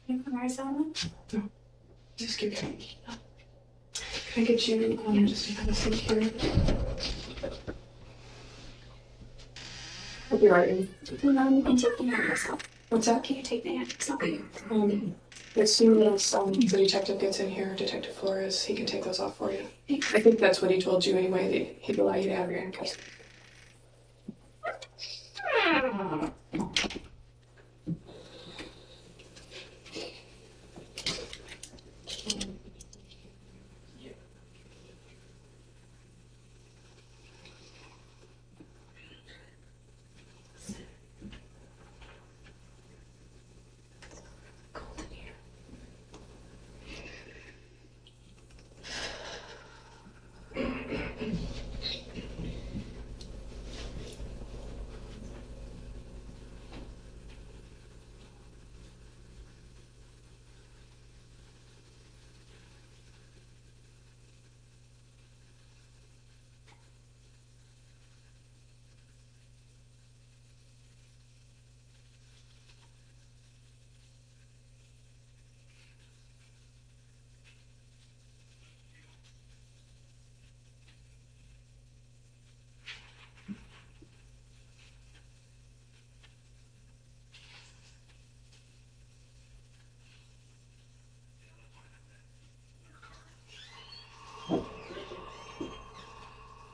You have eyes on it? No. Just give me. Can I get you just to have a seat here? I'll be right in. No, you can take the handcuffs off. What's that? Can you take the handcuffs off? As soon as the detective gets in here, Detective Flores, he can take those off for you. I think that's what he told you anyway, that he'd allow you to have your handcuffs.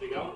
There you go.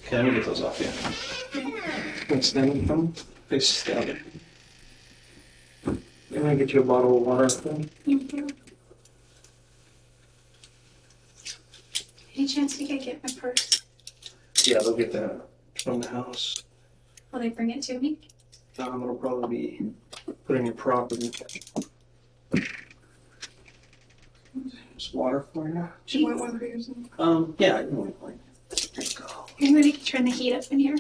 Okay, let me get those off you. Let's stand from face down. I'm gonna get you a bottle of water. Thank you. Any chance you could get my purse? Yeah, they'll get that from the house. Will they bring it to me? It'll probably be put in your property. There's water for you. Do you want one for yourself? Yeah, you want one. There you go. I'm gonna turn the heat up in here.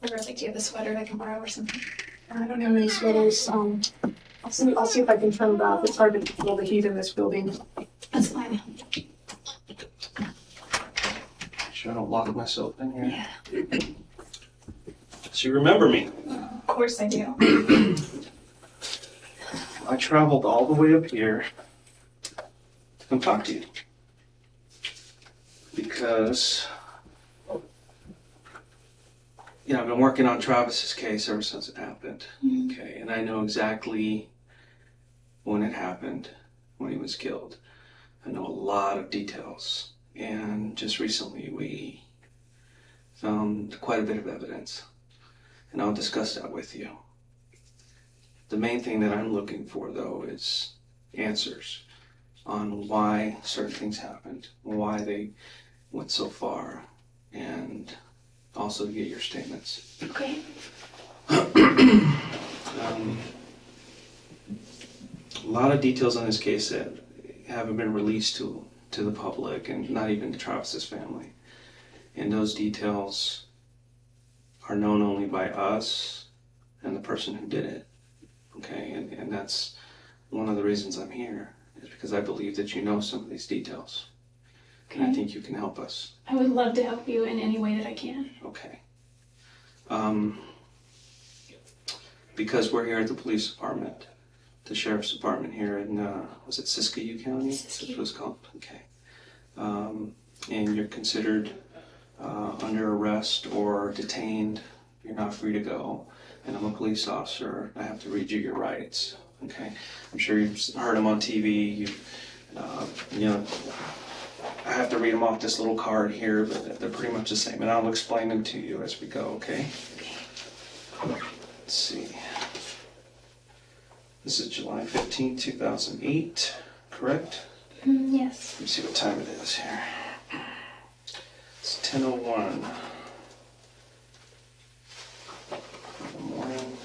Or like, do you have a sweater I can borrow or something? I don't have any sweaters. I'll see if I can turn it off. It's hard to control the heat in this building. That's fine. Sure I don't lock myself in here. Yeah. So you remember me? Of course I do. I traveled all the way up here to come talk to you. Because, I've been working on Travis's case ever since it happened. Mm-hmm. Okay, and I know exactly when it happened, when he was killed. I know a lot of details. And just recently we found quite a bit of evidence. And I'll discuss that with you. The main thing that I'm looking for, though, is answers on why certain things happened, why they went so far, and also to get your statements. Okay. A lot of details on this case that haven't been released to the public and not even to Travis's family. And those details are known only by us and the person who did it. Okay, and that's one of the reasons I'm here, is because I believe that you know some of these details. Okay. And I think you can help us. I would love to help you in any way that I can. Okay. Because we're here at the police department, the sheriff's department here in, was it Siskiyou County? Siskiyou. That's what it's called? Okay. And you're considered under arrest or detained. You're not free to go. And I'm a police officer. I have to read you your rights. Okay. I'm sure you've heard them on TV. I have to read them off this little card here, but they're pretty much the same. And I'll explain them to you as we go, okay? Let's see. This is July 15, 2008, correct? Yes. Let me see what time it is here. It's 10:01. In the morning.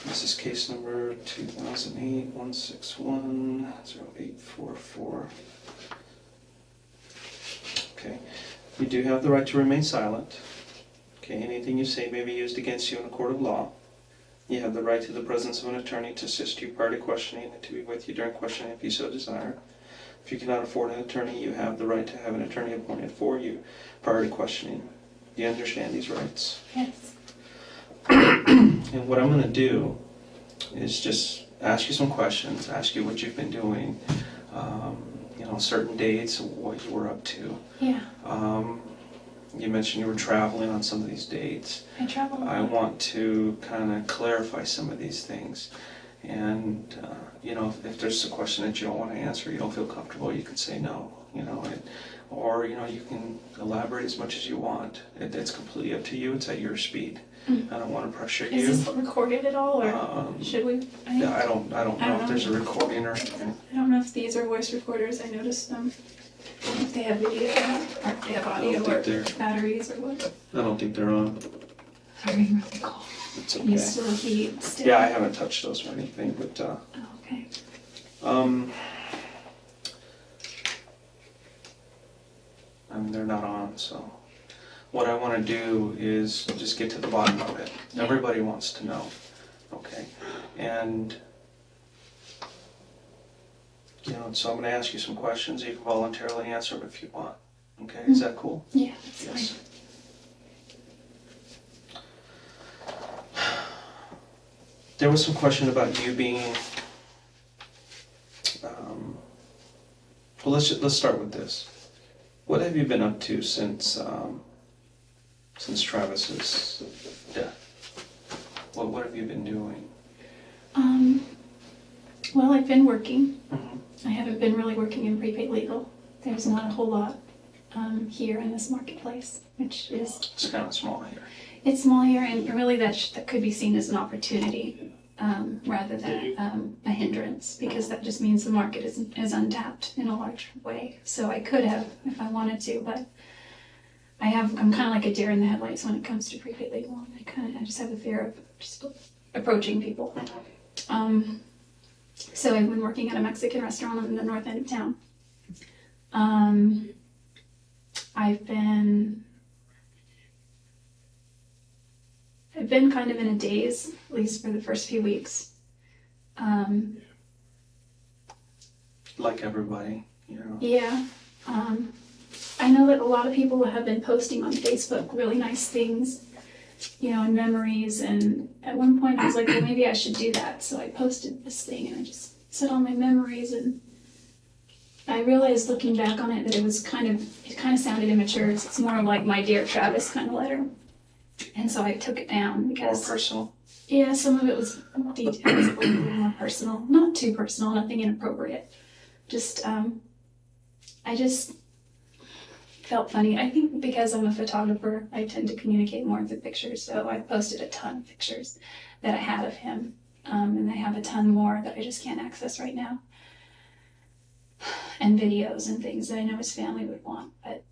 This is case number 2008-161-0844. Okay. You do have the right to remain silent. Okay. Anything you say may be used against you in a court of law. You have the right to the presence of an attorney to assist you prior to questioning and to be with you during questioning if you so desire. If you cannot afford an attorney, you have the right to have an attorney appointed for you prior to questioning. Do you understand these rights? Yes. And what I'm going to do is just ask you some questions, ask you what you've been doing, certain dates, what you were up to. Yeah. You mentioned you were traveling on some of these dates. I travel. I want to kind of clarify some of these things. And, if there's a question that you don't want to answer, you don't feel comfortable, you can say no, or you can elaborate as much as you want. It's completely up to you. It's at your speed. I don't want to pressure you. Is this recorded at all, or should we? I don't know if there's a recording or anything. I don't know if these are voice recorders. I noticed them. If they have video, or if they have audio, or batteries, or what. I don't think they're on. Very really cool. It's You okay. still heat still? Yeah, I haven't touched those or anything, but Oh, okay. they're not on, so what I want to do is just get to the bottom of it. Yeah. Everybody wants to know, okay? And so I'm going to ask you some questions. You can voluntarily answer them if you want. Okay, is that cool? Yeah, that's Yes. fine. There was some question about you being. Well, let's start with this. What have you been up to since Travis's death? What have you been doing? Well, I've been working. Mm-hmm. I haven't been really working in prepaid legal. There's not a whole lot here in this marketplace, which is... It's kind of small here. It's small here, and really that could be seen as an opportunity rather than a hindrance, because that just means the market is untapped in a large way. So I could have if I wanted to, but I'm kind of like a deer in the headlights when it comes to prepaid legal. I just have the fear of just approaching people. So I've been working at a Mexican restaurant in the north end of town. I've been kind of in a daze, at least for the first few weeks. Like everybody, Yeah. I know that a lot of people have been posting on Facebook really nice things, and memories. And at one point I was like, well, maybe I should do that. So I posted this thing and I just said all my memories. And I realized looking back on it that it kind of sounded immature. It's more of like my Dear Travis kind of letter. And so I took it down because... More personal? Yeah, some of it was details, a little bit more personal. Not too personal, nothing inappropriate. Just, I just felt funny. I think because I'm a photographer, I tend to communicate more through pictures. So I posted a ton of pictures that I had of him. And I have a ton more that I just can't access right now. And videos and things that I know his family would want. But,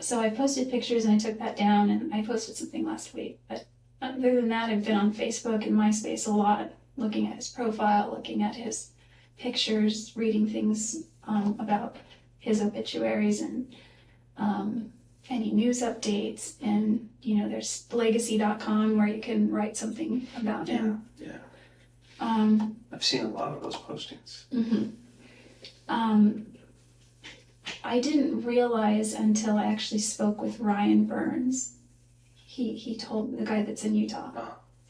so I posted pictures and I took that down, and I posted something last week. But other than that, I've been on Facebook and MySpace a lot, looking at his profile, looking at his pictures, reading things about his obituaries and any news updates. And, there's legacy.com where you can write something about him. Yeah. I've seen a lot of those postings. Mm-hmm. I didn't realize until I actually spoke with Ryan Burns. He told the guy that's in Utah.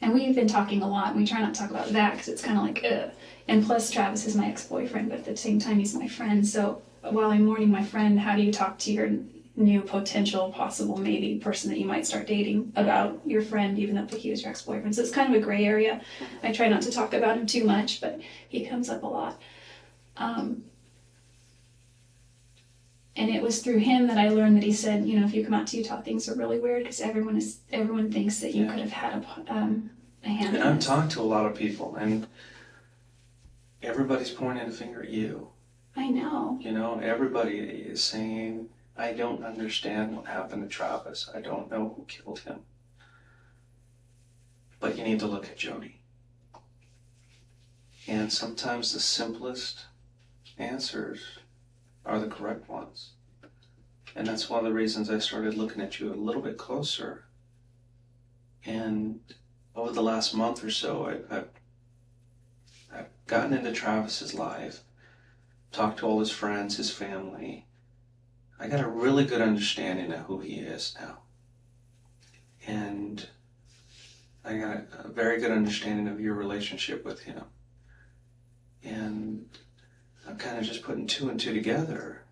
And we've been talking a lot, and we try not to talk about that because it's kind of like, ugh. And plus, Travis is my ex-boyfriend, but at the same time, he's my friend. So while I'm mourning my friend, how do you talk to your new potential, possible, maybe person that you might start dating about your friend, even though he was your ex-boyfriend? So it's kind of a gray area. I try not to talk about him too much, but he comes up a lot. And it was through him that I learned that he said, if you come out to Utah, things are really weird because everyone thinks that you could have had a hand And in I've this. talked to a lot of people, and everybody's pointing a finger at you. I know. You know, everybody is saying, I don't understand what happened to Travis. I don't know who killed him. But you need to look at Jodi. And sometimes the simplest answers are the correct ones. And that's one of the reasons I started looking at you a little bit closer. And over the last month or so, I've gotten into Travis's life, talked to all his friends, his family. I got a really good understanding of who he is now. And I got a very good understanding of your relationship with him. And I'm kind of just putting two and two together.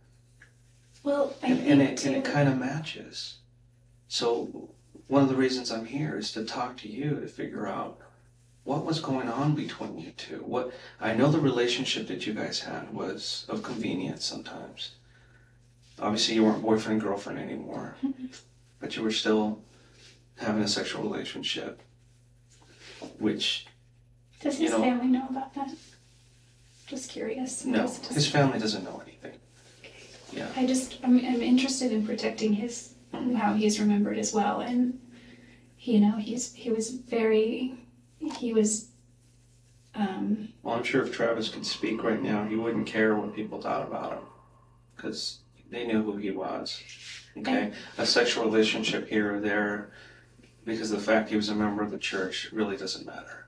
Well, And it kind of matches. So one of the reasons I'm here is to talk to you to figure out what was going on between you two. I know the relationship that you guys had was of convenience sometimes. Obviously you weren't boyfriend and girlfriend anymore, but you were still having a sexual relationship, which... Does his family know about that? Just curious. No, his family doesn't know anything. Yeah. I'm interested in protecting how he's remembered as well. And, you know, he was Well, I'm sure if Travis could speak right now, he wouldn't care what people thought about him, because they knew who he was. Okay? A sexual relationship here or there, because the fact he was a member of the church really doesn't matter.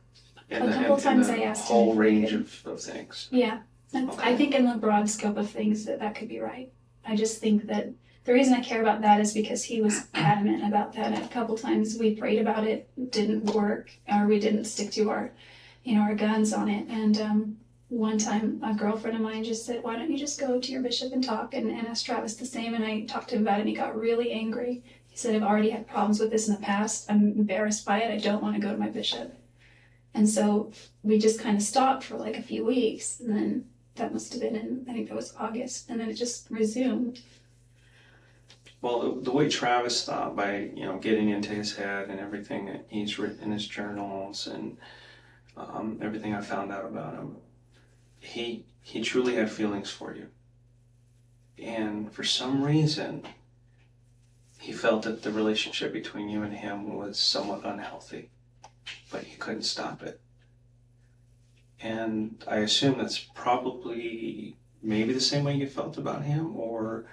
A couple times I asked him. Whole range of things. Yeah. I think in the broad scope of things that could be right. I just think that the reason I care about that is because he was adamant about that. A couple times we prayed about it, didn't work, or we didn't stick to our guns on it. And one time a girlfriend of mine just said, why don't you just go to your bishop and talk, and ask Travis the same. And I talked to him about it and he got really angry. He said, I've already had problems with this in the past. I'm embarrassed by it. I don't want to go to my bishop. And so we just kind of stopped for like a few weeks, and then that must have been I think that was August, and then it just resumed. Well, the way Travis thought, by getting into his head and everything that he's written in his journals and everything I found out about him, he truly had feelings for you. And for some reason, he felt that the relationship between you and him was somewhat unhealthy, but he couldn't stop it. And I assume that's probably maybe the same way you felt about him, or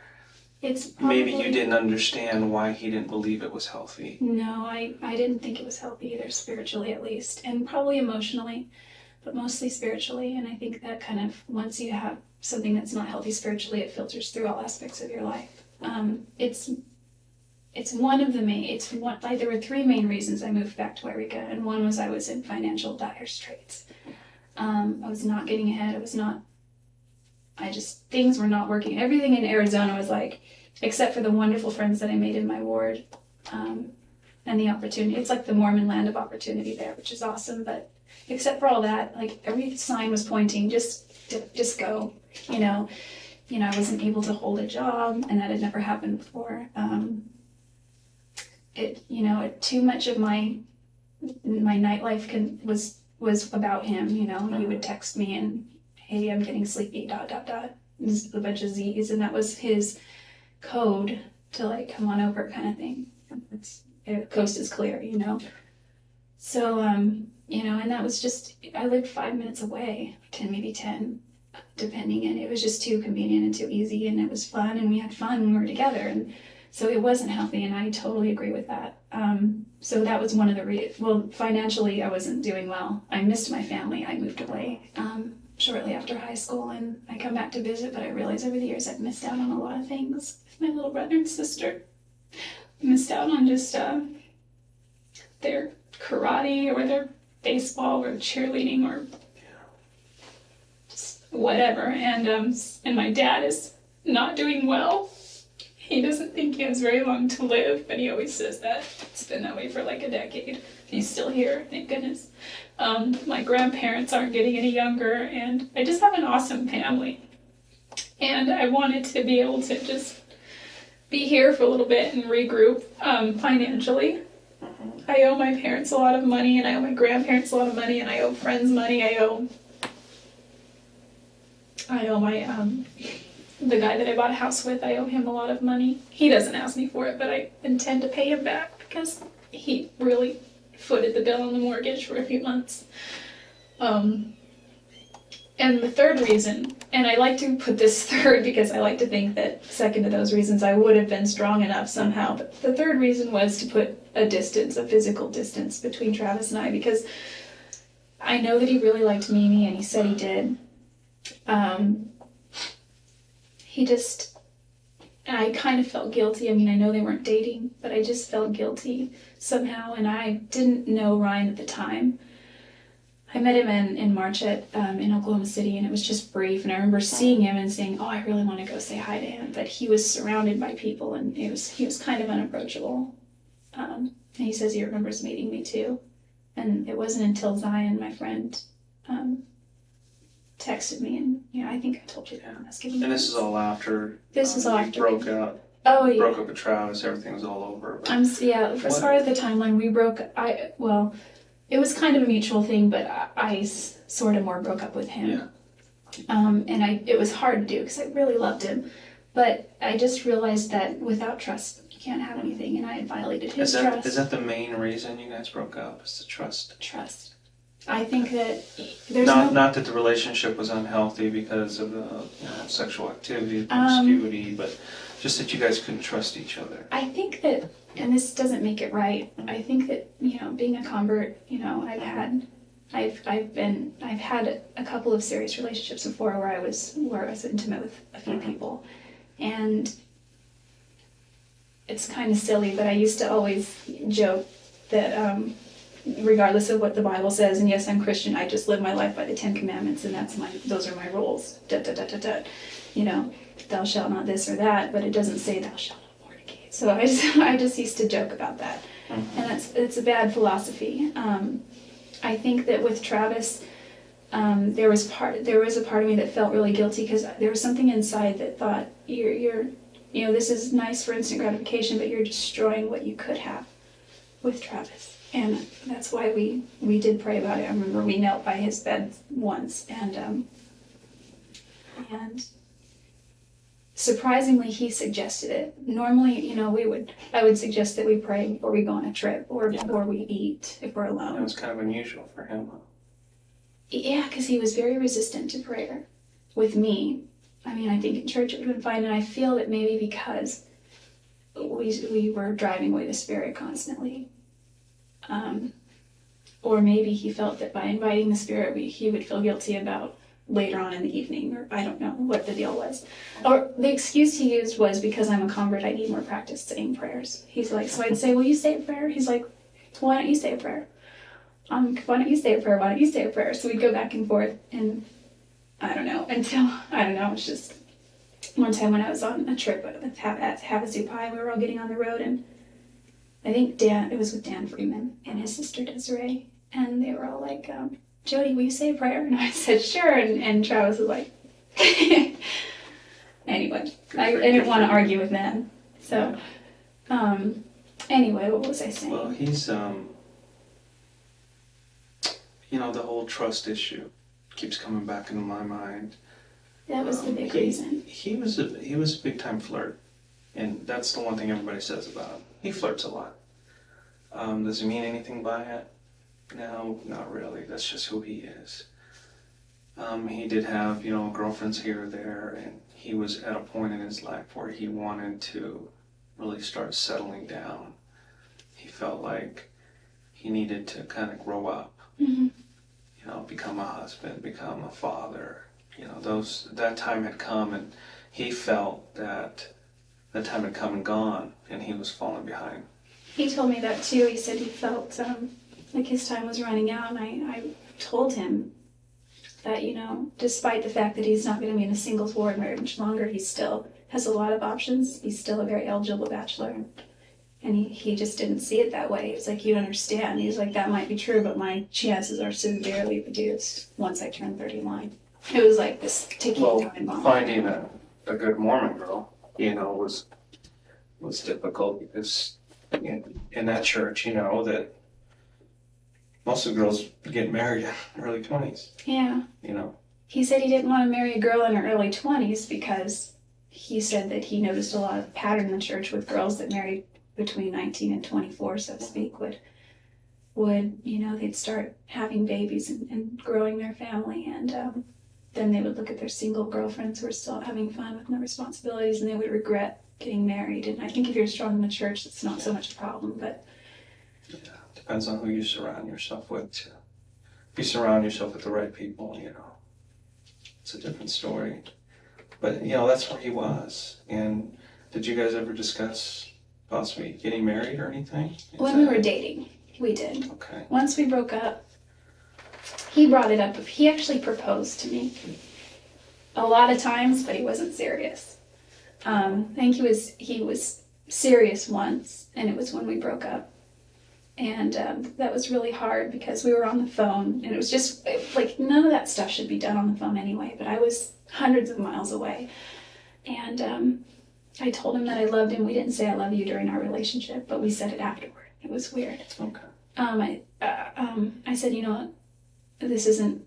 maybe you didn't understand why he didn't believe it was healthy. No, I didn't think it was healthy either, spiritually at least, and probably emotionally, but mostly spiritually. And I think that kind of, once you have something that's not healthy spiritually, it filters through all aspects of your life. It's one of the main, there were three main reasons I moved back to Eureka, and one was I was in financial dire straits. I was not getting ahead. Things were not working. Everything in Arizona was like, except for the wonderful friends that I made in my ward, and the opportunity. It's like the Mormon land of opportunity there, which is awesome. But except for all that, like every sign was pointing, just go. I wasn't able to hold a job, and that had never happened before. Too much of my nightlife was about him. He would text me and, hey, I'm getting sleepy, ... Just a bunch of Z's, and that was his code to like, come on over kind of thing. Coast is clear, So, and that was just, I lived 5 minutes away, maybe 10, depending, and it was just too convenient and too easy, and it was fun, and we had fun when we were together, and so it wasn't healthy, and I totally agree with that. So that was one of the financially, I wasn't doing well. I missed my family. I moved away shortly after high school, and I come back to visit, but I realized over the years I've missed out on a lot of things with my little brother and sister. I missed out on just their karate or their baseball or cheerleading or just whatever. And my dad is not doing well. He doesn't think he has very long to live, but he always says that. It's been that way for like a decade. He's still here, thank goodness. My grandparents aren't getting any younger, and I just have an awesome family. And I wanted to be able to just be here for a little bit and regroup financially. I owe my parents a lot of money, and I owe my grandparents a lot of money, and I owe friends money. I owe I owe my, the guy that I bought a house with, I owe him a lot of money. He doesn't ask me for it, but I intend to pay him back because he really footed the bill on the mortgage for a few months. And the third reason, and I like to put this third because I like to think that second to those reasons I would have been strong enough somehow, but the third reason was to put a distance, a physical distance between Travis and I, because I know that he really liked Mimi, and he said he did. I kind of felt guilty. I mean, I know they weren't dating, but I just felt guilty somehow, and I didn't know Ryan at the time. I met him in March in Oklahoma City, and it was just brief, and I remember seeing him and saying, oh, I really want to go say hi to him, but he was surrounded by people, and he was kind of unapproachable. And he says he remembers meeting me too, and it wasn't until Zion, my friend, texted me, and I think I told you that. I was giving And this is all after you broke up. Oh yeah. Broke up with Travis, everything was all over. But As far as the timeline, we broke. It was kind of a mutual thing, but I sort of more broke up with him. Yeah. It was hard to do because I really loved him, but I just realized that without trust, you can't have anything, and I had violated his trust. Is that the main reason you guys broke up? Is the trust? Trust. I think that there's not that the relationship was unhealthy because of the sexual activity, promiscuity, but just that you guys couldn't trust each other. I think that, and this doesn't make it right, I think that, being a convert, I've had a couple of serious relationships before where I was intimate with a few people, and it's kind of silly, but I used to always joke that regardless of what the Bible says, and yes, I'm Christian, I just live my life by the 10 Commandments, and those are my rules. Thou shalt not this or that, but it doesn't say thou shalt not fornicate. So I just used to joke about that, and it's a bad philosophy. I think that with Travis, there was a part of me that felt really guilty because there was something inside that thought this is nice for instant gratification, but you're destroying what you could have with Travis. And that's why we did pray about it. I remember we knelt by his bed once, and surprisingly, he suggested it. Normally, I would suggest that we pray before we go on a trip or before we eat if we're alone. That was kind of unusual for him. Yeah, because he was very resistant to prayer with me. I mean, I think in church it would have been fine, and I feel that maybe because we were driving away the Spirit constantly. Or maybe he felt that by inviting the Spirit, he would feel guilty about later on in the evening, or I don't know what the deal was. Or the excuse he used was because I'm a convert, I need more practice saying prayers. He's like, so I'd say, will you say a prayer? He's like, why don't you say a prayer? Why don't you say a prayer? Why don't you say a prayer? So we'd go back and forth, and it's just one time when I was on a trip at Havasu Pi, we were all getting on the road, and I think it was with Dan Freeman and his sister Desiree, and they were all like, Jodi, will you say a prayer? And I said, sure, and Travis was like, anyway, I didn't want to argue with them. So, anyway, what was I saying? Well, he's, the whole trust issue keeps coming back into my mind. That was the big reason. He was a big time flirt, and that's the one thing everybody says about him. He flirts a lot. Does he mean anything by it? No, not really. That's just who he is. He did have, girlfriends here or there, and he was at a point in his life where he wanted to really start settling down. He felt like he needed to kind of grow up, become a husband, become a father. That time had come, and he felt that time had come and gone, and he was falling behind. He told me that too. He said he felt like his time was running out, and I told him that, despite the fact that he's not going to be in a singles ward very much longer, he still has a lot of options. He's still a very eligible bachelor. And he just didn't see it that way. He was like, you don't understand. He was like, that might be true, but my chances are severely reduced once I turn 31. It was like this ticking time bomb. Finding a good Mormon girl, was difficult because in that church, that most of the girls get married in early 20s. Yeah. he said he didn't want to marry a girl in her early 20s because he said that he noticed a lot of pattern in the church with girls that married between 19 and 24, so to speak, would they'd start having babies and growing their family, and then they would look at their single girlfriends who were still having fun with no responsibilities, and they would regret getting married. And I think if you're strong in the church, it's not so much a problem, but Yeah, depends on who you surround yourself with, too. If you surround yourself with the right people, it's a different story. But, that's where he was. And did you guys ever discuss possibly getting married or anything? when we were dating, we did. Okay. Once we broke up, he brought it up. He actually proposed to me a lot of times, but he wasn't serious. I think he was serious once, and it was when we broke up. And that was really hard because we were on the phone, and it was just like none of that stuff should be done on the phone anyway, but I was hundreds of miles away. And I told him that I loved him. We didn't say I love you during our relationship, but we said it afterward. It was weird. Okay. I said, this isn't,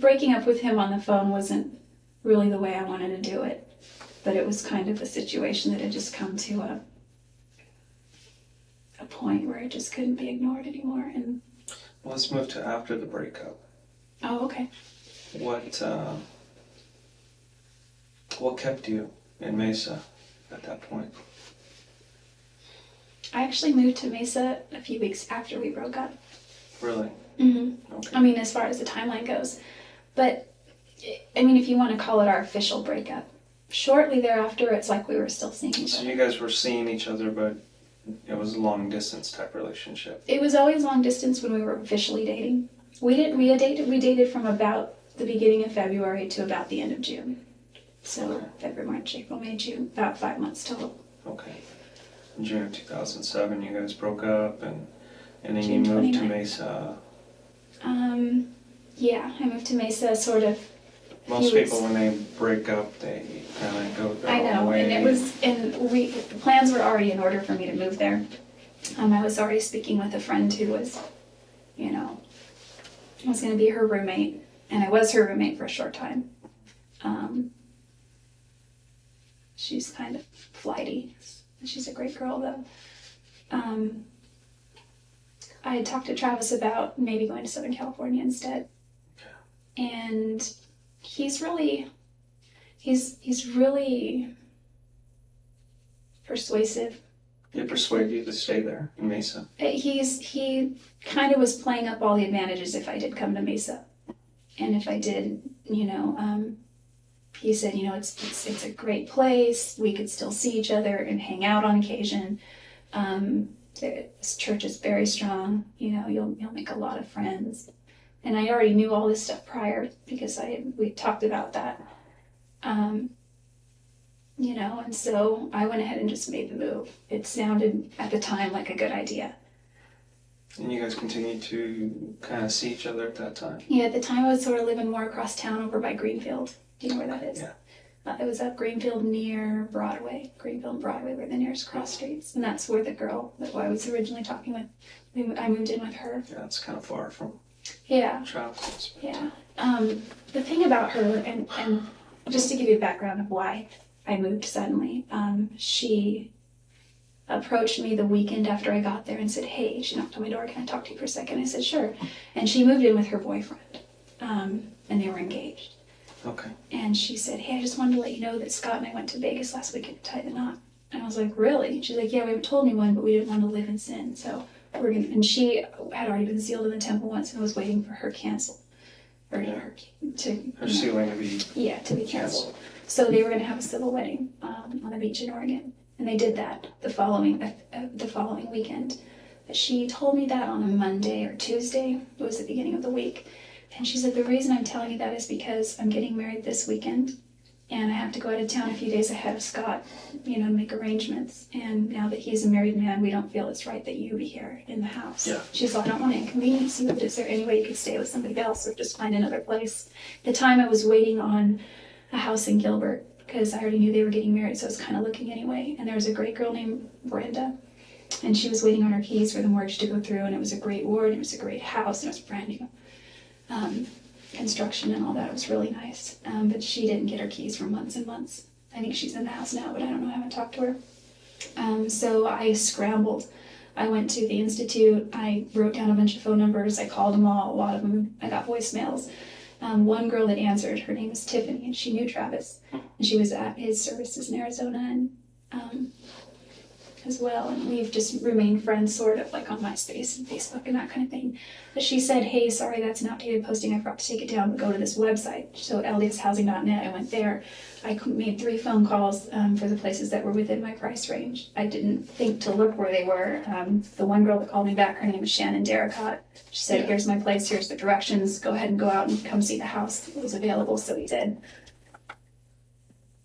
breaking up with him on the phone wasn't really the way I wanted to do it, but it was kind of a situation that had just come to a point where it just couldn't be ignored anymore. And Well, let's move to after the breakup. oh, okay. What kept you in Mesa at that point? I actually moved to Mesa a few weeks after we broke up. Really? Mm-hmm. Okay. I mean, as far as the timeline goes. But, I mean, if you want to call it our official breakup, shortly thereafter, it's like we were still seeing each So other. you guys were seeing each other, but it was a long distance type relationship. It was always long distance when we were officially dating. We dated from about the beginning of February to about the end of June. So Okay. February, March, April, May, June, about 5 months total. Okay. In June of 2007, you guys broke up, and then June you moved to 29th. Mesa. Yeah, I moved to Mesa sort of. Most few weeks- people, when they break up, they kind of go their I own know, way. the plans were already in order for me to move there. I was already speaking with a friend who was, was going to be her roommate, and I was her roommate for a short time. She's kind of flighty. She's a great girl, though. I had talked to Travis about maybe going to Southern California instead. And he's really persuasive. He persuaded you to stay there in Mesa. He kind of was playing up all the advantages if I did come to Mesa. And if I did, he said, it's a great place. We could still see each other and hang out on occasion. This church is very strong. You'll make a lot of friends. And I already knew all this stuff prior because we talked about that. And so I went ahead and just made the move. It sounded at the time like a good idea. And you guys continued to kind of see each other at that time? Yeah, at the time I was sort of living more across town over by Greenfield. Do you know where that is? Yeah. It was up Greenfield near Broadway. Greenfield and Broadway were the nearest cross streets. And that's where the girl that I was originally talking with, I moved in with her. Yeah, it's kind of far from Yeah. Travis. Yeah. The thing about her, and just to give you a background of why I moved suddenly, she approached me the weekend after I got there and said, hey, she knocked on my door, can I talk to you for a second? I said, sure. And she moved in with her boyfriend, and they were engaged. Okay. And she said, hey, I just wanted to let you know that Scott and I went to Vegas last weekend to tie the knot. And I was like, really? She's like, yeah, we haven't told anyone, but we didn't want to live in sin, so we're gonna. And she had already been sealed in the temple once and was waiting for her cancel, or her sealing to be to be canceled. So they were going to have a civil wedding on the beach in Oregon, and they did that the following weekend. But she told me that on a Monday or Tuesday. It was the beginning of the week, and she said the reason I'm telling you that is because I'm getting married this weekend, and I have to go out of town a few days ahead of Scott, to make arrangements. And now that he's a married man, we don't feel it's right that you be here in the house. Yeah. She said, I don't want to inconvenience you, but is there any way you could stay with somebody else or just find another place? At the time I was waiting on a house in Gilbert because I already knew they were getting married, so I was kind of looking anyway. And there was a great girl named Brenda, and she was waiting on her keys for the mortgage to go through, and it was a great ward, and it was a great house, and it was brand new. construction and all that. It was really nice. But she didn't get her keys for months and months. I think she's in the house now, but I don't know. I haven't talked to her. So I scrambled. I went to the Institute. I wrote down a bunch of phone numbers. I called them all. A lot of them, I got voicemails. One girl that answered, her name is Tiffany, and she knew Travis. And she was at his services in Arizona and as well. And we've just remained friends sort of like on MySpace and Facebook and that kind of thing. But she said, hey, sorry, that's an outdated posting. I forgot to take it down, but go to this website. So ldshousing.net, I went there. I made 3 phone calls for the places that were within my price range. I didn't think to look where they were. The one girl that called me back, her name is Shannon Darricott. She said, here's my place, here's the directions. Go ahead and go out and come see the house. It was available, so we did.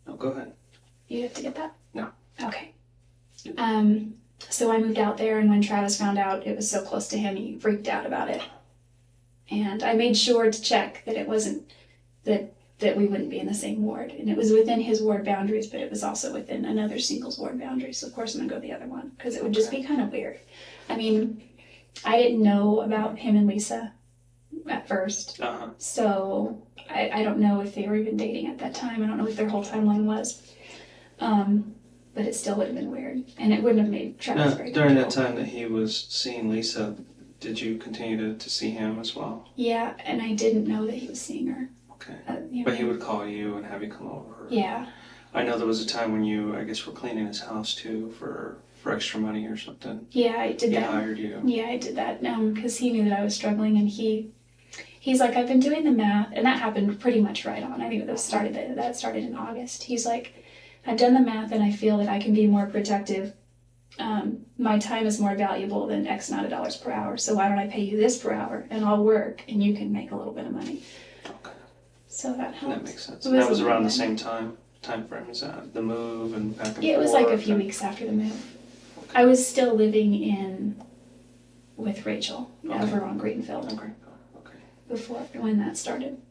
No, go ahead. You have to get that? No. Okay. So I moved out there, and when Travis found out it was so close to him, he freaked out about it. And I made sure to check that it wasn't, that we wouldn't be in the same ward. And it was within his ward boundaries, but it was also within another singles ward boundary. So of course I'm gonna go the other one, because it would just be kind of weird. I mean, I didn't know about him and Lisa at first. So I don't know if they were even dating at that time. I don't know what their whole timeline was. But it still would have been weird, and it wouldn't have made Travis very during that comfortable. time that he was seeing Lisa, did you continue to see him as well? Yeah, and I didn't know that he was seeing her. Okay. You know, But he would call you and have you come over. Yeah. I know there was a time when you, I guess, were cleaning his house too for extra money or something. Yeah, I did He that. hired you. Yeah, I did that because he knew that I was struggling, and he's like, I've been doing the math, and that happened pretty much right on. I think that started in August. He's like, I've done the math, and I feel that I can be more protective. My time is more valuable than X amount of dollars per hour, so why don't I pay you this per hour, and I'll work, and you can make a little bit of money. Okay. So that helped. That makes sense. And that was around the same time frame as the move and back and forth. Yeah, it was like a few weeks after the move. I was still living with Rachel over on Greenfield Okay. before when that started.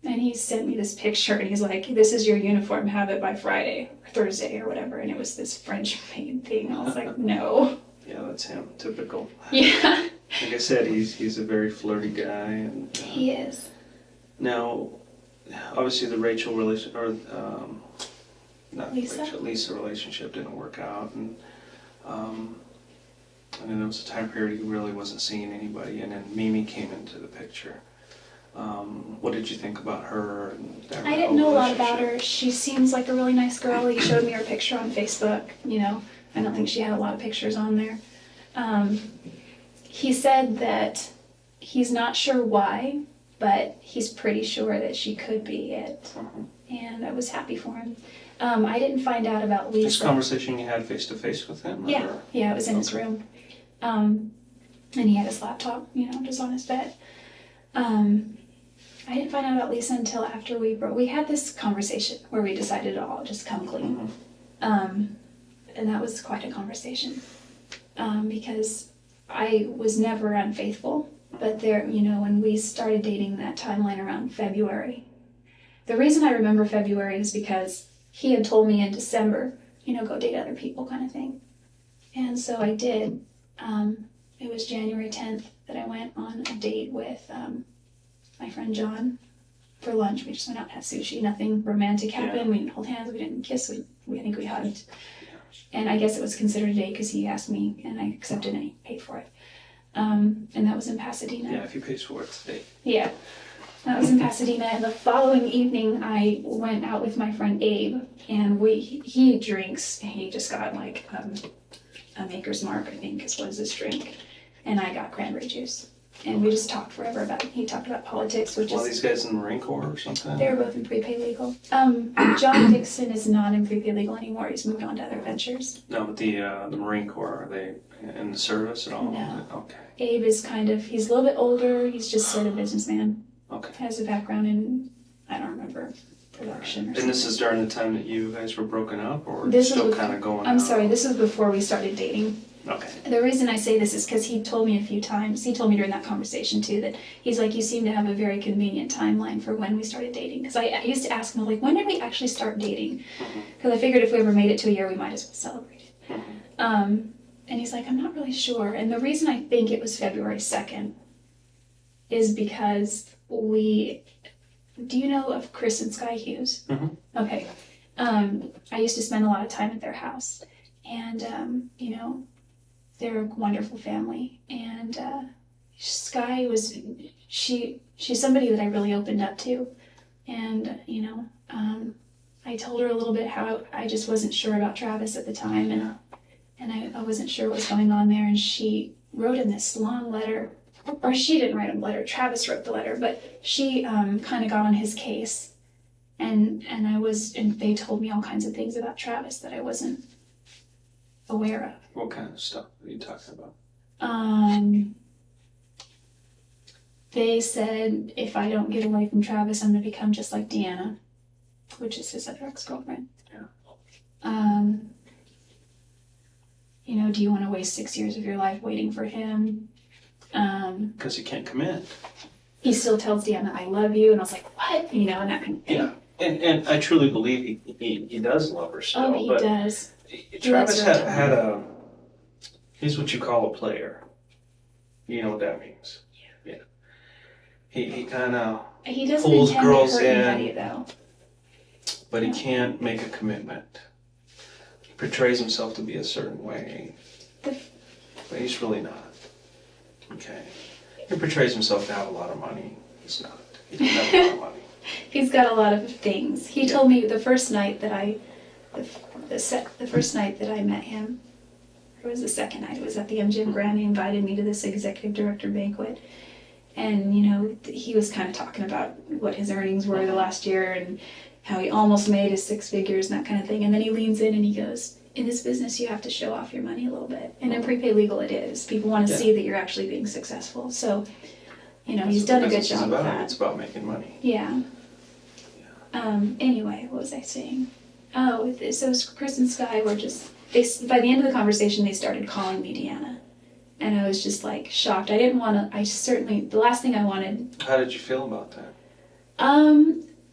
And he sent me this picture, and he's like, this is your uniform, have it by Friday or Thursday or whatever. And it was this French paint thing. I was like, no. Yeah, that's him. Typical. Yeah. Like I said, he's a very flirty guy, and He is. now, obviously the Rachel relation Lisa relationship didn't work out, and then there was a time period he really wasn't seeing anybody, and then Mimi came into the picture. What did you think about her? And that I didn't know a lot about relationship? her. She seems like a really nice girl. He showed me her picture on Facebook. You know, I don't think she had a lot of pictures on there. He said that he's not sure why, but he's pretty sure that she could be it. And I was happy for him. I didn't find out about Lisa. This conversation you had face to face with him? Yeah, or? yeah, it was in his room. And he had his laptop, you know, just on his bed. I didn't find out about Lisa until after we had this conversation where we decided to all just come clean. And that was quite a conversation. Because I was never unfaithful, but there, you know, when we started dating that timeline around February, the reason I remember February is because he had told me in December, you know, go date other people kind of thing. And so I did. It was January 10th that I went on a date with my friend John for lunch. We just went out and had sushi. Nothing romantic happened. Yeah. We didn't hold hands. We didn't kiss. I think we hugged. And I guess it was considered a date because he asked me and I accepted and he paid for it. And that was in Pasadena. Yeah, if he pays for it, it's a date. Yeah. That was in Pasadena, and the following evening I went out with my friend Abe, and he drinks, and he just got like a Maker's Mark, I think is what is this drink, and I got cranberry juice, and we just talked forever about it. He talked about politics, which Well, is... these guys in the Marine Corps or something? They're both in prepaid legal. John Dixon is not in prepaid legal anymore. He's moved on to other ventures. No, but the Marine Corps, are they in the service at all? No. Okay. Abe is he's a little bit older. He's just sort of businessman. Okay. Has a background in, I don't remember, production or something. And this is during the time that you guys were broken up, or This still was kind of going I'm out? sorry, this was before we started dating. Okay. The reason I say this is because he told me a few times, he told me during that conversation too, that he's like, you seem to have a very convenient timeline for when we started dating. Because I used to ask him, like, when did we actually start dating? Because I figured if we ever made it to a year, we might as well celebrate it. And he's like, I'm not really sure. And the reason I think it was February 2nd is because do you know of Chris and Sky Hughes? Mhm. Okay. I used to spend a lot of time at their house, and you know, they're a wonderful family. And Sky was she's somebody that I really opened up to, and you know, I told her a little bit how I just wasn't sure about Travis at the time, and I wasn't sure what was going on there, and she wrote in this long letter. Or she didn't write a letter, Travis wrote the letter, but she kind of got on his case, and they told me all kinds of things about Travis that I wasn't aware of. What kind of stuff are you talking about? They said if I don't get away from Travis, I'm gonna become just like Deanna, which is his other ex-girlfriend. Yeah. You know, do you want to waste 6 years of your life waiting for him? Because he can't commit. He still tells Deanna, I love you. And I was like, what? You know, and that kind of thing. Yeah. And I truly believe he does love her still. Oh, he but does. Travis had a, he's what you call a player. You know what that means. Yeah. He kind of He doesn't pulls intend girls to hurt in, anybody, though. but he can't make a commitment. He portrays himself to be a certain way, but he's really not. Okay. He portrays himself to have a lot of money. He's not. He doesn't have a lot of money. He's got a lot of things. He told me the first night that the first night that I met him, it was the second night, it was at the MGM Grand. He invited me to this executive director banquet. And, you know, he was kind of talking about what his earnings were the last year and how he almost made his 6 figures and that kind of thing. And then he leans in and he goes, in this business, you have to show off your money a little bit. And in prepaid legal, it is. People want to see that you're actually being successful. So, you know, he's done a good job of that. It's about making money. Yeah. Anyway, what was I saying? Oh, so Chris and Sky were just, by the end of the conversation, they started calling me Deanna. And I was just like shocked. I didn't want to, the last thing I wanted. How did you feel about that?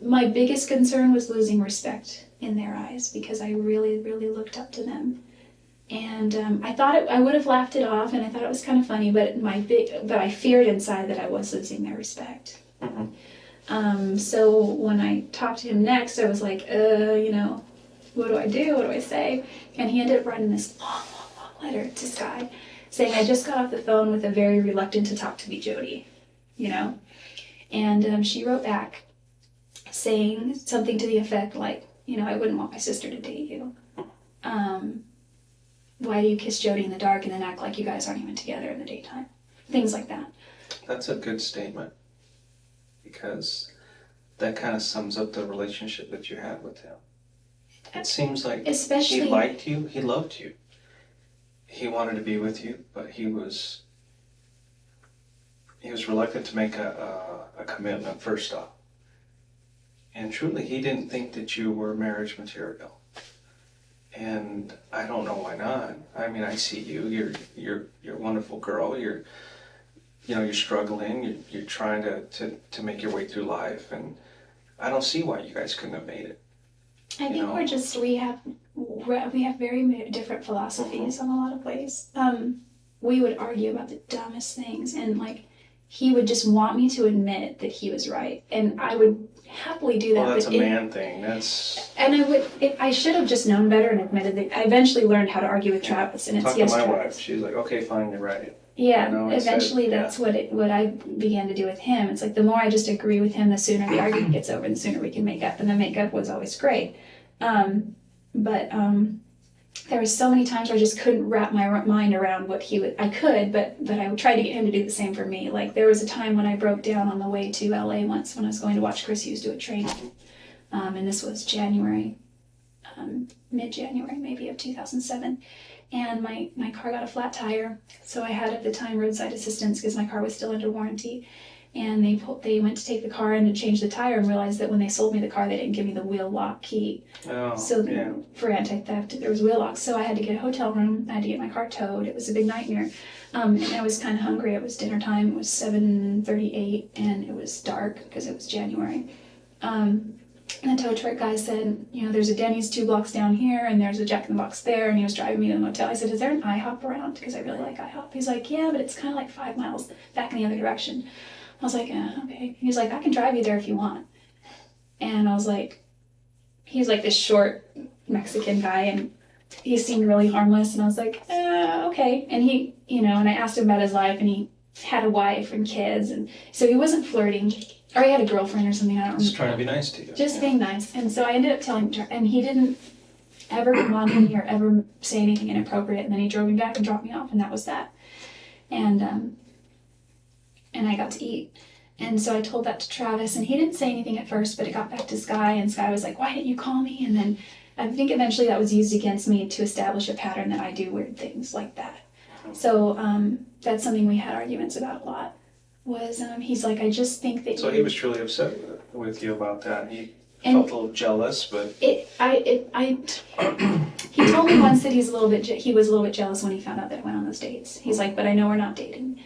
My biggest concern was losing respect in their eyes because I really, really looked up to them. And I thought I would have laughed it off, and I thought it was kind of funny, but I feared inside that I was losing their respect. Mm-hmm. So when I talked to him next, I was like, you know, what do I do? What do I say? And he ended up writing this long, long, long letter to Sky saying, I just got off the phone with a very reluctant to talk to me Jodi, you know? And she wrote back saying something to the effect like, you know, I wouldn't want my sister to date you. Why do you kiss Jodi in the dark and then act like you guys aren't even together in the daytime? Things like that. That's a good statement because that kind of sums up the relationship that you had with him. It seems like he liked you, he loved you. He wanted to be with you, but he was reluctant to make a commitment first off. And truly, he didn't think that you were marriage material. And I don't know why not. I mean, I see you. You're a wonderful girl. You're struggling. You're trying to make your way through life, and I don't see why you guys couldn't have made it. I think we have very different philosophies on a lot of ways. We would argue about the dumbest things, and like he would just want me to admit that he was right, and I would happily do that. Well, that's a man thing. I should have just known better and admitted that. I eventually learned how to argue with Travis, and it's Talk yes, to my Travis. wife. She's like, okay, fine, you're right. Yeah, You know, eventually that's what I began to do with him. It's like the more I just agree with him, the sooner the argument gets over, and the sooner we can make up. And the makeup was always great. But there were so many times where I just couldn't wrap my mind around what he would. I could, but I would try to get him to do the same for me. Like there was a time when I broke down on the way to LA once when I was going to watch Chris Hughes do a training. And this was January, mid-January maybe of 2007. And my car got a flat tire, so I had at the time roadside assistance because my car was still under warranty. And they went to take the car in to change the tire and realized that when they sold me the car, they didn't give me the wheel lock key. Oh, so yeah. For anti-theft, there was wheel locks. So I had to get a hotel room. I had to get my car towed. It was a big nightmare. And I was kind of hungry. It was dinner time. It was 7:38, and it was dark because it was January. And the tow truck guy said, you know, there's a Denny's 2 blocks down here, and there's a Jack in the Box there, and he was driving me to the motel. I said, is there an IHOP around? Because I really like IHOP. He's like, yeah, but it's kind of like 5 miles back in the other direction. I was like, okay. He's like, I can drive you there if you want. And I was like, he's like this short Mexican guy, and he seemed really harmless. And I was like, okay. And he, you know, and I asked him about his life, and he had a wife and kids, and so he wasn't flirting, or he had a girlfriend or something. I don't remember. Just trying to be nice to you. Just being nice. And so I ended up telling him, and he didn't ever come on to me or ever say anything inappropriate. And then he drove me back and dropped me off, and that was that. And I got to eat. And so I told that to Travis, and he didn't say anything at first, but it got back to Sky, and Sky was like, why didn't you call me? And then I think eventually that was used against me to establish a pattern that I do weird things like that. So that's something we had arguments about a lot, was he's like, I just think that So you... he was truly upset with you about that. He And- felt a little jealous, but... He told me once that he was a little bit jealous when he found out that I went on those dates. He's like, but I know we're not dating.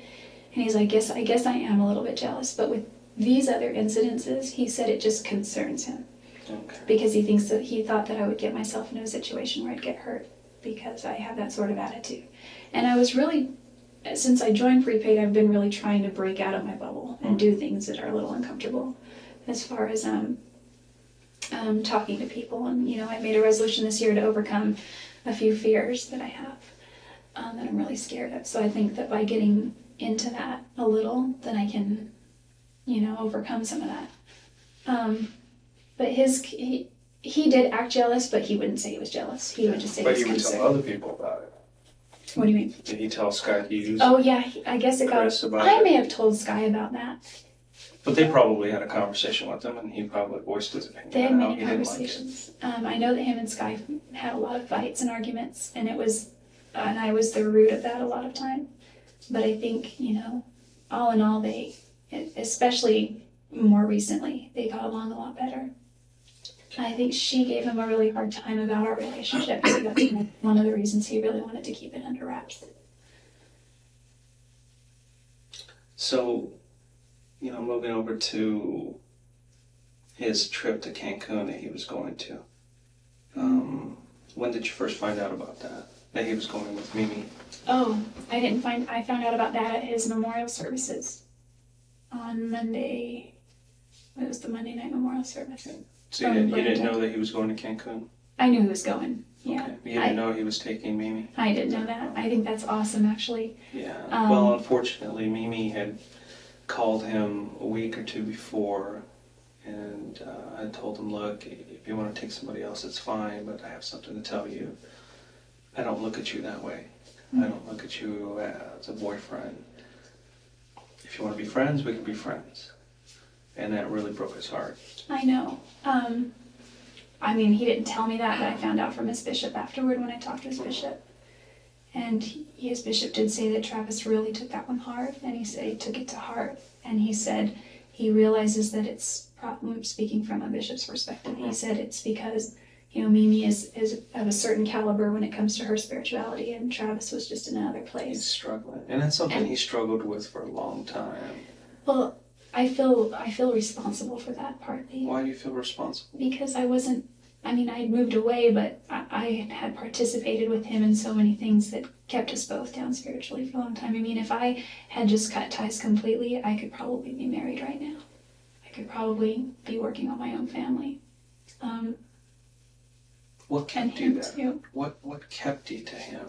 And he's like, I guess I am a little bit jealous. But with these other incidences, he said it just concerns him. Okay. Because he thought that I would get myself into a situation where I'd get hurt because I have that sort of attitude. And I was really, since I joined Prepaid, I've been really trying to break out of my bubble and do things that are a little uncomfortable as far as talking to people. And, you know, I made a resolution this year to overcome a few fears that I have that I'm really scared of. So I think that by getting into that a little, then I can, you know, overcome some of that. But he did act jealous, but he wouldn't say he was jealous. He would just say But he he was would concerned. tell other people about it. What do you mean? Did he tell Sky Hughes? Oh yeah, I guess it got. Chris about I it? may have told Sky about that. But they probably had a conversation with him, and he probably voiced his opinion. They had on how many he didn't like it. conversations. I know that him and Sky had a lot of fights and arguments, and I was the root of that a lot of time. But I think, you know, all in all, they, especially more recently, they got along a lot better. I think she gave him a really hard time about our relationship, so that's one of the reasons he really wanted to keep it under wraps. So, you know, moving over to his trip to Cancun that he was going to. When did you first find out about that? That he was going with Mimi? Oh, I found out about that at his memorial services on Monday. It was the Monday night memorial service. So you didn't know that he was going to Cancun? I knew he was going, yeah. Okay. You didn't know he was taking Mimi? I didn't know that. I think that's awesome, actually. Yeah. Well, unfortunately, Mimi had called him a week or two before, and I told him, look, if you want to take somebody else, it's fine, but I have something to tell you. I don't look at you that way. I don't look at you as a boyfriend. If you want to be friends, we can be friends. And that really broke his heart. I know. I mean, he didn't tell me that, but I found out from his bishop afterward when I talked to his bishop. And his bishop did say that Travis really took that one hard, and he said he took it to heart. And he said he realizes that it's, speaking from a bishop's perspective, he said it's because, you know, Mimi is of a certain caliber when it comes to her spirituality, and Travis was just in another He's place. struggling. And that's something he struggled with for a long time. Well, I feel responsible for that partly. Why do you feel responsible? Because I had moved away, but I had participated with him in so many things that kept us both down spiritually for a long time. I mean, if I had just cut ties completely, I could probably be married right now. I could probably be working on my own family. What And kept you him there? too. What kept you to him?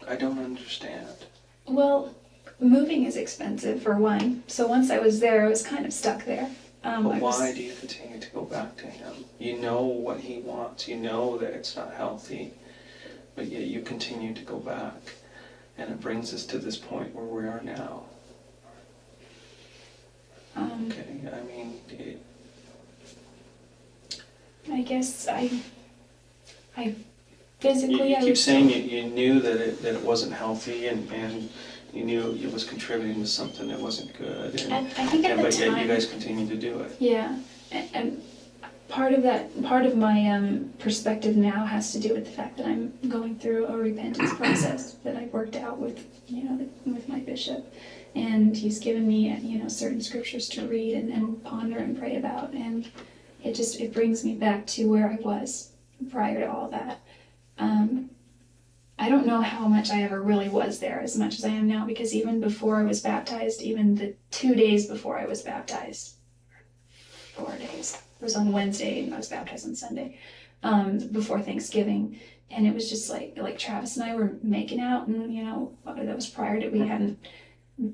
I don't understand. Well, moving is expensive for one. So once I was there, I was kind of stuck there. But why do you continue to go back to him? You know what he wants. You know that it's not healthy. But yet you continue to go back. And it brings us to this point where we are now. Okay, I mean... I guess I physically... You keep saying you knew that it wasn't healthy and you knew it was contributing to something that wasn't good. And, I think at the but time... yet you guys continue to do it. Yeah, and part of my perspective now has to do with the fact that I'm going through a repentance process that I've worked out with, you know, with my bishop, and he's given me, you know, certain scriptures to read and ponder and pray about, and it brings me back to where I was prior to all that. I don't know how much I ever really was there as much as I am now, because even before I was baptized, even the 2 days before I was baptized, 4 days. It was on Wednesday, and I was baptized on Sunday, before Thanksgiving. And it was just like Travis and I were making out, and that was prior to, we hadn't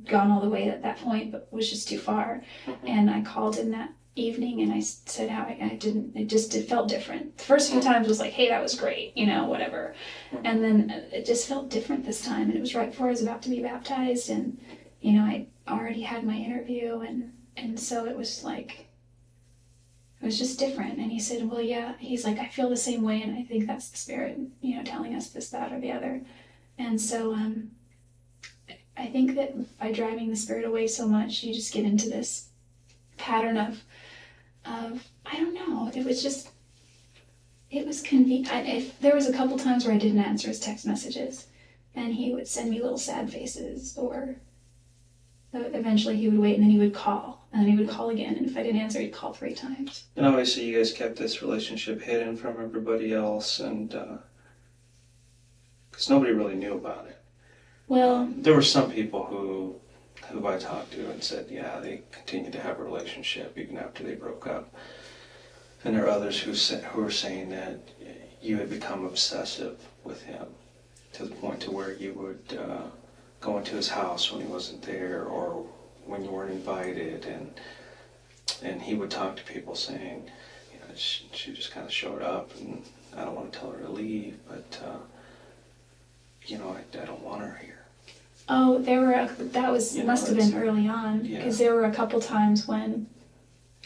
gone all the way at that point, but was just too far. And I called him that evening, and I said how it felt different. The first few times was like, hey, that was great, whatever. And then it just felt different this time, and it was right before I was about to be baptized, and I already had my interview, and so it was like, it was just different. And he said, well, yeah, he's like, I feel the same way, and I think that's the Spirit, telling us this, that, or the other. And so I think that by driving the Spirit away so much, you just get into this pattern of I don't know, it was convenient. There was a couple times where I didn't answer his text messages, and he would send me little sad faces, or eventually he would wait, and then he would call, and then he would call again, and if I didn't answer, he'd call 3 times. And obviously you guys kept this relationship hidden from everybody else, and because nobody really knew about it. Well, there were some people who I talked to and said, yeah, they continued to have a relationship even after they broke up. And there are others who were saying that you had become obsessive with him to the point to where you would go into his house when he wasn't there, or when you weren't invited, and he would talk to people saying, she just kind of showed up, and I don't want to tell her to leave, but I don't want her here. Oh, must have been early on, because there were a couple times when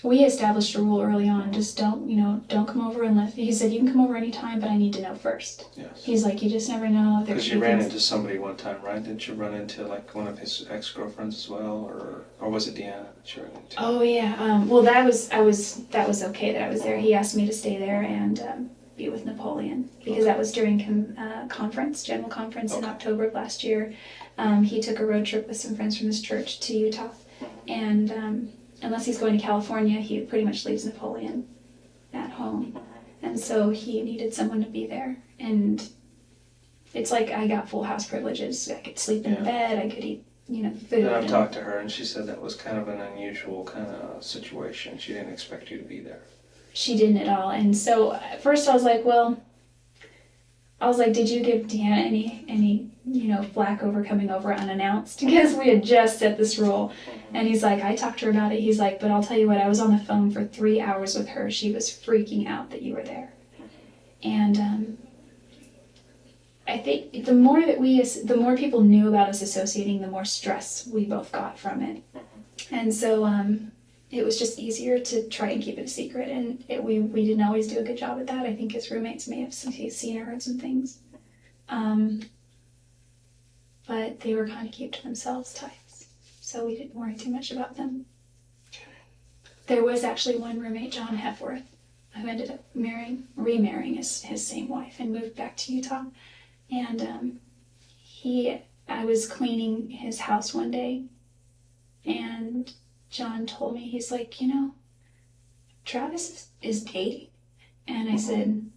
we established a rule early on, just don't come over unless, he said, you can come over anytime, but I need to know first. Yes. He's like, you just never know. Because you ran into somebody one time, right? Didn't you run into like one of his ex-girlfriends as well, or was it Deanna that you ran into? Oh yeah, well that was okay that I was there. He asked me to stay there and be with Napoleon, because that was during general conference in October of last year. He took a road trip with some friends from his church to Utah, and unless he's going to California, he pretty much leaves Napoleon at home, and so he needed someone to be there. And it's like I got full house privileges. I could sleep in the bed, I could eat food. And I've talked to her, and she said that was kind of an unusual kind of situation. She didn't expect you to be there. She didn't at all. And so at first I was like, did you give Deanna any flack over coming over unannounced? Because we had just set this rule. And he's like, I talked to her about it. He's like, but I'll tell you what, I was on the phone for 3 hours with her. She was freaking out that you were there. And I think the more people knew about us associating, the more stress we both got from it. And so it was just easier to try and keep it a secret. And we didn't always do a good job at that. I think his roommates may have seen or heard some things. But they were kind of kept to themselves types. So we didn't worry too much about them. There was actually one roommate, John Hepworth, who ended up remarrying his same wife and moved back to Utah. And I was cleaning his house one day, and John told me, he's like, Travis is dating. And I said,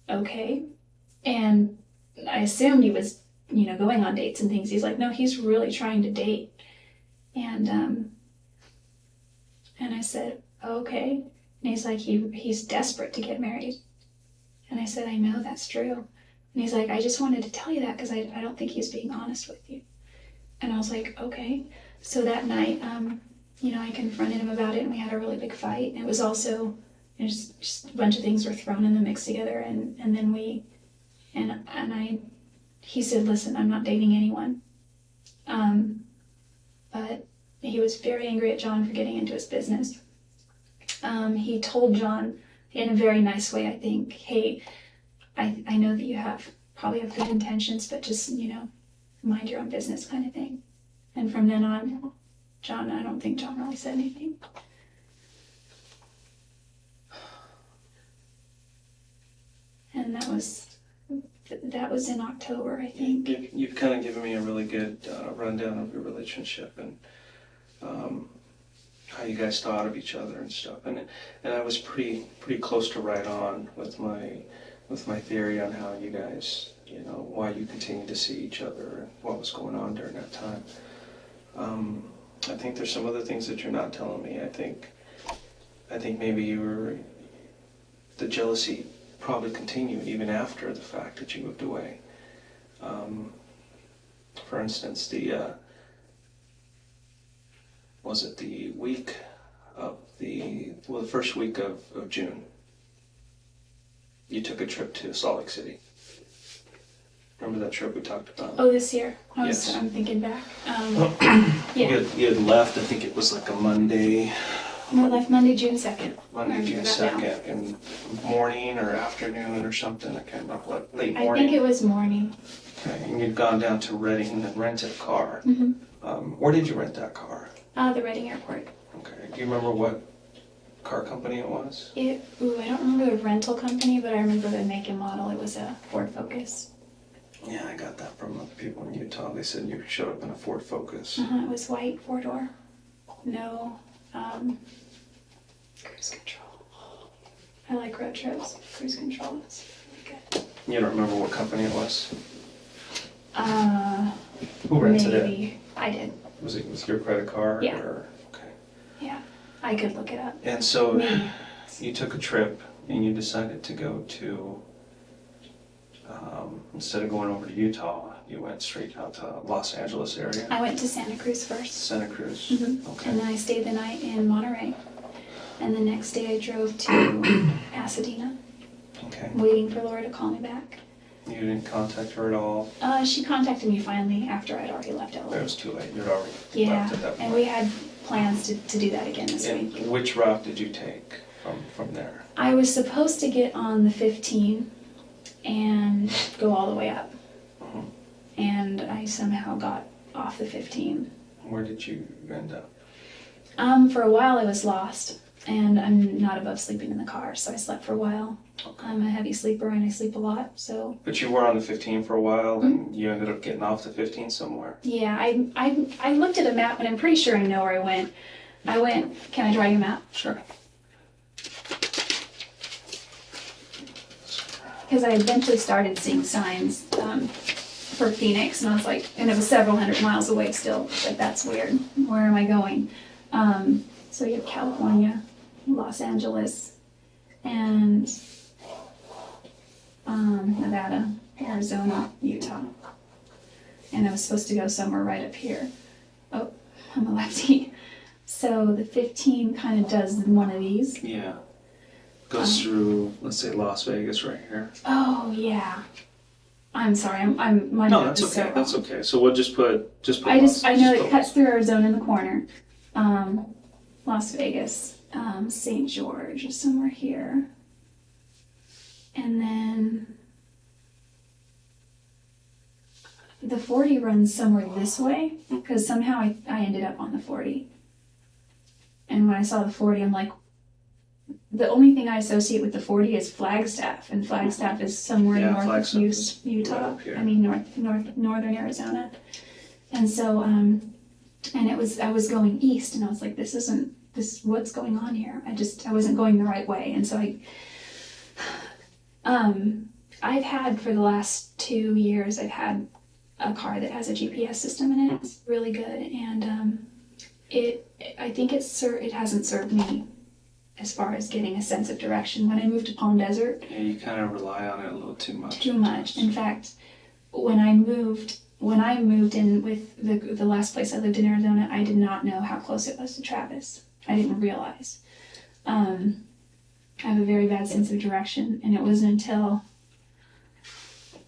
okay. And I assumed he was, going on dates and things. He's like, no, he's really trying to date. And I said, okay. And he's like, he's desperate to get married. And I said, I know that's true. And he's like, I just wanted to tell you that because I don't think he's being honest with you. And I was like, okay. So that night, I confronted him about it, and we had a really big fight. And it was also, just a bunch of things were thrown in the mix together. And then he said, listen, I'm not dating anyone. But he was very angry at John for getting into his business. He told John in a very nice way, I think, hey, I know that you probably have good intentions, but just, mind your own business kind of thing. And from then on, I don't think John really said anything. And that was in October, I think. You've kind of given me a really good rundown of your relationship and how you guys thought of each other and stuff. And I was pretty close to right on with my theory on how you guys, why you continued to see each other and what was going on during that time. I think there's some other things that you're not telling me. I think I think maybe the jealousy probably continued even after the fact that you moved away. For instance, was it the week of the first week of June, you took a trip to Salt Lake City. Remember that trip we talked about? Oh, this year? Yes. I'm thinking back. You had left, I think it was like a Monday. I left Monday, June 2nd. Monday, June 2nd, in morning or afternoon or something, I can't remember what, late I morning. think it was morning. Okay, and you'd gone down to Redding and rented a car. Mm-hmm. Where did you rent that car? The Redding Airport. Okay, do you remember what car company it was? I don't remember the rental company, but I remember the make and model. It was a Ford Focus. Yeah, I got that from other people in Utah. They said you showed up in a Ford Focus. It was white, 4-door. No, cruise control. I like road trips. Cruise control is really good. You don't remember what company it was? Who Who rented maybe. I did. Was it with your credit card? Yeah. Okay. Yeah, I could look it up. And so Maybe. you took a trip and you decided to go to, instead of going over to Utah, you went straight out to Los Angeles area? I went to Santa Cruz first. Santa Cruz? Mm-hmm. Okay. And then I stayed the night in Monterey. And the next day I drove to Pasadena, Okay. waiting for Laura to call me back. You didn't contact her at all? She contacted me finally after I'd already left It LA. was too late. You'd already Yeah, left at that point. and we had plans to do that again this week. And which route did you take from there? I was supposed to get on the 15 and go all the way up. Mhm. And I somehow got off the 15. Where did you end up? For a while I was lost, and I'm not above sleeping in the car, so I slept for a while. Okay. I'm a heavy sleeper and I sleep a lot, so But you were on the 15 for a while, and you ended up getting off the 15 somewhere. yeah, I looked at a map and I'm pretty sure I know where I went. Can I draw you a map? Sure. Because I eventually started seeing signs for Phoenix, and I was like, and it was several hundred miles away still. Like, that's weird. Where am I going? So you have California, Los Angeles, and Nevada, Arizona, Utah. And I was supposed to go somewhere right up here. Oh, I'm a lefty. So the 15 kind of does one of these. Yeah. Goes through, let's say, Las Vegas right here. Oh yeah. I'm sorry. My No, map that's is so okay. wrong. That's okay. So we'll just put. I know it put- cuts through Arizona in the corner. Las Vegas, St. George is somewhere here. And then the 40 runs somewhere this way, because somehow I ended up on the 40. And when I saw the 40, I'm like, the only thing I associate with the 40 is Flagstaff, and Flagstaff is somewhere Yeah, north of Flagstaff is right Utah. up here. I mean, northern Arizona. And so, and I was going east, and I was like, what's going on here? I wasn't going the right way, and so I've had for the last 2 years, I've had a car that has a GPS system in it. It's really good, and I think it hasn't served me as far as getting a sense of direction. When I moved to Palm Desert, Yeah, you kind of rely on it a little too much. too much. In fact, when I moved in with the last place I lived in Arizona, I did not know how close it was to Travis. I didn't realize. I have a very bad sense of direction, and it wasn't until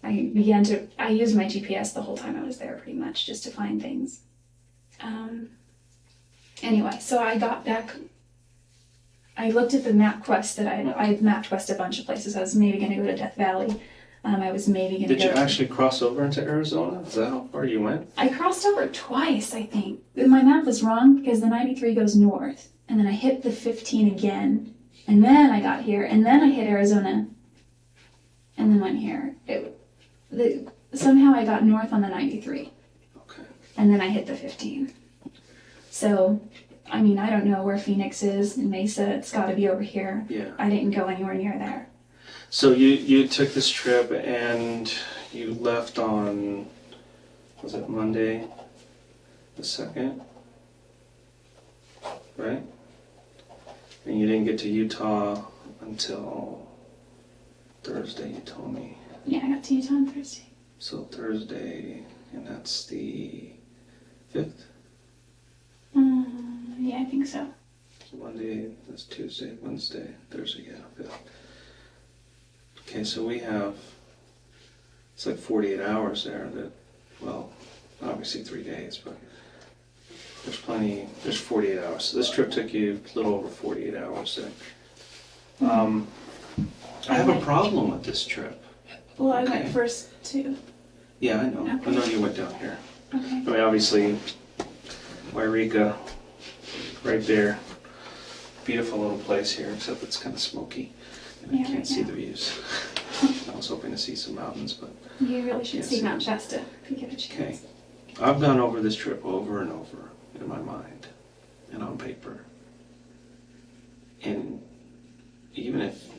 I used my GPS the whole time I was there, pretty much, just to find things. Anyway, so I got back. I looked at the MapQuest that I MapQuest a bunch of places. I was maybe going to go to Death Valley. I was maybe going to go. Did you actually cross over into Arizona? Is that how far you went? I crossed over twice, I think. My map was wrong because the 93 goes north, and then I hit the 15 again, and then I got here, and then I hit Arizona, and then went here. Somehow I got north on the 93, Okay. and then I hit the 15. So, I mean, I don't know where Phoenix is, Mesa. It's got to be over here. Yeah. I didn't go anywhere near there. So you took this trip and you left on, was it Monday the 2nd? Right? And you didn't get to Utah until Thursday, you told me. Yeah, I got to Utah on Thursday. So Thursday, and that's the 5th? Yeah, I think so. Monday, that's Tuesday, Wednesday, Thursday, yeah, 5th. Okay, so we have, it's like 48 hours there that, well, obviously 3 days, but there's plenty, there's 48 hours. So this trip took you a little over 48 hours there. I have a problem with this trip. Well, I Okay. went first too. Yeah, I know. Okay. I know you went down here. Okay. I mean, obviously, Wairika, right there. Beautiful little place here, except it's kind of smoky. And Yeah, I can't right see now. the views. I was hoping to see some mountains, but You really should Yes. see Mount Shasta if you get a okay. chance. I've gone over this trip over and over in my mind and on paper. And even if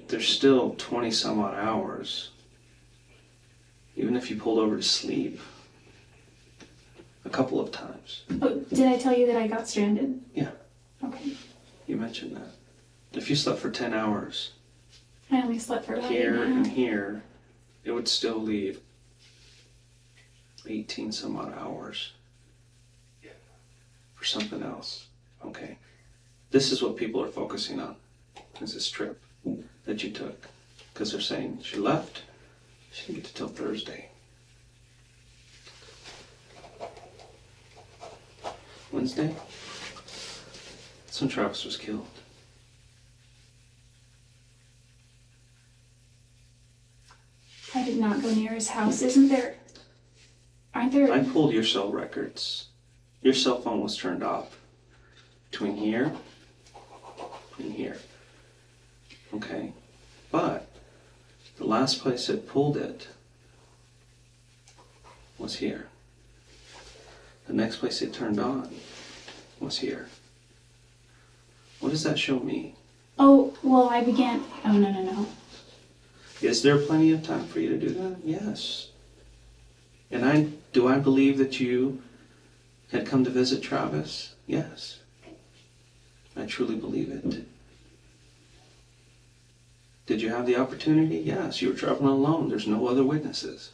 there's still 20 some odd hours, even if you pulled over to sleep a couple of times. Oh, did I tell you that I got stranded? Yeah. Okay. You mentioned that. If you slept for 10 hours I only slept for about here 8 and hours. here, it would still leave 18 some odd hours for something else. Okay. This is what people are focusing on, is this trip that you took. Because they're saying she left, she didn't get to till Thursday. Wednesday? That's when Travis was killed. I did not go near his house. Aren't there? I pulled your cell records. Your cell phone was turned off between here and here. Okay? But the last place it pulled it was here. The next place it turned on was here. What does that show me? Oh, well, oh, no. Is there plenty of time for you to do that? Yes. And do I believe that you had come to visit Travis? Yes. I truly believe it. Did you have the opportunity? Yes. You were traveling alone. There's no other witnesses.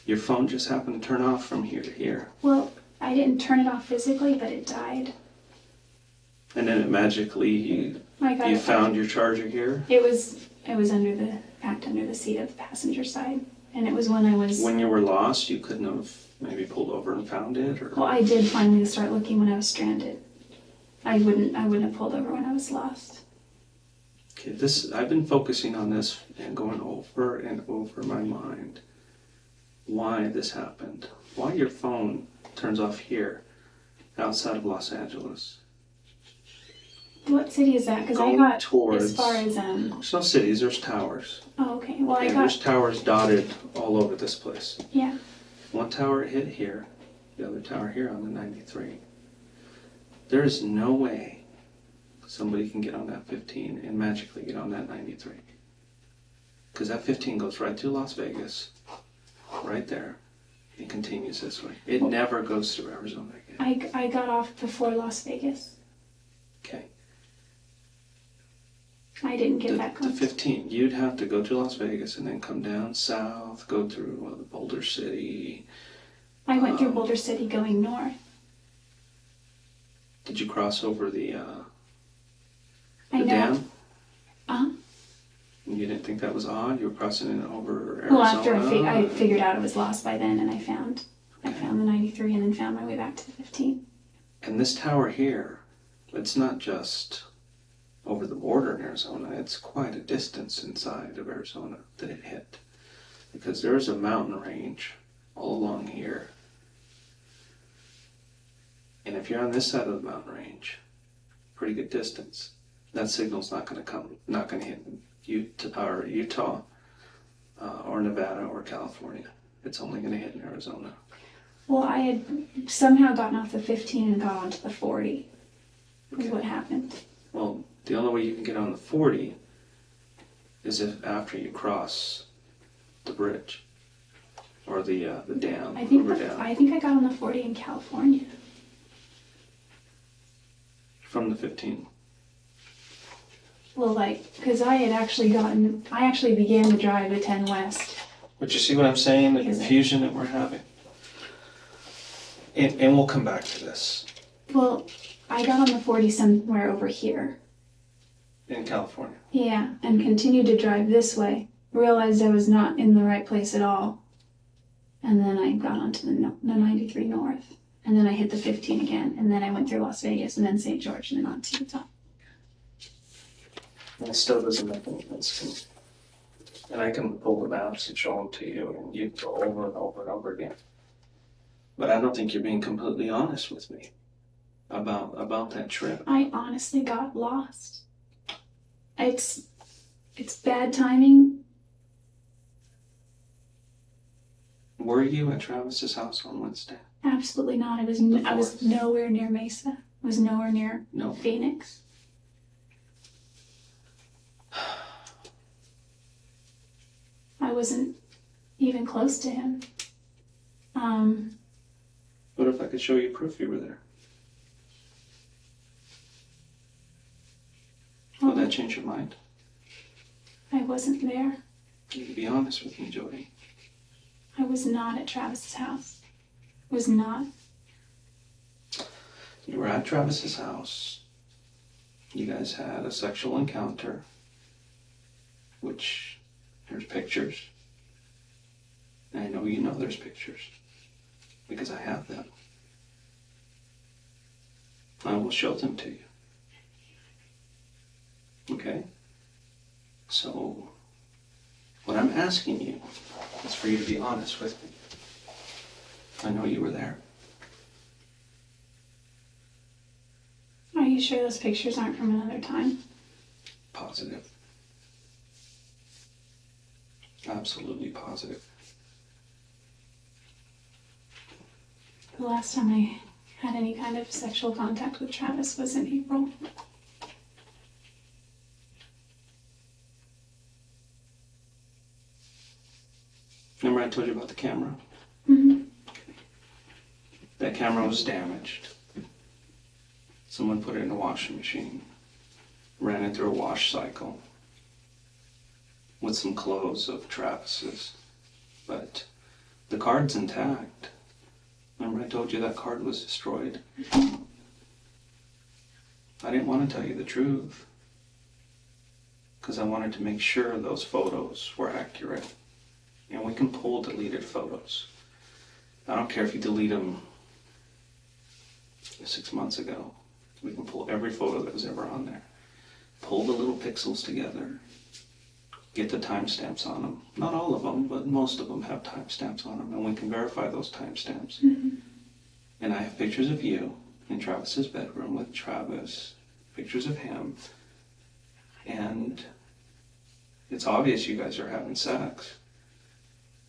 Your phone just happened to turn off from here to here. Well, I didn't turn it off physically, but it died. And then it magically, you found your charger here? It was packed under the seat of the passenger side. And it was when I was... When you were lost, you couldn't have maybe pulled over and found it? Or... Well, I did finally start looking when I was stranded. I wouldn't have pulled over when I was lost. Okay, I've been focusing on this and going over and over in my mind why this happened. Why your phone turns off here outside of Los Angeles. What city is that? Because I Going got towards- as far as There's no cities, there's towers. Oh, okay. Well, And there's towers dotted all over this place. Yeah. One tower hit here, the other tower here on the 93. There is no way somebody can get on that 15 and magically get on that 93. Because that 15 goes right through Las Vegas, right there, and continues this way. It never goes through Arizona again. I got off before Las Vegas. Okay. I didn't get The that close. 15, you'd have to go to Las Vegas and then come down south, go through Boulder City. I went through Boulder City going north. Did you cross over the I know. dam? Uh-huh. You didn't think that was odd? You were crossing it over Arizona? Well, after I figured out it was lost by then, and I found the 93 and then found my way back to the 15. And this tower here, it's not just over the border in Arizona, it's quite a distance inside of Arizona that it hit. Because there's a mountain range all along here. And if you're on this side of the mountain range, pretty good distance, that signal's not going to hit Utah or Nevada or California. It's only going to hit in Arizona. Well, I had somehow gotten off the 15 and got onto the 40. Is what happened. Well, the only way you can get on the 40 is if after you cross the bridge or the dam, I think Hoover Dam, I got on the 40 in California. from the 15. Well, like, because I actually began to drive to 10 West. But you see what I'm saying? The Is it? confusion that we're having. And we'll come back to this. Well, I got on the 40 somewhere over here. In California. Yeah, and continued to drive this way. Realized I was not in the right place at all. And then I got onto the 93 North. And then I hit the 15 again. And then I went through Las Vegas and then St. George and then on to Utah. And it still doesn't make any sense to me. And I can pull the maps and show them to you, and you go over and over and over again. But I don't think you're being completely honest with me about that trip. I honestly got lost. It's bad timing. Were you at Travis's house on Wednesday? Absolutely not. I was nowhere near Mesa. I was nowhere near No. Phoenix. I wasn't even close to him. What if I could show you proof you were there? Will that change your mind? I wasn't there. You can be honest with me, Jodi. I was not at Travis's house. Was not. You were at Travis's house. You guys had a sexual encounter, which there's pictures. And I know you know there's pictures because I have them. I will show them to you. Okay? So, what I'm asking you is for you to be honest with me. I know you were there. Are you sure those pictures aren't from another time? Positive. Absolutely positive. The last time I had any kind of sexual contact with Travis was in April. Remember I told you about the camera? Mm-hmm. That camera was damaged. Someone put it in a washing machine, ran it through a wash cycle with some clothes of Travis's, but the card's intact. Remember I told you that card was destroyed? I didn't want to tell you the truth because I wanted to make sure those photos were accurate. And we can pull deleted photos. I don't care if you delete them 6 months ago. We can pull every photo that was ever on there. Pull the little pixels together. Get the timestamps on them. Not all of them, but most of them have timestamps on them. And we can verify those timestamps. Mm-hmm. And I have pictures of you in Travis's bedroom with Travis. Pictures of him. And it's obvious you guys are having sex.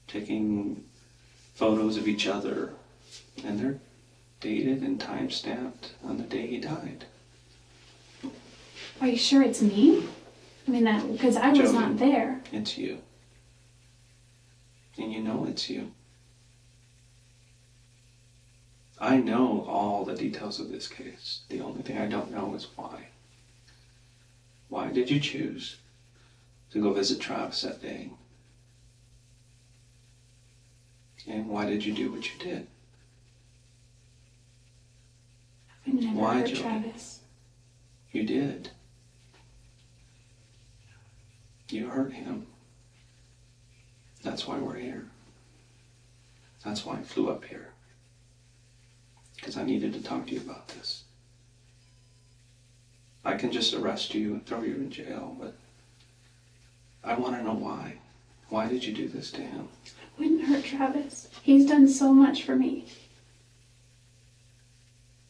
Taking photos of each other, and they're dated and time-stamped on the day he died. Are you sure it's me? I mean, that because I was Jodi, not there. It's you. And you know it's you. I know all the details of this case. The only thing I don't know is why. Why did you choose to go visit Travis that day? And why did you do what you did? I never Why, hurt Jodi? Travis. You did. You hurt him. That's why we're here. That's why I flew up here. Because I needed to talk to you about this. I can just arrest you and throw you in jail, but I want to know why. Why did you do this to him? Wouldn't hurt Travis. He's done so much for me.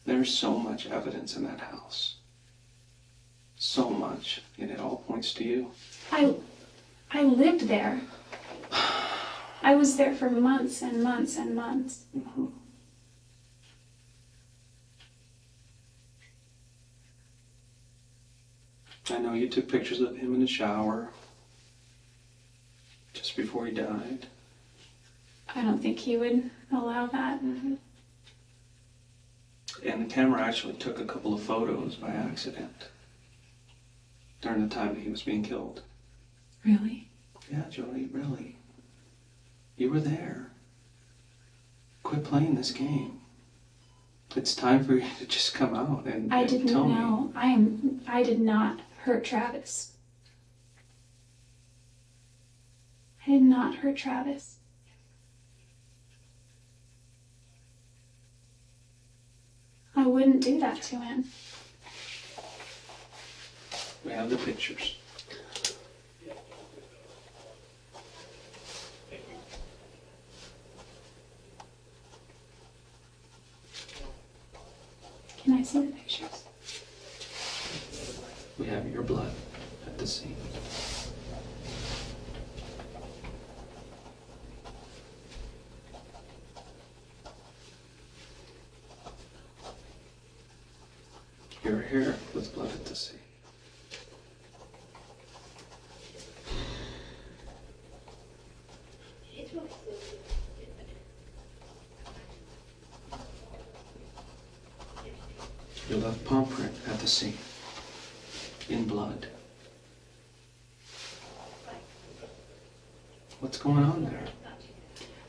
There's so much evidence in that house. So much, and it all points to you. I lived there. I was there for months and months and months. Mm-hmm. I know you took pictures of him in the shower just before he died. I don't think he would allow that. Mm-hmm. And the camera actually took a couple of photos by accident. during the time that he was being killed. Really? Yeah, Jodi, really. You were there. Quit playing this game. It's time for you to just come out and I didn't tell me. know. I did not hurt Travis. I did not hurt Travis. I wouldn't do that to him. We have the pictures. Can I see the pictures? We have your blood at the scene. Your hair with blood at the scene. Your left palm print at the scene, in blood. What's going on there?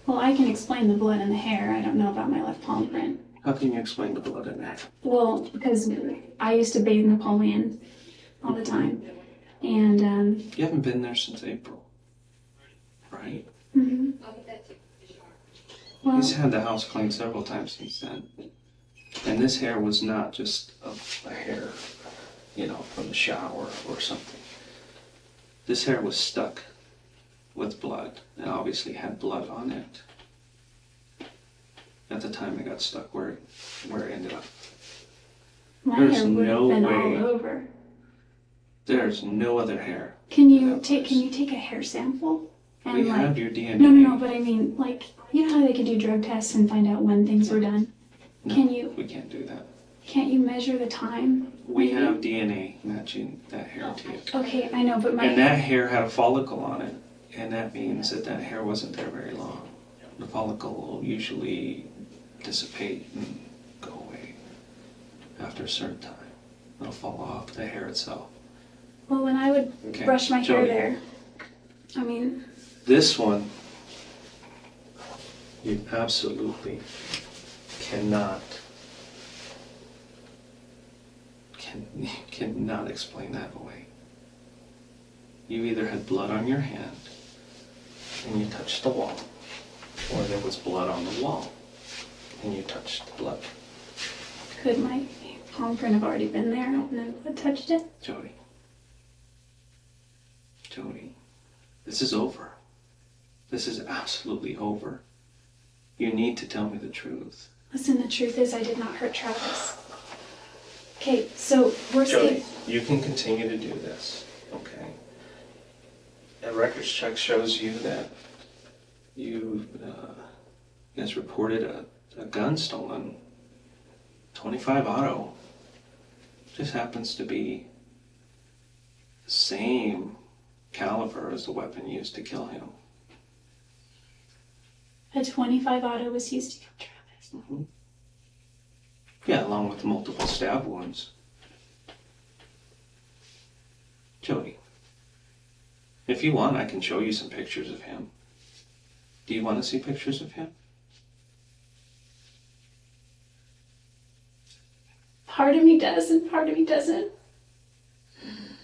Well, I can explain the blood and the hair. I don't know about my left palm print. How can you explain the blood in that? Well, because I used to bathe Napoleon all the time. And, You haven't been there since April, right? mhm. Well, He's had the house cleaned several times since then. And this hair was not just a hair, you know, from the shower or something. This hair was stuck with blood and obviously had blood on it. At the time it got stuck where it ended up. my there's hair would no have been way. all over. There's no other hair. Can you that take place. a hair sample? And We like, have your DNA. no, but I mean, like, you know how they could do drug tests and find out when things were done? No, Can you, we can't do that. can't you measure the time? We maybe? have DNA matching that hair to you. Okay, I know, but And that hair had a follicle on it, and that means that that hair wasn't there very long. The follicle will usually dissipate and go away after a certain time. It'll fall off, the hair itself. well, when I would Okay, brush my hair Jodi. there, I mean, This one, you absolutely cannot explain that away. You either had blood on your hand and you touched the wall, or there was blood on the wall and you touched the blood. could my palm print have already been there and then blood touched it? Jodi, this is over. This is absolutely over. You need to tell me the truth. Listen, the truth is I did not hurt Travis. Okay, so worst Jodi, case, you can continue to do this, okay? A records check shows you that you guys reported a gun stolen, 25 auto. Just happens to be the same caliber as the weapon used to kill him. a 25 auto was used to kill Travis. Mm-hmm. Yeah, along with multiple stab wounds. Jodi, if you want, I can show you some pictures of him. Do you want to see pictures of him? Part of me does and part of me doesn't.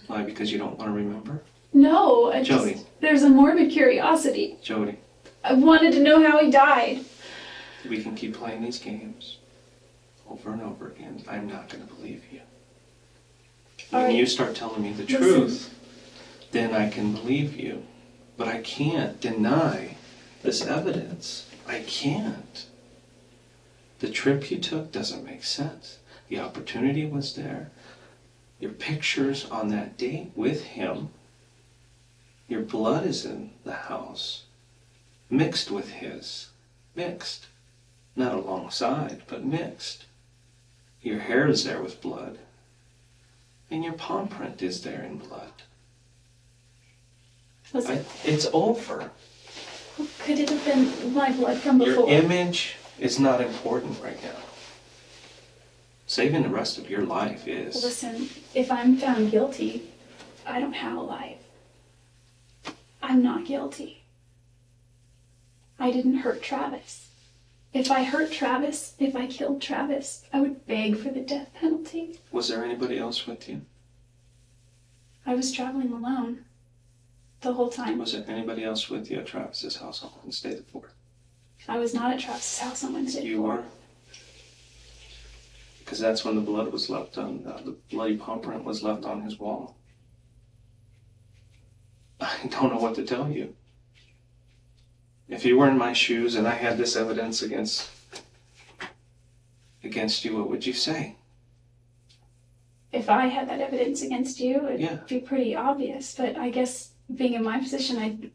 Why? Because you don't want to remember? No, I Jodi. just, there's a morbid curiosity. Jodi, I wanted to know how he died. we can keep playing these games over and over again. I'm not going to believe you. All When right. you start telling me the Listen. truth, then I can believe you. But I can't deny this evidence. I can't. The trip you took doesn't make sense. The opportunity was there. Your pictures on that date with him. Your blood is in the house. Mixed with his. Mixed. Not alongside, but mixed. Your hair is there with blood. And your palm print is there in blood. Was it, It's over. could it have been my blood from Your before? image is not important right now. Saving the rest of your life is. Listen, if I'm found guilty, I don't have a life. I'm not guilty. I didn't hurt Travis. If I hurt Travis, if I killed Travis, I would beg for the death penalty. Was there anybody else with you? I was traveling alone the whole time. Was there anybody else with you at Travis's house on Wednesday the 4th? I was not at Travis's house on Wednesday. You were? Because that's when the blood was left on, the bloody palm print was left on his wall. I don't know what to tell you. If you were in my shoes and I had this evidence against you, what would you say? If I had that evidence against you, it'd Yeah. be pretty obvious. But I guess being in my position,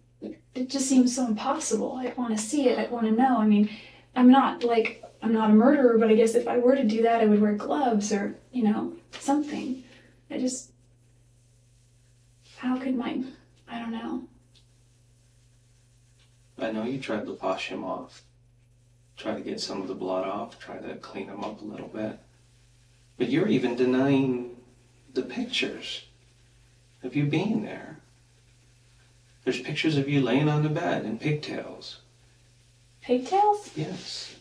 it just seems so impossible. I'd want to see it. I'd want to know. I mean, I'm not a murderer, but I guess if I were to do that, I would wear gloves or, something. How could I don't know. I know you tried to wash him off. Try to get some of the blood off. Try to clean him up a little bit. But you're even denying the pictures of you being there. There's pictures of you laying on the bed in pigtails. Pigtails? Yes.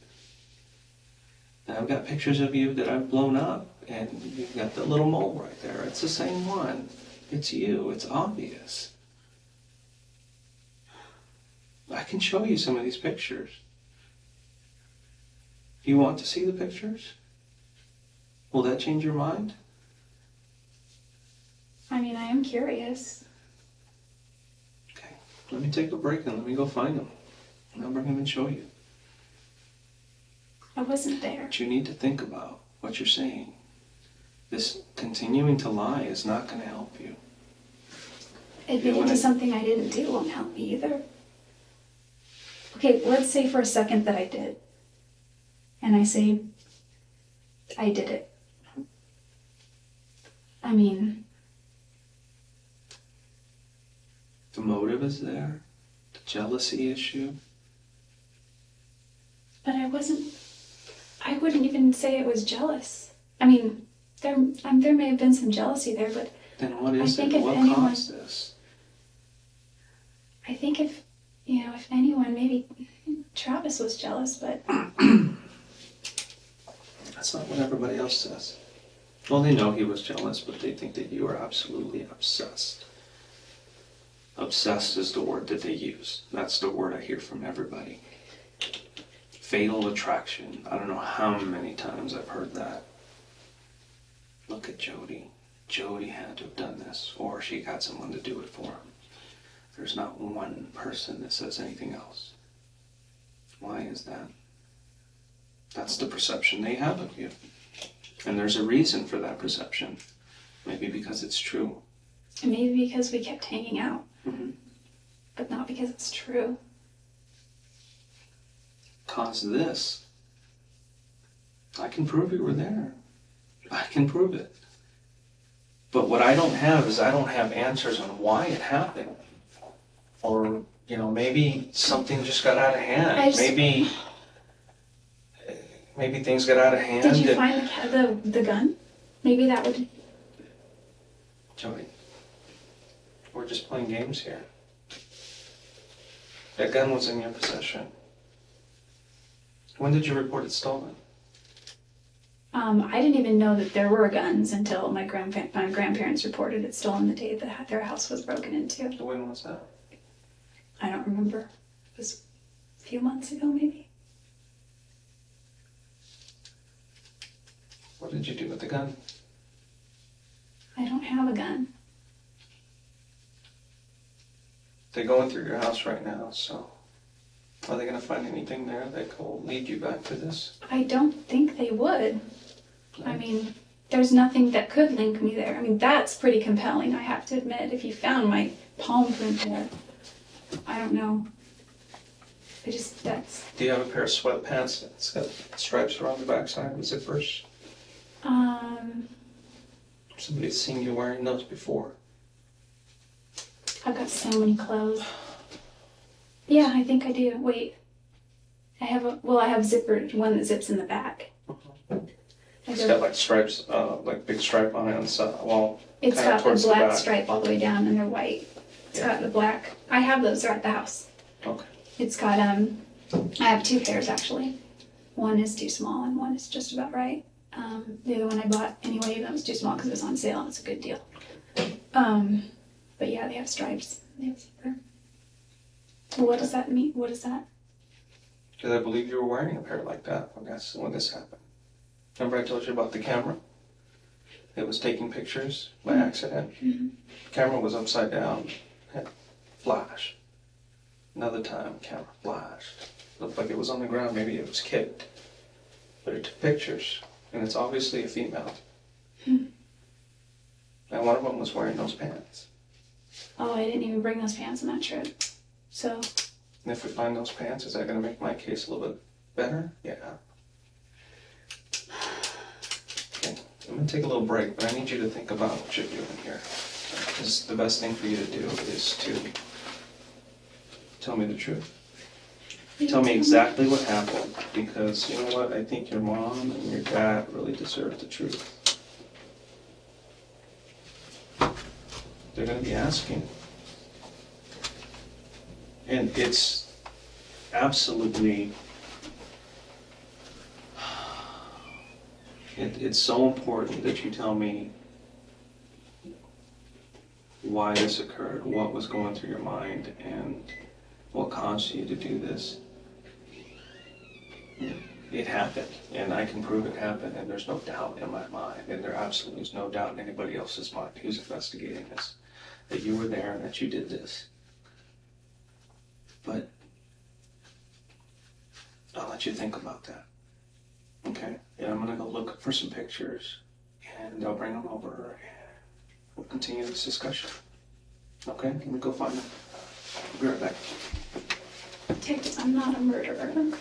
And I've got pictures of you that I've blown up, and you've got the little mole right there. It's the same one. It's you. It's obvious. I can show you some of these pictures. Do you want to see the pictures? Will that change your mind? I mean, I am curious. Okay, let me take a break and let me go find them. And I'll bring them and show you. I wasn't there. But you need to think about what you're saying. This continuing to lie is not going to help you. Admitting to something I didn't do won't help me either. Okay, let's say for a second that I did. And I say, I did it. I mean... The motive is there. The jealousy issue. But I wouldn't even say it was jealous. I mean, there may have been some jealousy there, but... Then what is it? What caused this? I think if anyone, maybe Travis was jealous, but... That's not what everybody else says. Well, they know he was jealous, but they think that you are absolutely obsessed. Obsessed is the word that they use. That's the word I hear from everybody. Fatal attraction. I don't know how many times I've heard that. Look at Jodi. Jodi had to have done this, or she got someone to do it for him. There's not one person that says anything else. Why is that? That's the perception they have of you. And there's a reason for that perception. Maybe because it's true. And maybe because we kept hanging out. Mm-hmm. But not because it's true. Cause this. I can prove you were there. I can prove it. But what I don't have is I don't have answers on why it happened. Or, maybe something just got out of hand. Maybe things got out of hand. Did you find the gun? Maybe that would... Jodi, we're just playing games here. That gun was in your possession. When did you report it stolen? I didn't even know that there were guns until my grandparents reported it stolen the day that their house was broken into. When was that? I don't remember. It was a few months ago, maybe. What did you do with the gun? I don't have a gun. They're going through your house right now, so are they going to find anything there that will lead you back to this? I don't think they would. I mean, there's nothing that could link me there. I mean, that's pretty compelling, I have to admit. If you found my palm print there, I don't know. That's... Do you have a pair of sweatpants that's got stripes around the backside with zippers? Somebody's seen you wearing those before. I've got so many clothes. Yeah, I think I do. Wait. I have zippered one that zips in the back. It's got like stripes, like big stripe on it and stuff. Well, It's kinda got a towards the black back. stripe all the way down and they're white. It's Yeah. got the black. I have those. They're at the house. Okay. It's got I have 2 pairs actually. One is too small and one is just about right. The other one I bought anyway, that was too small because it was on sale and it's a good deal. But yeah, they have stripes. They have zipper. Well, what does that mean? What is that? Because I believe you were wearing a pair like that when this happened. Remember I told you about the camera? It was taking pictures by accident. Mm-hmm. Camera was upside down. Had flash. Another time, camera flashed. Looked like it was on the ground. Maybe it was kicked. But it took pictures, and it's obviously a female. Hmm. And one of them was wearing those pants. Oh, I didn't even bring those pants on that trip. So. And if we find those pants, is that going to make my case a little bit better? Yeah. Okay, I'm going to take a little break, but I need you to think about what you're doing here. Because the best thing for you to do is to tell me the truth. Tell me exactly what happened, because you know what? I think your mom and your dad really deserve the truth. They're going to be asking. And it's absolutely, it's so important that you tell me why this occurred, what was going through your mind, and what caused you to do this. It happened, and I can prove it happened, and there's no doubt in my mind, and there absolutely is no doubt in anybody else's mind who's investigating this, that you were there and that you did this. But I'll let you think about that, okay? And I'm gonna go look for some pictures, and I'll bring them over, and we'll continue this discussion. Okay, let me go find them. I'll be right back. Detective, I'm not a murderer.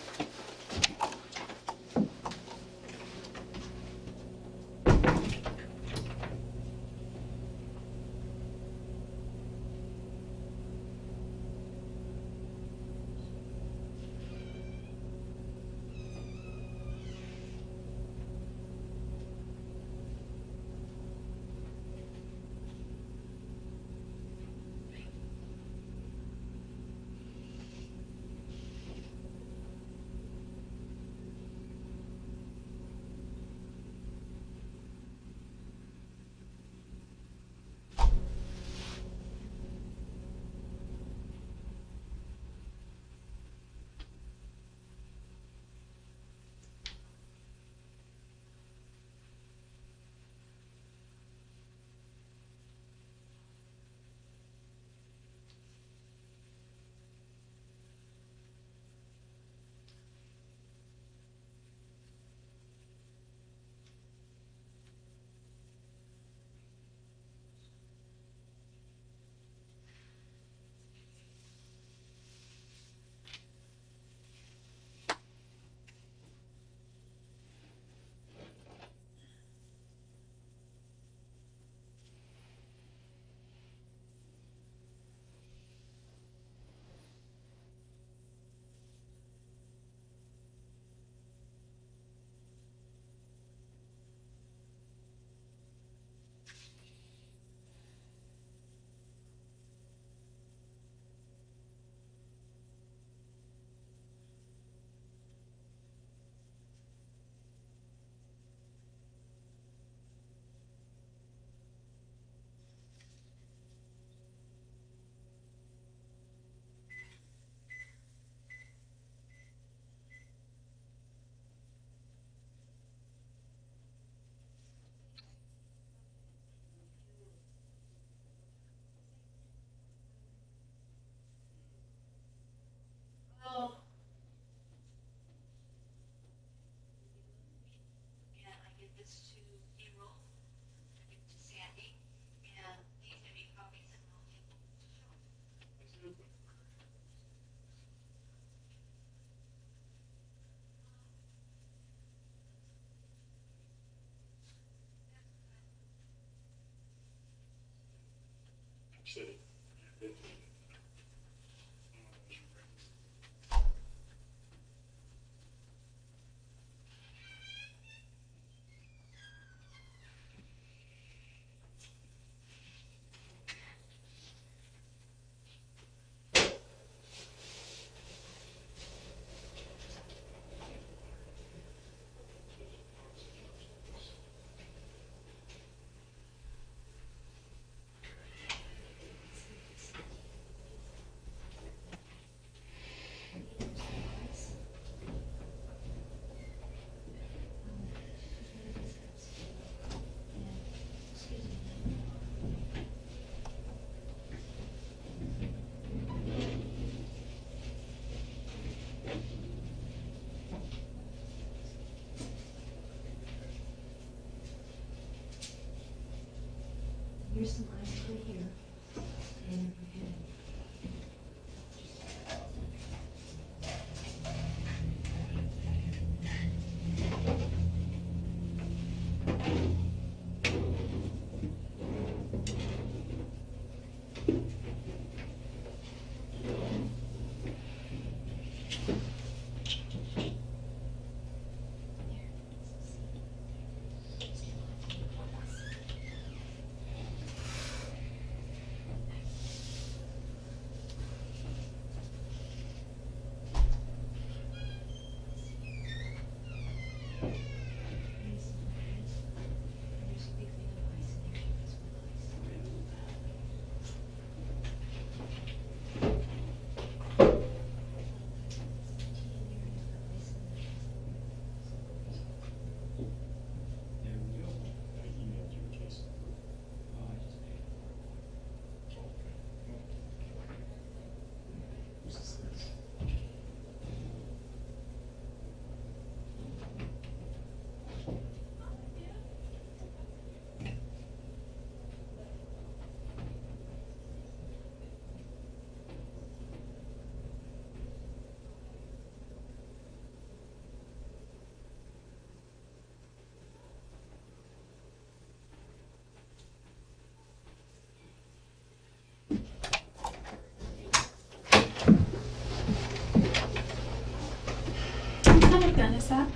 gun is that?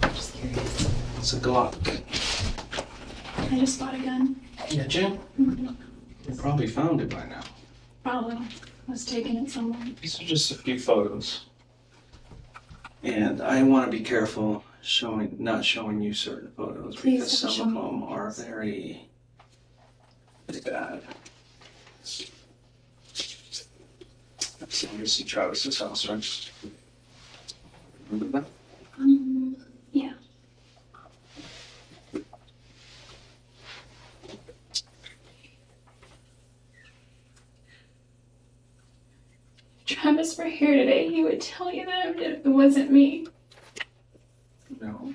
I'm just curious. It's a Glock. I just bought a gun. Yeah, Jim? You probably found it by now. Probably. I was taking it somewhere. These are just a few photos. And I want to be careful not showing you certain photos Please because don't some of show me. them are very bad. So you see Travis's house, right? Remember that? Yeah. If Travis were here today, he would tell you that it wasn't me. No.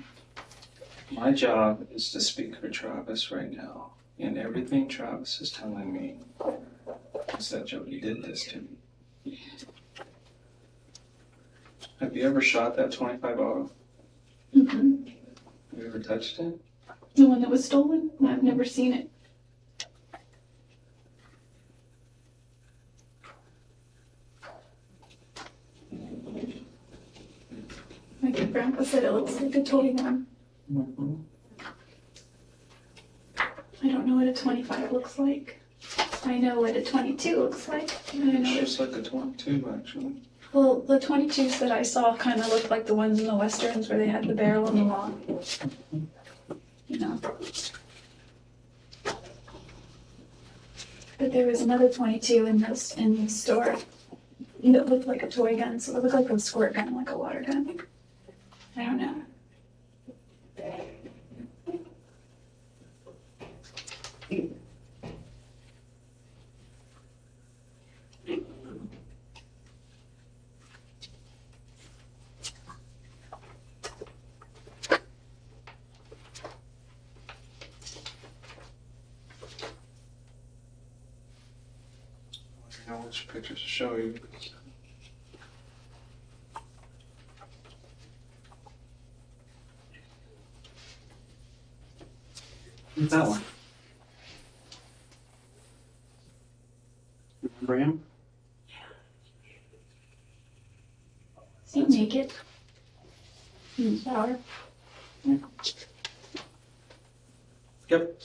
My job is to speak for Travis right now. And everything Travis is telling me is that Jodi did this to me. Have you ever shot that 25 auto? Mm-hmm. Have you ever touched it? The one that was stolen? I've never seen it. My good grandpa said it looks like a toy gun. Mm-hmm. I don't know what a 25 looks like. I know what a 22 looks like. And I It's know just like a 22, actually. well, the 22s that I saw kind of looked like the ones in the westerns where they had the barrel and the long. You know. But there was another 22 in the store that looked like a toy gun, so it looked like a squirt gun, like a water gun. I don't know. I don't know which pictures to show you. That one. Remember him? Is he naked? In the shower? Yep.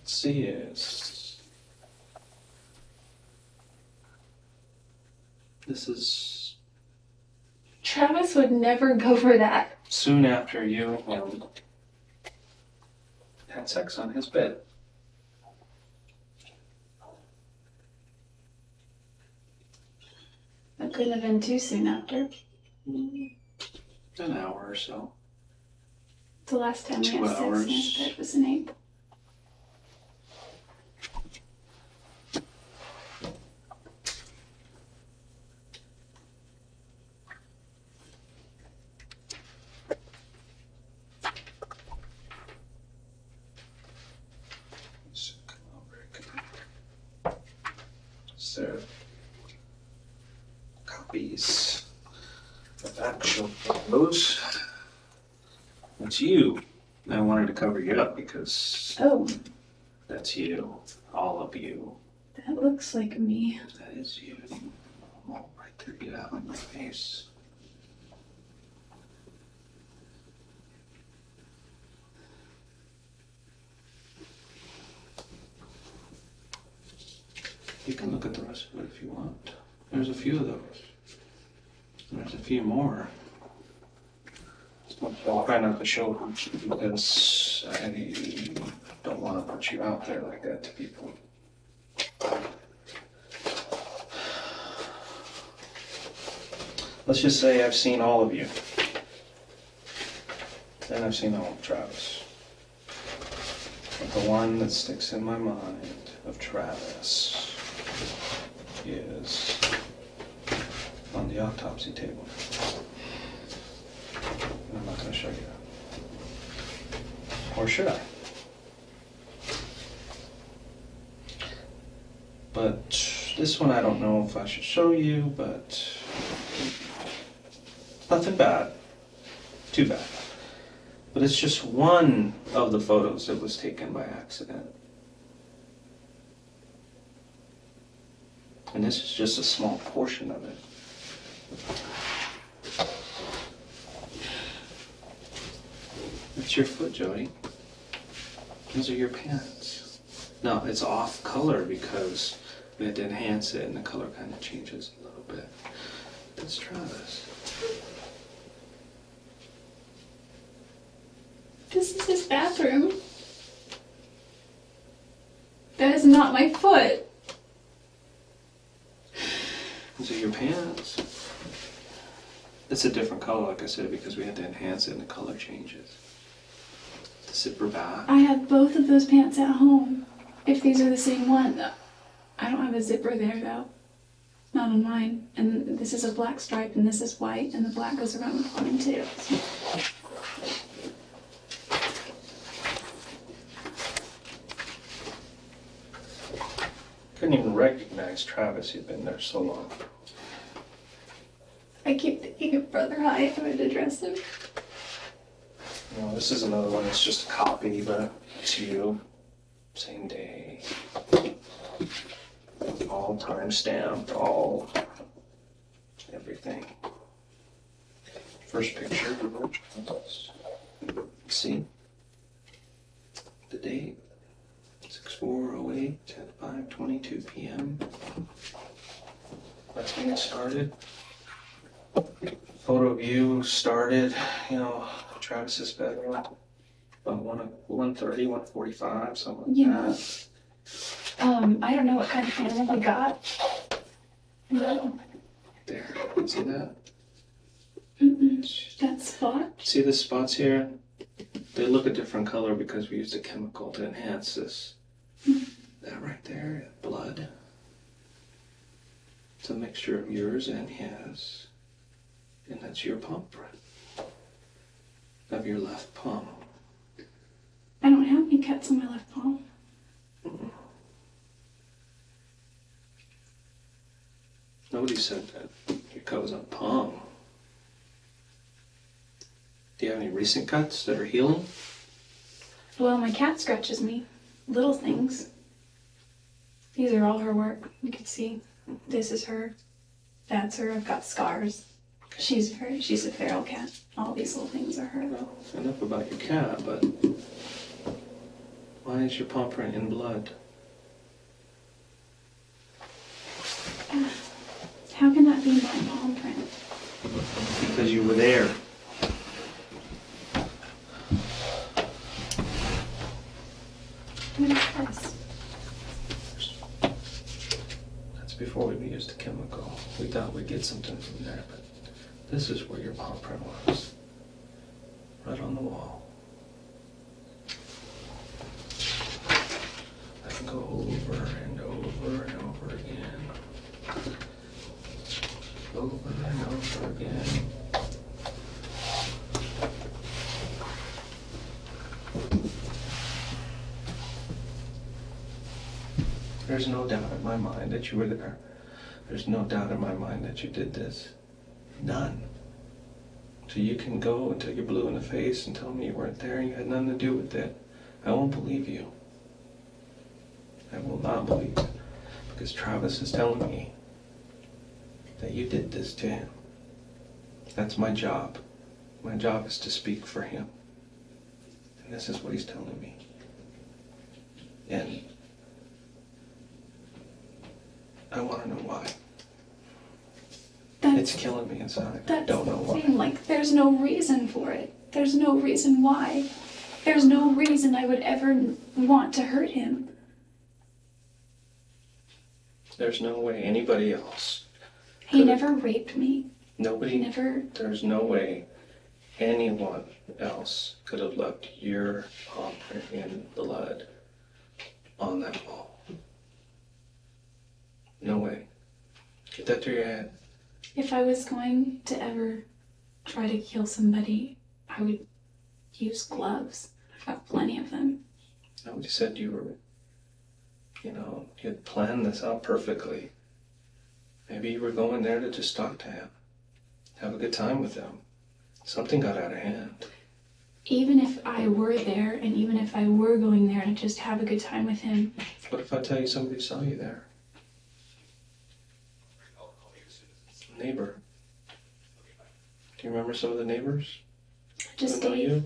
See is this is Travis would never go for that. soon after you and him had sex on his bed. That couldn't have been too soon after. An hour or so. The last time we 2 had sex in hours. his bed was an 8. So, copies of actual photos. That's you. I wanted to cover you up because Oh, that's you. All of you. that looks like me. That is you. I'm all right there. Get out of my face. You can look at the rest of it if you want. There's a few of those. There's a few more. I'll try not to show them because I don't want to put you out there like that to people. Let's just say I've seen all of you. And I've seen all of Travis. But the one that sticks in my mind of Travis is on the autopsy table. And I'm not going to show you that. Or should I? But this one I don't know if I should show you, but nothing bad. Too bad. But it's just one of the photos that was taken by accident. And this is just a small portion of it. That's your foot, Jodi. Those are your pants. No, it's off color because we had to enhance it and the color kind of changes a little bit. Let's try this. This is his bathroom. That is not my foot. These are your pants. It's a different color, like I said, because we had to enhance it and the color changes. The zipper back. I have both of those pants at home. If these are the same one. I don't have a zipper there though. Not on mine. And this is a black stripe and this is white and the black goes around the bottom too. Couldn't even recognize Travis, he'd been there so long. I keep thinking of Brother High. I would address him. No, this is another one, it's just a copy, but it's you. Same day. All time stamped, all everything. First picture. See? The date. 6/4/08 at 5:22 p.m. That's when it started. Photo of you started, Travis's bedroom about 1:30, 1:45, something like that. I don't know what kind of camera we got. No. There, see that? That spot? See the spots here? They look a different color because we used a chemical to enhance this. That right there, blood. It's a mixture of yours and his. And that's your palm print. Of your left palm. I don't have any cuts on my left palm. Nobody said that your cut was on palm. Do you have any recent cuts that are healing? Well, my cat scratches me. Little things. These are all her work. You can see. This is her. That's her. I've got scars. She's a feral cat. All these little things are her. Well, enough about your cat, but why is your palm print in blood? How can that be my palm print? Because you were there. What is this? That's before we used the chemical. We thought we'd get something from there, but this is where your palm print was. Right on the wall. I can go over and over and over again. Over and over again. There's no doubt in my mind that you were there. There's no doubt in my mind that you did this. None. So you can go until you're blue in the face and tell me you weren't there and you had nothing to do with it. I won't believe you. I will not believe it. Because Travis is telling me that you did this to him. That's my job. My job is to speak for him. And this is what he's telling me. And I want to know why. It's killing me inside. I don't know why. Like, there's no reason for it. There's no reason why. There's no reason I would ever want to hurt him. There's no way anybody else. He never raped me. Nobody. Never. There's no way anyone else could have left your palm print in blood on that wall. No way. Get that through your head. If I was going to ever try to kill somebody, I would use gloves. I've got plenty of them. Nobody said you were, you had planned this out perfectly. Maybe you were going there to just talk to him. Have a good time with him. Something got out of hand. Even if I were there, and even if I were going there to just have a good time with him. What if I tell you somebody saw you there? neighbor. Do you remember some of the neighbors? Just About Dave. you?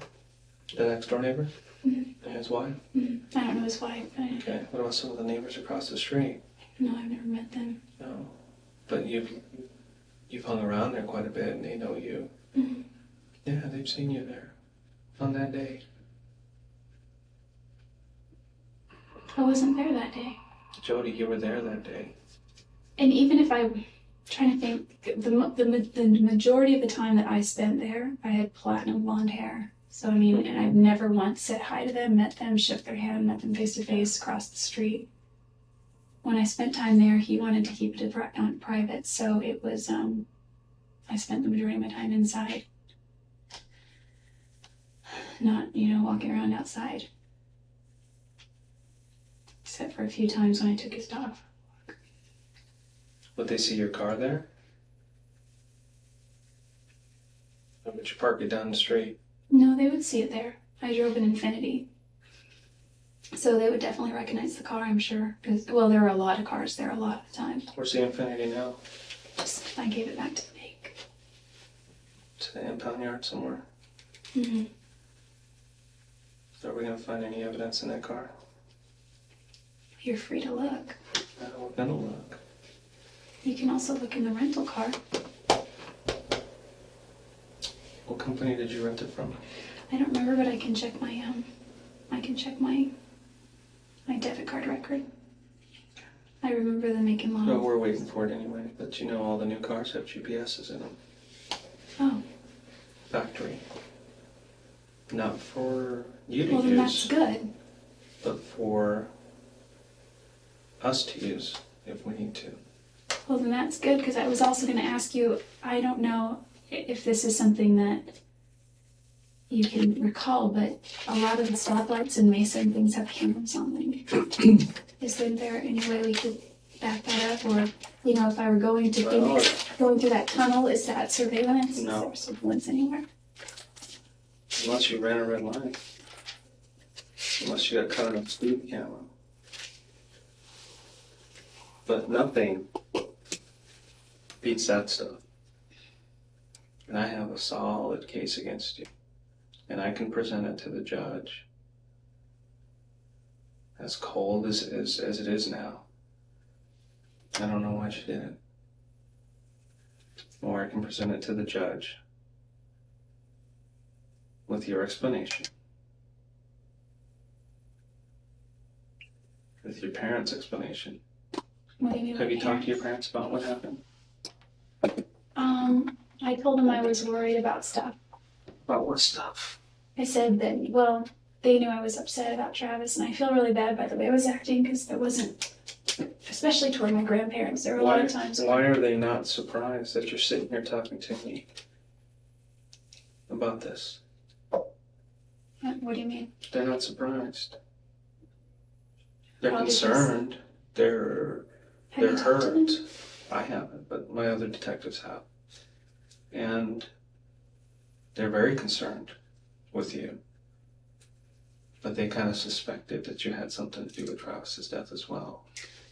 The next door neighbor? Mm-hmm. And his wife? Mm-hmm. I don't know his wife. Okay. What about some of the neighbors across the street? No, I've never met them. No. But you've hung around there quite a bit and they know you. Mm-hmm. Yeah, they've seen you there on that day. I wasn't there that day. Jodi, you were there that day. And even if I'm trying to think, the majority of the time that I spent there, I had platinum blonde hair. So, I mean, and I've never once said hi to them, met them, shook their hand, met them face to face, crossed the street. When I spent time there, he wanted to keep it private, so it was, I spent the majority of my time inside. Not, walking around outside. Except for a few times when I took his dog. Would they see your car there? Or would you park it down the street? No, they would see it there. I drove an Infiniti. So they would definitely recognize the car, I'm sure. Because, well, there are a lot of cars there a lot of the time. Where's the Infiniti now? I gave it back to the bank. To the impound yard somewhere? Mm-hmm. So are we going to find any evidence in that car? You're free to look. We're going to look. You can also look in the rental car. What company did you rent it from? I don't remember, but I can check my debit card record. I remember the make and No, model. we're waiting for it anyway, but you know all the new cars have GPSs in them. Oh, Factory. Not for you to well then that's use, good. but for us to use if we need to. Well then that's good, because I was also going to ask you, I don't know if this is something that you can recall, but a lot of the stoplights in Mesa and things have cameras on them. Is there any way we could back that up? Or, if I were going to Phoenix, going through that tunnel, is that surveillance? No. Is there surveillance anywhere? Unless you ran a red line. Unless you got caught on a speed camera. But nothing beats that stuff. And I have a solid case against you. And I can present it to the judge. As cold as it is now. I don't know why she didn't. Or I can present it to the judge with your explanation. With your parents' explanation. What do you mean? Have you talked to your parents about what happened? I told them I was worried about stuff. About what stuff? I said that, well, they knew I was upset about Travis, and I feel really bad by the way I was acting, because there wasn't, especially toward my grandparents, there were a lot of times. Why are they not surprised that you're sitting here talking to me about this? What do you mean? They're not surprised. They're Well, because- concerned. They're Have you talked to them? hurt. I haven't, but my other detectives have. And they're very concerned with you. But they kind of suspected that you had something to do with Travis's death as well.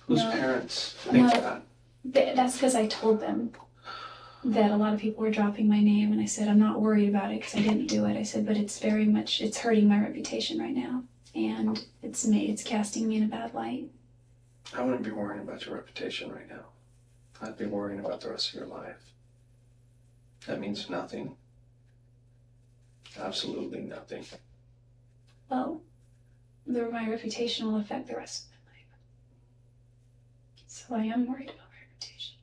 Whose No. parents think No. that? That's because I told them that a lot of people were dropping my name, and I said, I'm not worried about it because I didn't do it. I said, but it's hurting my reputation right now, and it's casting me in a bad light. I wouldn't be worrying about your reputation right now. I'd be worrying about the rest of your life. That means nothing. Absolutely nothing. Well, my reputation will affect the rest of my life. So I am worried about my reputation.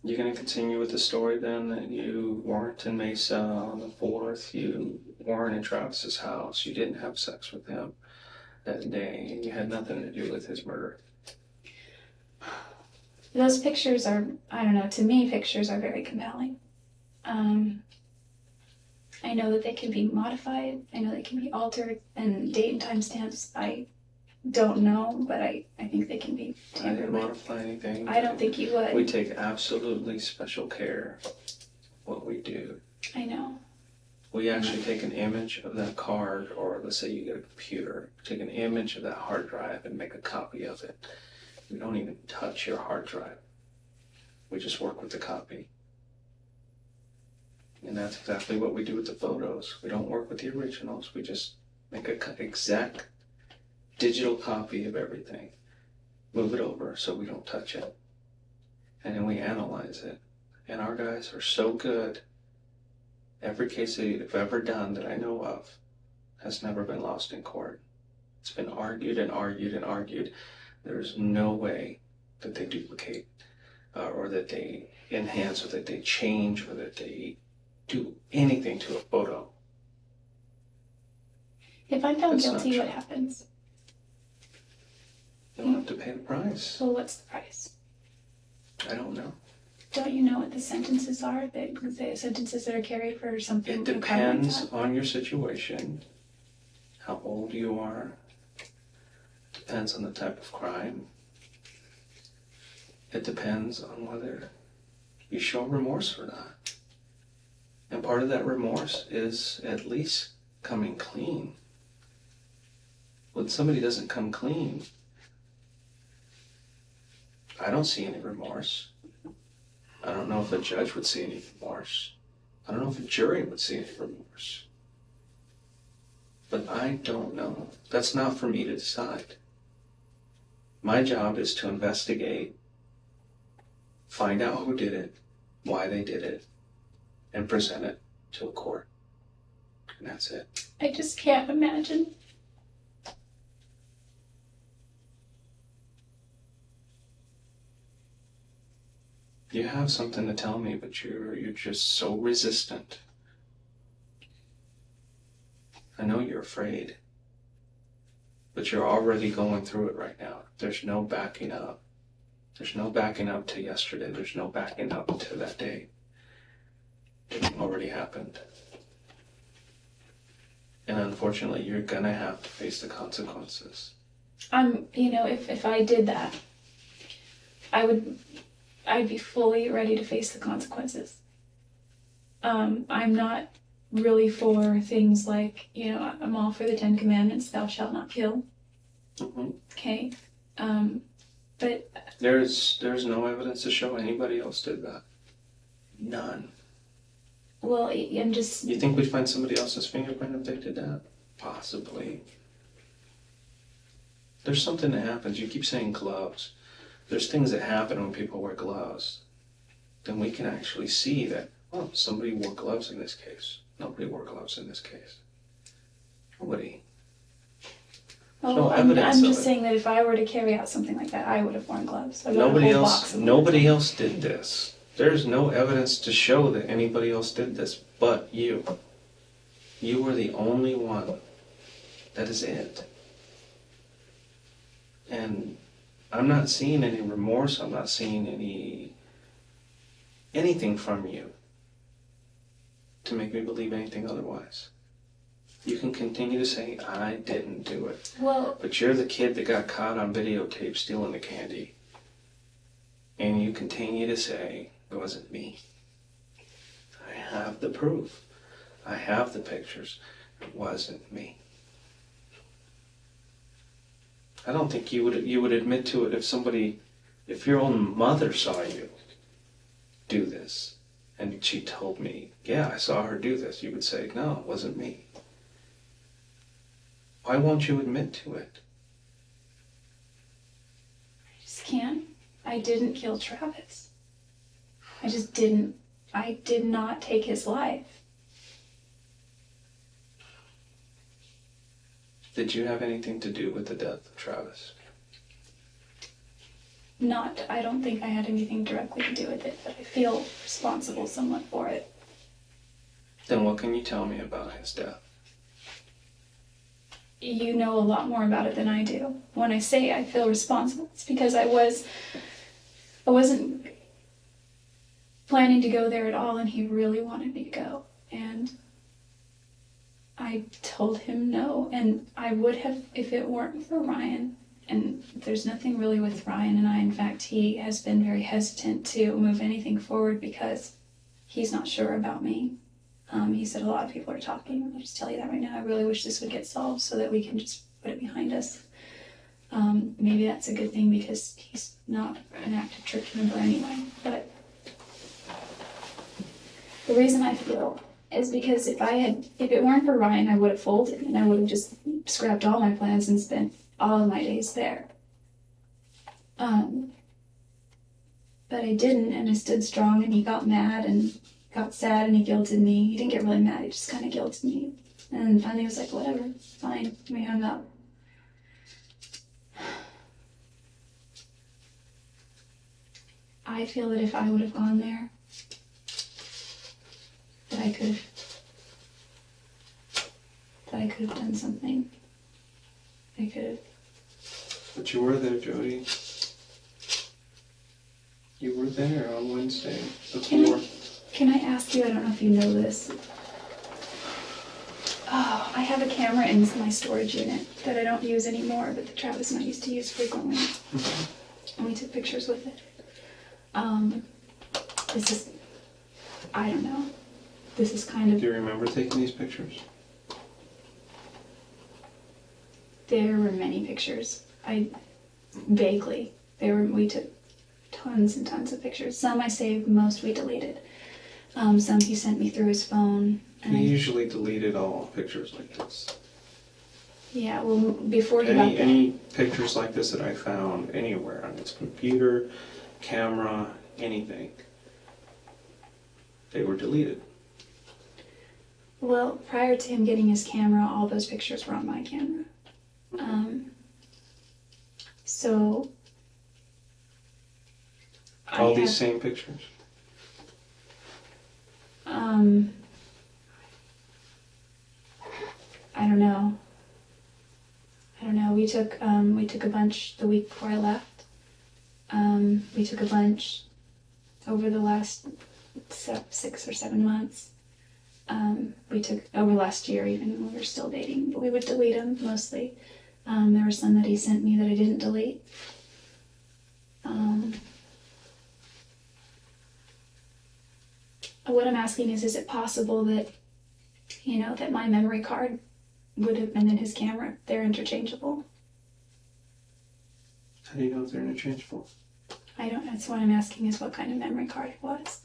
You're going to continue with the story then that you weren't in Mesa on the 4th, you weren't in Travis's house, you didn't have sex with him that day, and you had nothing to do with his murder. Those pictures are, I don't know, to me, pictures are very compelling. I know that they can be modified, I know they can be altered, and date and time stamps, I don't know, but I think they can be I tampered didn't with. modify anything. I don't think you would. We take absolutely special care what we do. I know. We actually take an image of that card, or let's say you get a computer, take an image of that hard drive and make a copy of it. We don't even touch your hard drive. We just work with the copy. And that's exactly what we do with the photos. We don't work with the originals. We just make an exact digital copy of everything. Move it over so we don't touch it. And then we analyze it. And our guys are so good. Every case they've ever done that I know of has never been lost in court. It's been argued and argued and argued. There's no way that they duplicate or that they enhance or that they change or that they do anything to a photo. If I'm found That's not guilty, what true. happens? You'll have to pay the price. Well, what's the price? I don't know. Don't you know what the sentences are? The sentences that are carried for something. It depends on your situation, how old you are. Depends on the type of crime. It depends on whether you show remorse or not. And part of that remorse is at least coming clean. When somebody doesn't come clean, I don't see any remorse. I don't know if a judge would see any remorse. I don't know if a jury would see any remorse. But I don't know. That's not for me to decide. My job is to investigate, find out who did it, why they did it, and present it to a court. And that's it. I just can't imagine. You have something to tell me, but you're just so resistant. I know you're afraid, but you're already going through it right now. There's no backing up. There's no backing up to yesterday. There's no backing up to that day. It already happened. And unfortunately, you're gonna have to face the consequences. If I did that, I'd be fully ready to face the consequences. I'm not really for things like, I'm all for the 10 Commandments, thou shalt not kill. Mm-hmm. Okay. But There's no evidence to show anybody else did that. None. well, I'm just. You think we'd find somebody else's fingerprint if they did that? Possibly. There's something that happens. You keep saying gloves. There's things that happen when people wear gloves. Then we can actually see that, oh, somebody wore gloves in this case. Nobody wore gloves in this case. Nobody. Well, no I'm evidence just of it. saying that if I were to carry out something like that, I would have worn gloves. I bought a whole box of them. Nobody else did this. There's no evidence to show that anybody else did this but you. You were the only one. That is it. And I'm not seeing any remorse. I'm not seeing anything from you to make me believe anything otherwise. You can continue to say, I didn't do it. Well, But you're the kid that got caught on videotape stealing the candy. And you continue to say, it wasn't me. I have the proof. I have the pictures. It wasn't me. I don't think you would admit to it if your own mother saw you do this and she told me, yeah, I saw her do this. You would say, no, it wasn't me. Why won't you admit to it? I just can't. I didn't kill Travis. I just didn't. I did not take his life. Did you have anything to do with the death of Travis? I don't think I had anything directly to do with it, but I feel responsible somewhat for it. Then what can you tell me about his death? You know a lot more about it than I do. When I say I feel responsible, it's because I wasn't planning to go there at all, and he really wanted me to go. And I told him no, and I would have if it weren't for Ryan. And there's nothing really with Ryan and I. In fact, he has been very hesitant to move anything forward because he's not sure about me. He said a lot of people are talking. I'll just tell you that right now. I really wish this would get solved so that we can just put it behind us. Maybe that's a good thing because he's not an active church member anyway. But the reason I feel is because if it weren't for Ryan, I would have folded and I would have just scrapped all my plans and spent all of my days there. But I didn't, and I stood strong, and he got mad and got sad, and he guilted me. He didn't get really mad, he just kind of guilted me. And finally he was like, whatever, fine. We hung up. I feel that if I would have gone there, that I could have done something. I could have. But you were there, Jodi. You were there on Wednesday before. Can I ask you, I don't know if you know this. Oh, I have a camera in my storage unit that I don't use anymore, but that Travis and I used to use frequently. And we took pictures with it. This is, I don't know. This is kind of. Do you remember taking these pictures? There were many pictures. Vaguely. We took tons and tons of pictures. Some I saved, most we deleted. Some he sent me through his phone. He usually deleted all pictures like this. Yeah, well, before he got there. Any pictures like this that I found anywhere on his computer, camera, anything, they were deleted. Well, prior to him getting his camera, all those pictures were on my camera. So. All these same pictures? I don't know. We took a bunch the week before I left. We took a bunch over the last 6 or 7 months. We took over last year even when we were still dating, but we would delete them mostly. There were some that he sent me that I didn't delete. What I'm asking is it possible that, that my memory card would have been in his camera? They're interchangeable. How do you know if they're interchangeable? I don't know. That's what I'm asking is what kind of memory card it was.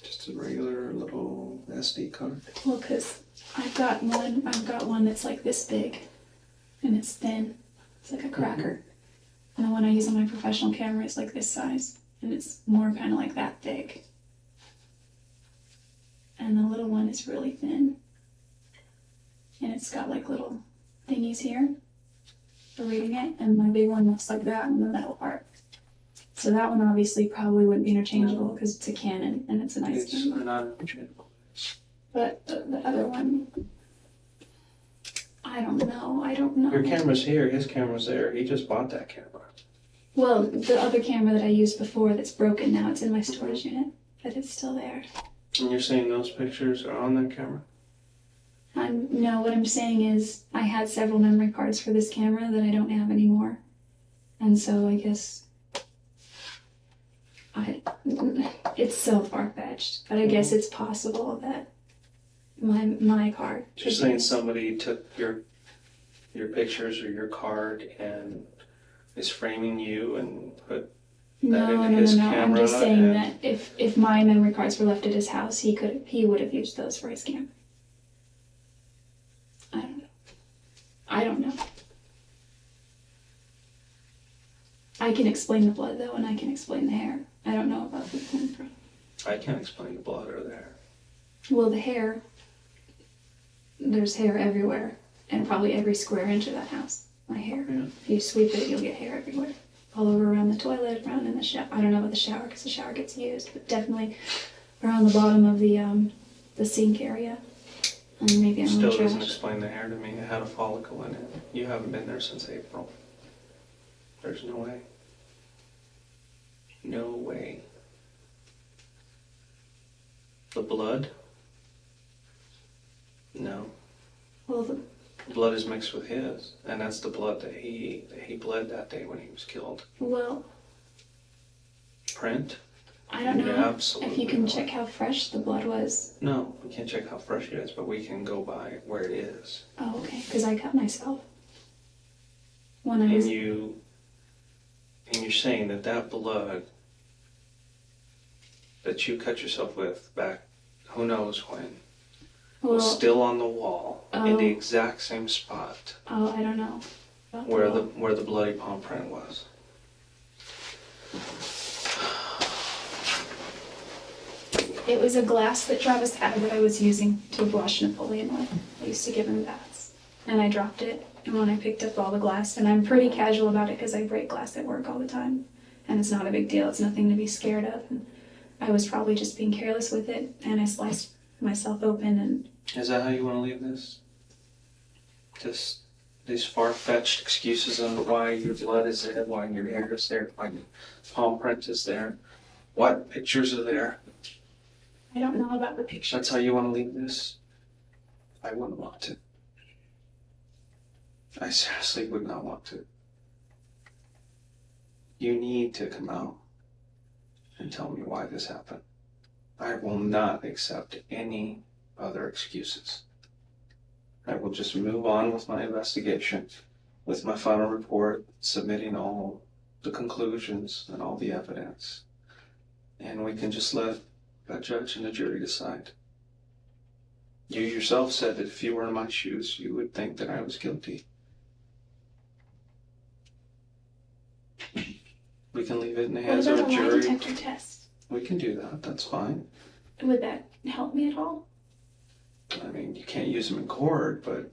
Just a regular little SD card. Well, because I've got one that's like this big, and it's thin. It's like a cracker. And the one I use on my professional camera is like this size, and it's more kind of like that thick. And the little one is really thin. And it's got like little thingies here for reading it, and my big one looks like that in the middle part. So that one obviously probably wouldn't be interchangeable because it's a Canon and it's a nice camera. It's not interchangeable. But the other one, I don't know. Your camera's here, his camera's there. He just bought that camera. Well, the other camera that I used before that's broken now, it's in my storage unit, but it's still there. And you're saying those pictures are on that camera? No, what I'm saying is I had several memory cards for this camera that I don't have anymore. And so I guess it's so far-fetched, but I guess it's possible that my card. You're saying somebody took your pictures or your card and is framing you and put that into his camera? I'm just saying that if my memory cards were left at his house, he would have used those for his camera. I don't know. I can explain the blood though, and I can explain the hair. I don't know about the fingerprint. I can't explain the blood or the hair. Well, the hair, there's hair everywhere, and probably every square inch of that house. My hair. Yeah. If you sweep it, you'll get hair everywhere. All over around the toilet, around in the shower. I don't know about the shower because the shower gets used, but definitely around the bottom of the sink area. And maybe on the Still doesn't trash. explain the hair to me. It had a follicle in it. You haven't been there since April. There's no way. No way. The blood? No. Well, the Blood is mixed with his, and that's the blood that he bled that day when he was killed. well, Print? I don't know Absolutely if you can not. check how fresh the blood was. No, we can't check how fresh it is, but we can go by where it is. Oh, okay, because I cut myself. When I was, And you're saying that that blood that you cut yourself with back, who knows when, well, was still on the wall in the Oh. exact same spot oh, I don't know. where the bloody palm print was. It was a glass that Travis had that I was using to wash Napoleon with. I used to give him baths. And I dropped it, and when I picked up all the glass, and I'm pretty casual about it because I break glass at work all the time. And it's not a big deal, it's nothing to be scared of. And I was probably just being careless with it, and I sliced myself open and... Is that how you want to leave this? Just these far-fetched excuses on why your blood is there, why your hair is there, why your palm print is there, what pictures are there. I don't know about the pictures. That's how you want to leave this? I wouldn't want to. I seriously would not want to. You need to come out and tell me why this happened. I will not accept any other excuses. I will just move on with my investigation, with my final report, submitting all the conclusions and all the evidence. And we can just let a judge and a jury decide. You yourself said that if you were in my shoes, you would think that I was guilty. We can leave it in the hands of a What about a lie jury. detector test? We can do that, that's fine. Would that help me at all? I mean, you can't use them in court, but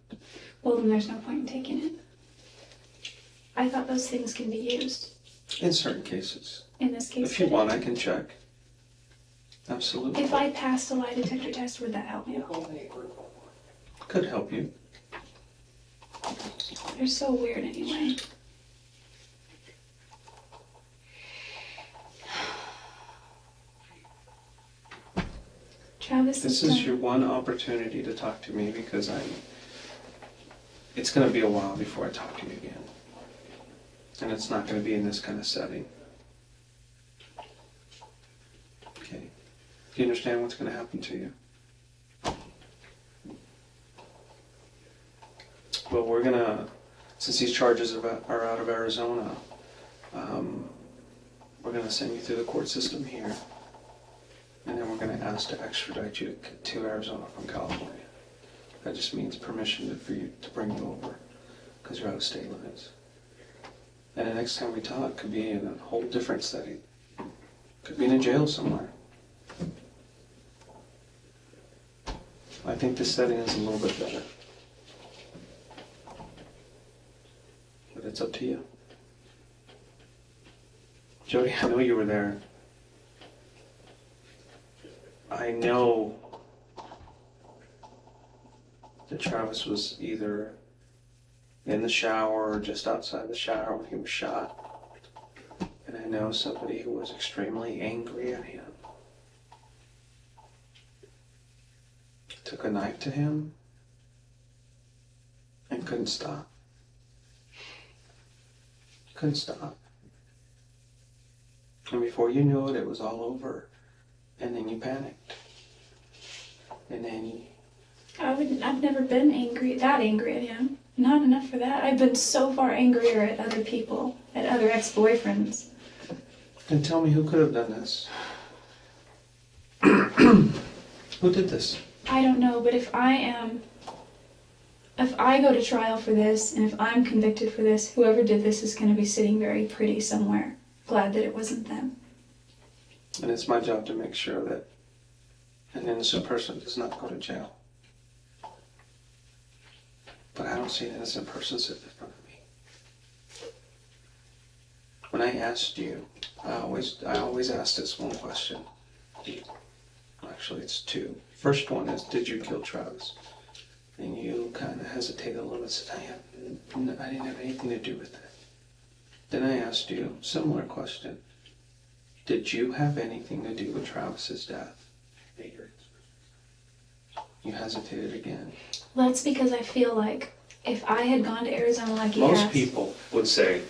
Well, then there's no point in taking it. I thought those things can be used. in certain cases. In this case, If you could want, it? I can check. Absolutely. If I passed a lie detector test, would that help me at all? Could help you. They're so weird anyway. Travis This has is done- your one opportunity to talk to me because it's going to be a while before I talk to you again. And it's not going to be in this kind of setting. Okay. Do you understand what's going to happen to you? Well, we're going to, since these charges are out of Arizona, we're going to send you through the court system here. And then we're going to ask to extradite you to Arizona from California. That just means permission for you to bring you over, because you're out of state limits. And the next time we talk could be in a whole different setting. Could be in a jail somewhere. I think this setting is a little bit better. But it's up to you. Jodi, I know you were there. I know that Travis was either in the shower or just outside the shower when he was shot. And I know somebody who was extremely angry at him took a knife to him and couldn't stop. Couldn't stop. And before you knew it, it was all over. And then you panicked. And then you... I've never been that angry at him. Not enough for that. I've been so far angrier at other people, at other ex-boyfriends. Then tell me who could have done this. Who did this? I don't know, but if I go to trial for this, and if I'm convicted for this, whoever did this is going to be sitting very pretty somewhere. Glad that it wasn't them. And it's my job to make sure that an innocent person does not go to jail. But I don't see an innocent person sitting in front of me. When I asked you, I always ask this one question. Actually, it's two. First one is, did you kill Travis? And you kind of hesitated a little bit and said, I didn't have anything to do with it. Then I asked you, similar question. Did you have anything to do with Travis's death? You hesitated again. That's because I feel like if I had gone to Arizona like you Most asked, people would say,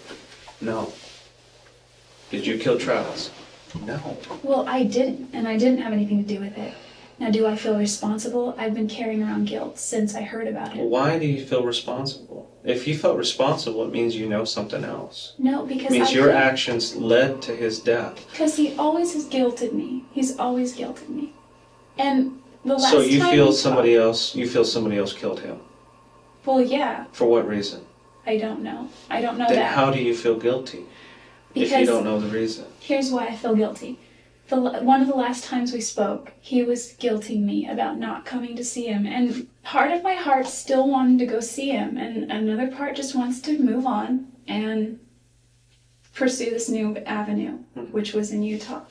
no. Did you kill Travis? No. well, I didn't, and I didn't have anything to do with it. Now, do I feel responsible? I've been carrying around guilt since I heard about it. Why do you feel responsible? If you felt responsible, it means you know something else. No, because It means your actions led to his death. Because he always has guilted me. He's always guilted me. And the last So you time feel we somebody talked- else. You feel somebody else killed him. Well, yeah. For what reason? I don't know. I don't know Then that. how do you feel guilty if you don't know the reason? Here's why I feel guilty. One of the last times we spoke, he was guilting me about not coming to see him. And part of my heart still wanted to go see him. And another part just wants to move on and pursue this new avenue, which was in Utah.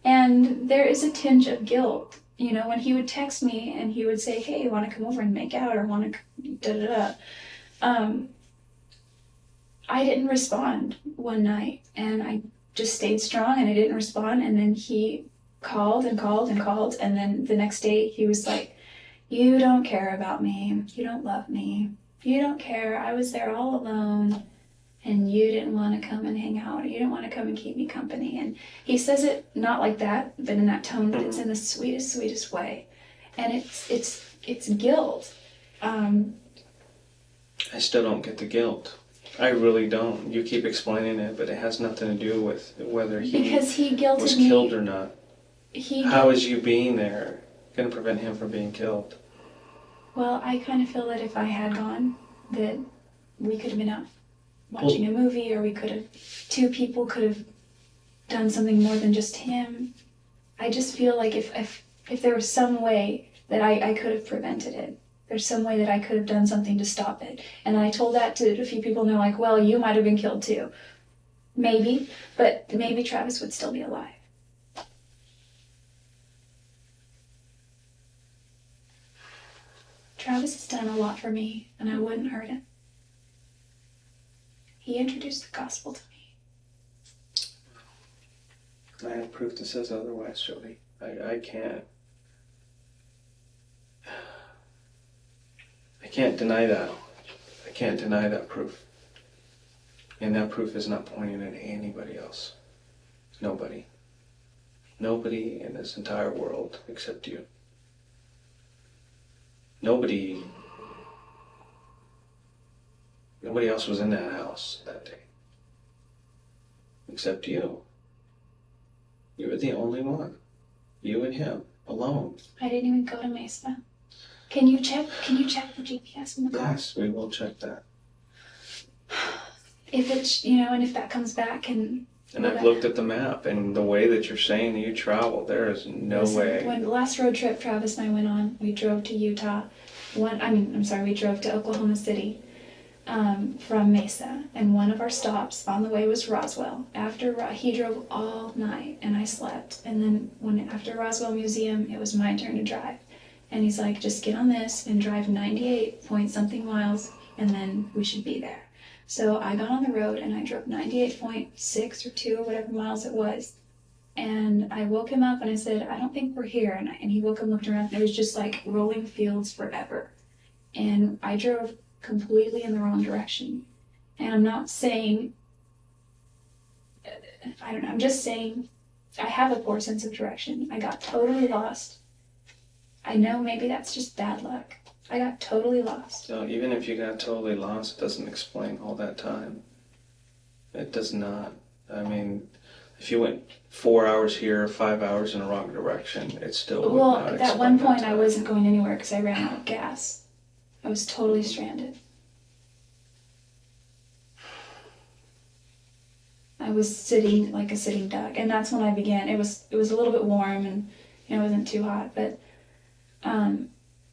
And there is a tinge of guilt. You know, when he would text me and he would say, hey, want to come over and make out or want to da-da-da. I didn't respond one night, and I just stayed strong, and I didn't respond. And then he called and called and called, and then the next day he was like, you don't care about me, you don't love me, you don't care, I was there all alone, and you didn't want to come and hang out, you didn't want to come and keep me company. And he says it not like that, but in that tone, but it's in the sweetest way. And it's guilt. I still don't get the guilt. I really don't. You keep explaining it, but it has nothing to do with whether he was killed or not. How is you being there going to prevent him from being killed? Well, I kind of feel that if I had gone, that we could have been out watching a movie, or two people could have done something more than just him. I just feel like if there was some way that I could have prevented it, there's some way that I could have done something to stop it. And I told that to a few people, and they're like, well, you might have been killed too. Maybe, but maybe Travis would still be alive. Travis has done a lot for me, and I wouldn't hurt him. He introduced the gospel to me. I have proof that says otherwise, Jodi. I can't deny that. I can't deny that proof. And that proof is not pointing at anybody else. Nobody. Nobody in this entire world except you. Nobody else was in that house that day. Except you. You were the only one. You and him, alone. I didn't even go to Mesa. Can you check the GPS in the car? Yes, we will check that. If it's, and if that comes back and I've looked at the map, and the way that you're saying you travel, there is no way. When the last road trip Travis and I went on, we drove to Utah. We drove to Oklahoma City from Mesa, and one of our stops on the way was Roswell. He drove all night, and I slept. And then after Roswell Museum, it was my turn to drive. And he's like, just get on this and drive 98 point something miles, and then we should be there. So I got on the road, and I drove 98.6 or 2 or whatever miles it was. And I woke him up, and I said, I don't think we're here. And he woke up and looked around, and it was just like rolling fields forever. And I drove completely in the wrong direction. And I'm not saying, I'm just saying I have a poor sense of direction. I got totally lost. I know maybe that's just bad luck. I got totally lost. So even if you got totally lost, it doesn't explain all that time. It does not. I mean, if you went 4 hours here, 5 hours in the wrong direction, it still would not explain at one point that I time. wasn't going anywhere because I ran out of gas. I was totally stranded. I was sitting like a sitting duck, and that's when I began. It was a little bit warm, and it wasn't too hot, but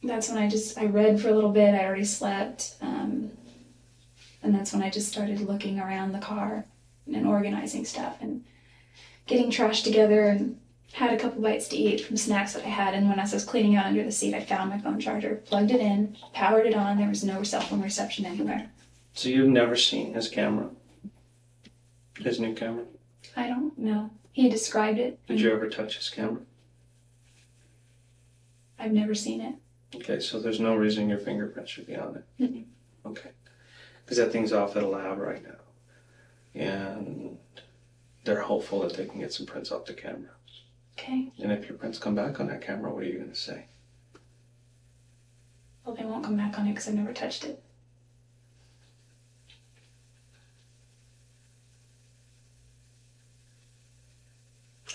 that's when I read for a little bit. I already slept, and that's when I just started looking around the car and organizing stuff and getting trash together, and had a couple bites to eat from snacks that I had. And when I was cleaning out under the seat, I found my phone charger, plugged it in, powered it on. There was no cell phone reception anywhere. So you've never seen his camera? His new camera? I don't know. He described it. Did you ever touch his camera? I've never seen it. Okay, so there's no reason your fingerprints should be on it. Mm-mm. Okay. Because that thing's off at a lab right now. And they're hopeful that they can get some prints off the camera. Okay. And if your prints come back on that camera, what are you going to say? Well, they won't come back on it because I've never touched it.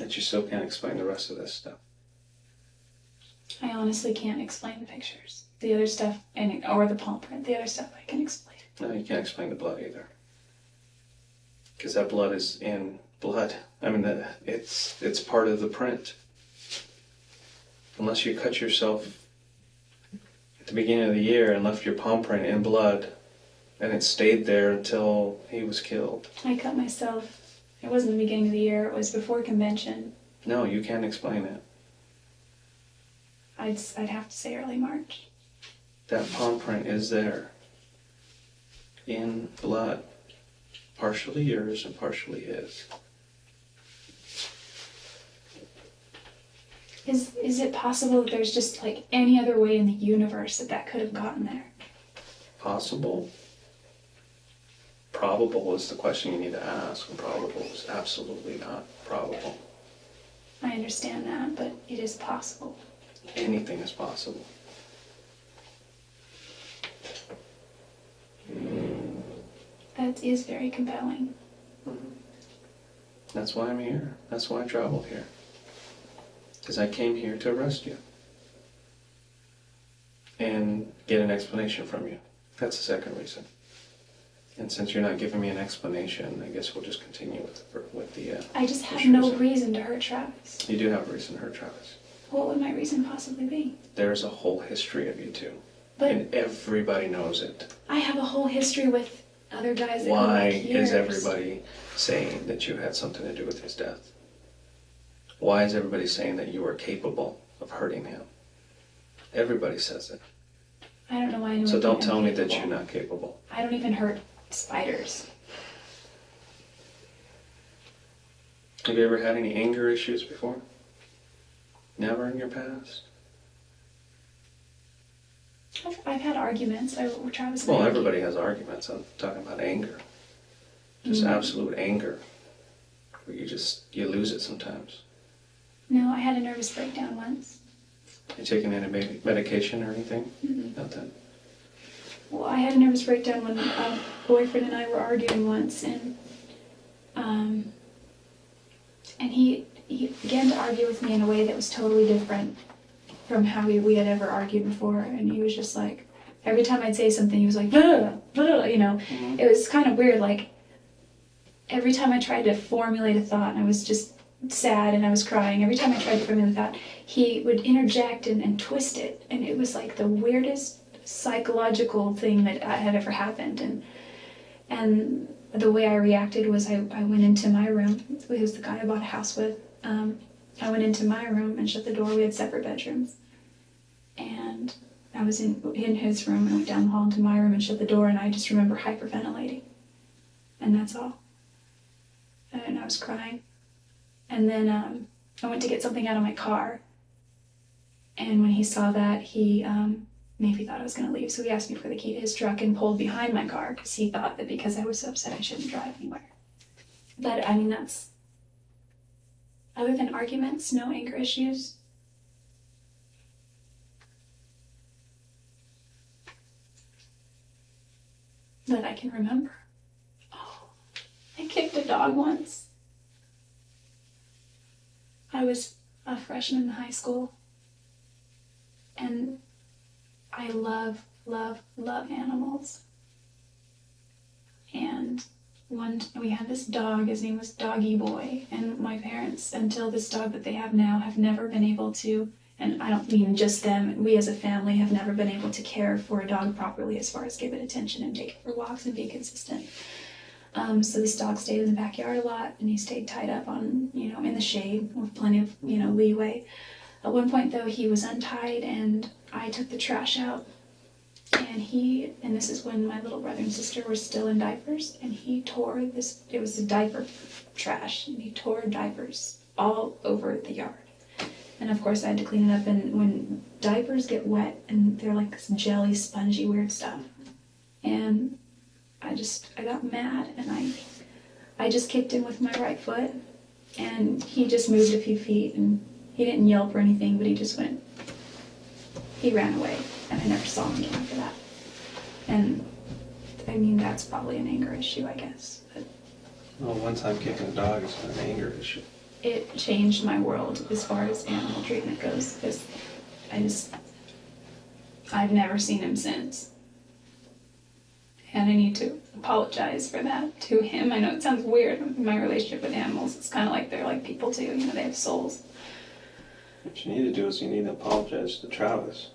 that you still can't explain the rest of this stuff. I honestly can't explain the pictures. The other stuff, or the palm print, the other stuff I can explain. No, you can't explain the blood either. Because that blood is in blood. I mean, it's part of the print. Unless you cut yourself at the beginning of the year and left your palm print in blood, and it stayed there until he was killed. I cut myself. It wasn't the beginning of the year. It was before convention. No, you can't explain it. I'd have to say early March. That palm print is there in blood. Partially yours and partially his. Is it possible that there's just like any other way in the universe that could have gotten there? Possible. Probable is the question you need to ask, and probable is absolutely not probable. I understand that, but it is possible. Anything is possible. That is very compelling. That's why I'm here. That's why I traveled here. Because I came here to arrest you. And get an explanation from you. That's the second reason. And since you're not giving me an explanation, I guess we'll just continue with the I just have first no reason to hurt Travis. You do have a reason to hurt Travis. What would my reason possibly be? There's a whole history of you two. But and everybody knows it. I have a whole history with other guys that go Why back years. is everybody saying that you had something to do with his death? Why is everybody saying that you were capable of hurting him? Everybody says it. I don't know why anyone. So don't thinks tell I'm me that capable. you're not capable. I don't even hurt spiders. Have you ever had any anger issues before? Never in your past? I've had arguments. Travis. Well, everybody has arguments. I'm talking about anger. Just absolute anger. Where you lose it sometimes. No, I had a nervous breakdown once. You taking any medication or anything? Mm-hmm. Nothing. Well, I had a nervous breakdown when a boyfriend and I were arguing once, and he began to argue with me in a way that was totally different from how we had ever argued before. And he was just like, every time I'd say something, he was like, blah, blah, you know. Mm-hmm. It was kind of weird. Like every time I tried to formulate a thought, and I was just sad and I was crying, every time I tried to formulate a thought, he would interject and twist it. And it was like the weirdest psychological thing that had ever happened. And the way I reacted was I went into my room. It was the guy I bought a house with. I went into my room and shut the door. We had separate bedrooms. And I was in his room and went down the hall into my room and shut the door, and I just remember hyperventilating. And that's all. And I was crying. And then I went to get something out of my car. And when he saw that, he maybe thought I was going to leave. So he asked me for the key to his truck and pulled behind my car because he thought that because I was so upset I shouldn't drive anywhere. But I mean, that's, other than arguments, no anger issues. That I can remember. Oh, I kicked a dog once. I was a freshman in high school, and I love animals. And we had this dog, his name was Doggy Boy, and my parents, until this dog that they have now, have never been able to, and I don't mean just them, we as a family have never been able to care for a dog properly as far as give it attention and take it for walks and be consistent. So this dog stayed in the backyard a lot, and he stayed tied up on, in the shade with plenty of, leeway. At one point, though, he was untied, and I took the trash out, and this is when my little brother and sister were still in diapers, and he tore it was a diaper trash, and he tore diapers all over the yard. And of course, I had to clean it up, and when diapers get wet, and they're like this jelly, spongy, weird stuff, and I got mad, and I just kicked him with my right foot, and he just moved a few feet, and he didn't yelp or anything, but he ran away, and I never saw him again after that. And I mean, that's probably an anger issue, I guess. But Well, one time kicking a dog is not an anger issue. it changed my world as far as animal treatment goes, because I've never seen him since. And I need to apologize for that to him. I know it sounds weird in my relationship with animals. It's kind of like they're like people too, you know, they have souls. What you need to do is you need to apologize to Travis.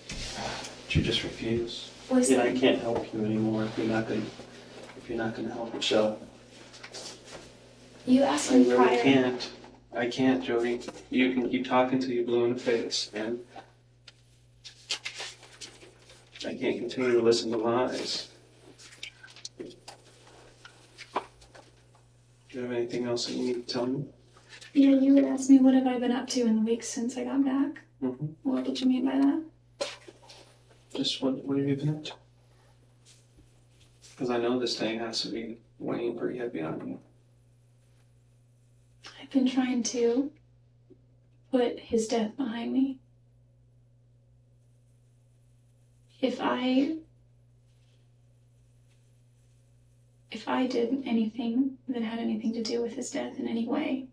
But you just refuse. Yeah, I can't help you anymore if you're not gonna help yourself. You asked I me really prior. can't. I can't, Jodi. You can keep talking till you're blue in the face, and I can't continue to listen to lies. Do you have anything else that you need to tell me? Yeah, you would ask me what have I been up to in the weeks since I got back. Mm-hmm. What did you mean by that? Just what have you been up to? Because I know this day has to be weighing pretty heavy on you. I've been trying to put his death behind me. If I did anything that had anything to do with his death in any way,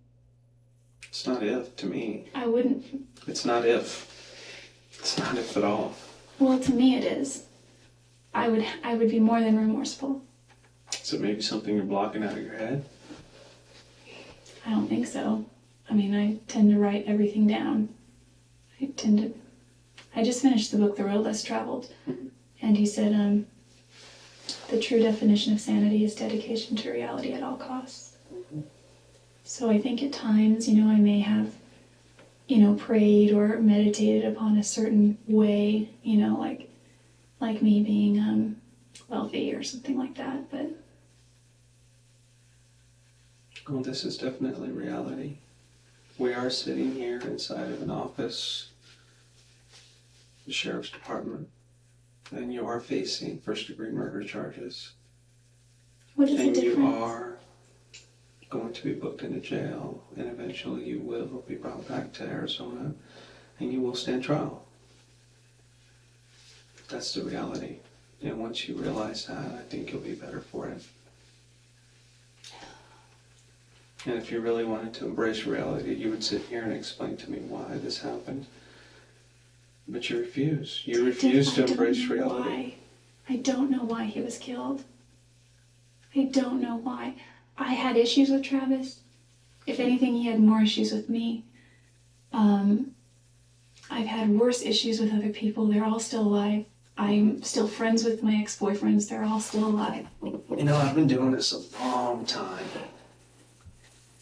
It's not if to me. I wouldn't. It's not if. It's not if at all. Well, to me it is. I would be more than remorseful. Is it maybe something you're blocking out of your head? I don't think so. I mean, I tend to write everything down. I just finished the book, The Road Less Traveled, and he said, the true definition of sanity is dedication to reality at all costs. So I think at times, you know, I may have, you know, prayed or meditated upon a certain way, you know, like me being wealthy or something like that, but Well, this is definitely reality. We are sitting here inside of an office, the sheriff's department, and you are facing first-degree murder charges. what is the And you difference? are going to be booked into jail, and eventually you will be brought back to Arizona, and you will stand trial. That's the reality. And once you realize that, I think you'll be better for it. And if you really wanted to embrace reality, you would sit here and explain to me why this happened. But you refuse. You refuse to embrace reality. Why. I don't know why he was killed. I don't know why. I had issues with Travis. If anything, he had more issues with me. I've had worse issues with other people. They're all still alive. I'm still friends with my ex-boyfriends. They're all still alive. You know, I've been doing this a long time.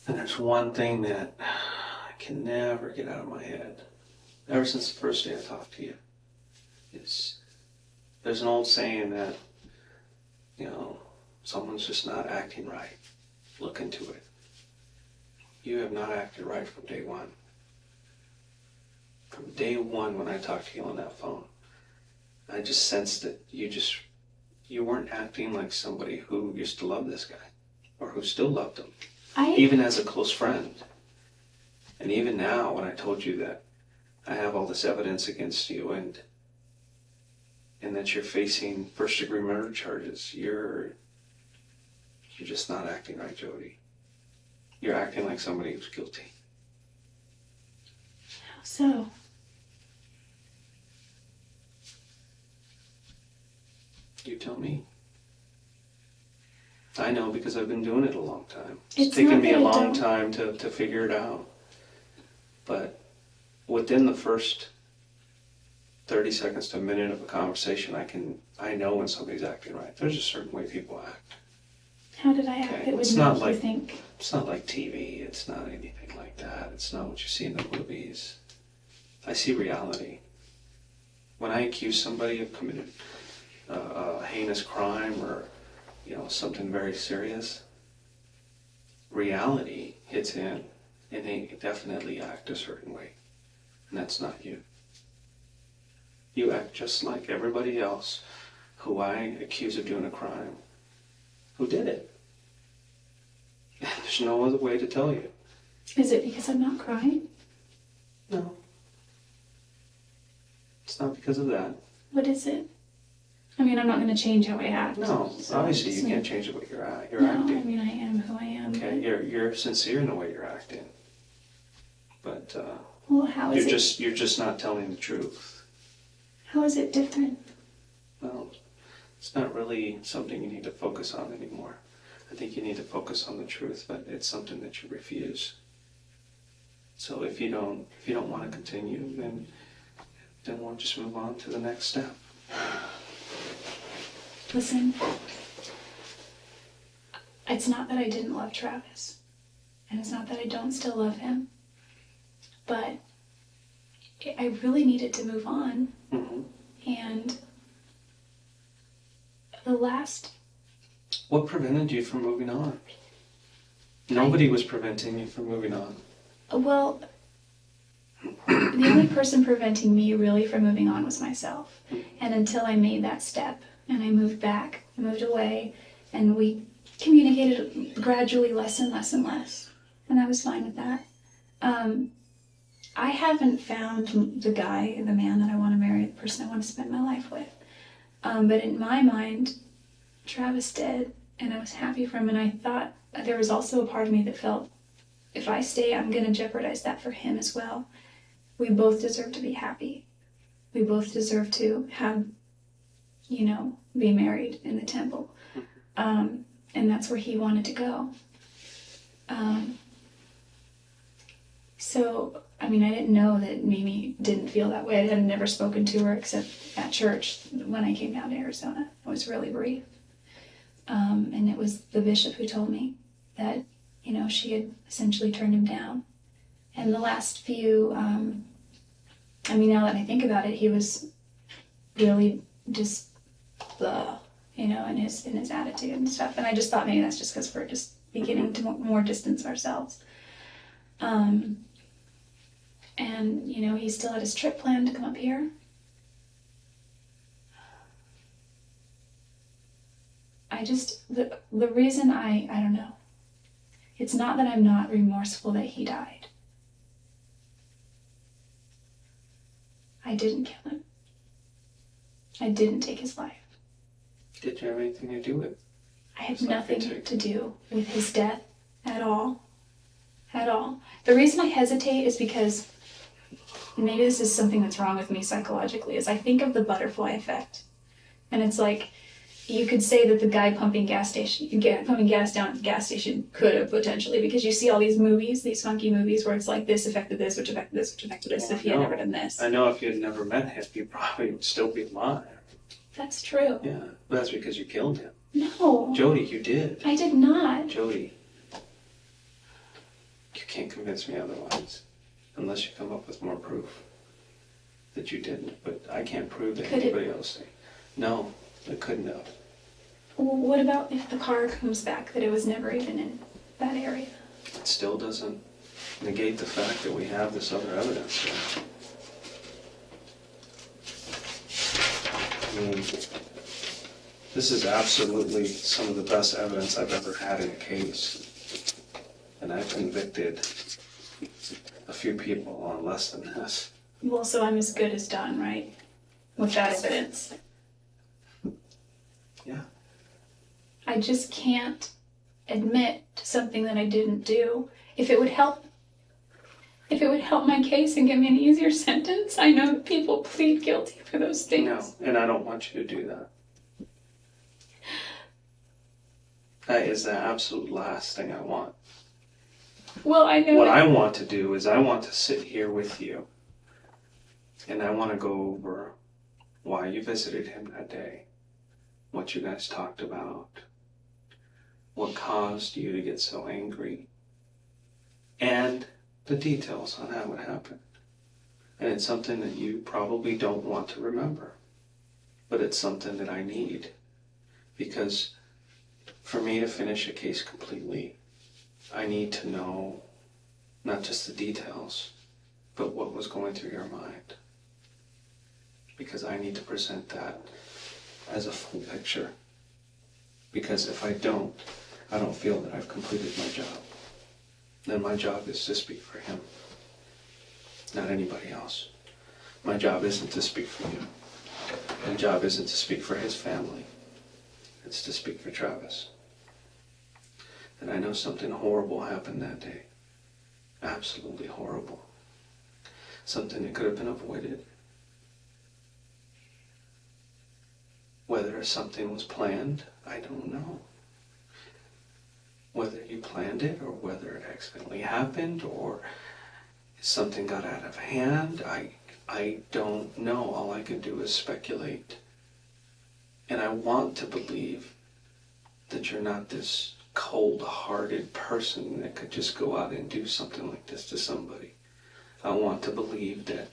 And there's one thing that I can never get out of my head. Ever since the first day I talked to you. There's an old saying that, you know, someone's just not acting right. Look into it. You have not acted right from day one. From day one when I talked to you on that phone, I just sensed that you weren't acting like somebody who used to love this guy, or who still loved him, even as a close friend. And even now, when I told you that I have all this evidence against you and that you're facing first-degree murder charges, you're just not acting right, Jodi. You're acting like somebody who's guilty. How so? You tell me. I know because I've been doing it a long time. It's It's taken not me a that I long don't- time to figure it out. But within the first 30 seconds to a minute of a conversation, I know when somebody's acting right. There's a certain way people act. How did I act Okay, that would it's not make you like- think? It's not like TV. It's not anything like that. It's not what you see in the movies. I see reality. When I accuse somebody of committing a heinous crime or, you know, something very serious, reality hits in and they definitely act a certain way. And that's not you. You act just like everybody else who I accuse of doing a crime, who did it. There's no other way to tell you. Is it because I'm not crying? No. It's not because of that. What is it? I mean, I'm not going to change how I act. No, so obviously it's you not- can't change the way you're No, I acting. mean, I am who I am. Okay, you're sincere in the way you're acting, but Well, how is you're just not telling the truth. How is it different? Well, it's not really something you need to focus on anymore. I think you need to focus on the truth, but it's something that you refuse. So if you don't want to continue, then we'll just move on to the next step. Listen, it's not that I didn't love Travis, and it's not that I don't still love him, but I really needed to move on. Mm-hmm. And the last... What prevented you from moving on? Nobody was preventing you from moving on. Well, the only person preventing me really from moving on was myself. And until I made that step and I moved back, I moved away, and we communicated gradually less and less and less. And I was fine with that. I haven't found the man that I want to marry, the person I want to spend my life with. But in my mind, Travis did, and I was happy for him. And I thought there was also a part of me that felt, if I stay, I'm going to jeopardize that for him as well. We both deserve to be happy. We both deserve to have, be married in the temple. And that's where he wanted to go. So, I didn't know that Mimi didn't feel that way. I had never spoken to her except at church when I came down to Arizona. It was really brief. And it was the bishop who told me that, she had essentially turned him down. And the last few, now that I think about it, he was really just in his attitude and stuff. And I just thought maybe that's just because we're just beginning to more distance ourselves. And, he still had his trip planned to come up here. The reason I don't know. It's not that I'm not remorseful that he died. I didn't kill him. I didn't take his life. Did you have anything to do with it? I have nothing to do with his death at all. At all. The reason I hesitate is because maybe this is something that's wrong with me psychologically, is I think of the butterfly effect. And it's like, you could say that the guy pumping gas down at the gas station could have potentially, because you see all these movies, these funky movies where it's like this affected this, which affected this, which affected this, if he had never done this. I know if you had never met him, you probably would still be alive. That's true. Yeah, but that's because you killed him. No. Jodi, you did. I did not. Jodi, you can't convince me otherwise, unless you come up with more proof that you didn't. But I can't prove that anybody else did. No, it couldn't have. Well, what about if the car comes back that it was never even in that area? It still doesn't negate the fact that we have this other evidence. This is absolutely some of the best evidence I've ever had in a case. And I've convicted a few people on less than this. Well, so I'm as good as done, right? With that evidence. Yeah. I just can't admit to something that I didn't do. If it would help my case and give me an easier sentence, I know that people plead guilty for those things. No, and I don't want you to do that. That is the absolute last thing I want. Well, I know what I want to do is I want to sit here with you and I want to go over why you visited him that day, what you guys talked about, what caused you to get so angry, and the details on how it happened. And it's something that you probably don't want to remember, but it's something that I need, because for me to finish a case completely, I need to know not just the details, but what was going through your mind. Because I need to present that as a full picture. Because if I don't feel that I've completed my job. Then my job is to speak for him, not anybody else. My job isn't to speak for you. My job isn't to speak for his family. It's to speak for Travis. And I know something horrible happened that day. Absolutely horrible. Something that could have been avoided. Whether something was planned, I don't know. Whether you planned it or whether it accidentally happened or something got out of hand, I don't know. All I can do is speculate. And I want to believe that you're not this cold-hearted person that could just go out and do something like this to somebody. I want to believe that,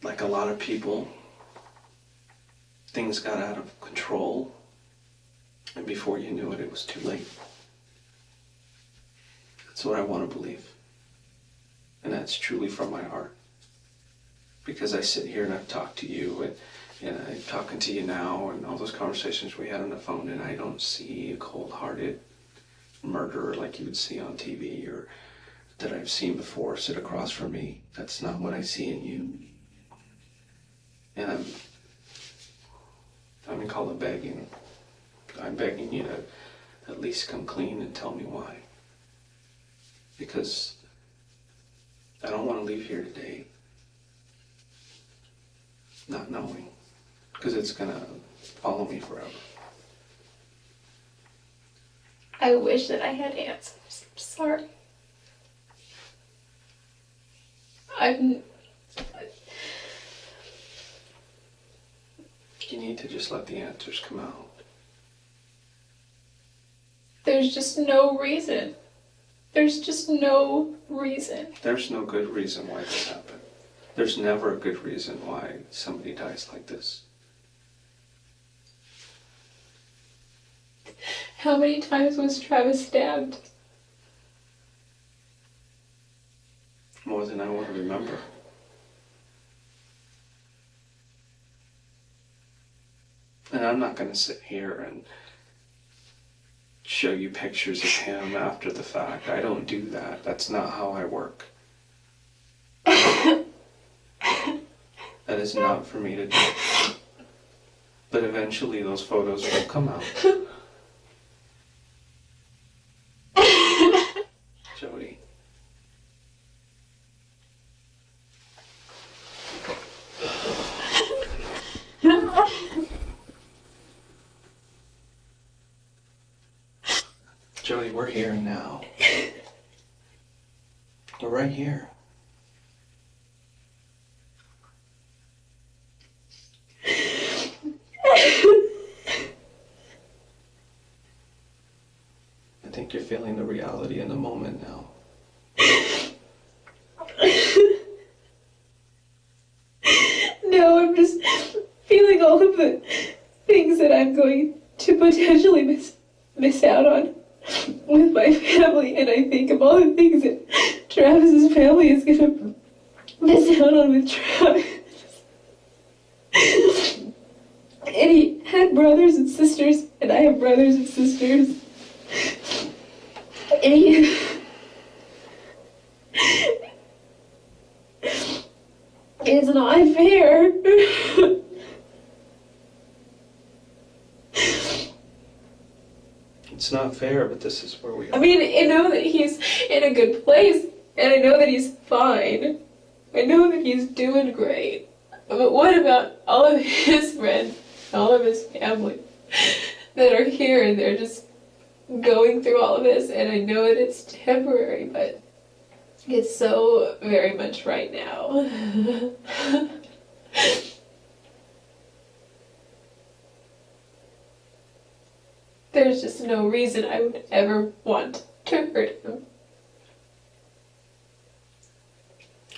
like a lot of people, things got out of control, and before you knew it, it was too late. That's what I want to believe. And that's truly from my heart. Because I sit here and I've talked to you, and I'm talking to you now, and all those conversations we had on the phone, and I don't see a cold-hearted murderer like you would see on TV or that I've seen before sit across from me. That's not what I see in you. And I'm calling begging. I'm begging you to at least come clean and tell me why. Because I don't want to leave here today not knowing. Because it's going to follow me forever. I wish that I had answers. I'm sorry. You need to just let the answers come out. There's just no reason. There's just no reason. There's no good reason why this happened. There's never a good reason why somebody dies like this. How many times was Travis stabbed? More than I want to remember. And I'm not going to sit here and show you pictures of him after the fact. I don't do that. That's not how I work. That is not for me to do. But eventually those photos will come out. Jodi. Jodi, we're here now. We're right here. I think you're feeling the reality in the moment now. No, I'm just feeling all of the things that I'm going to potentially miss out on with my family, and I think of all the things that Travis's family is going to miss out on with Travis. And he had brothers and sisters, and I have brothers and sisters. And it's not fair. It's not fair, but this is where we are. I mean, I know that he's in a good place, and I know that he's fine. I know that he's doing great. But what about all of his friends, all of his family that are here, and they're just going through all of this, and I know that it's temporary, but it's so very much right now. There's just no reason I would ever want to hurt him.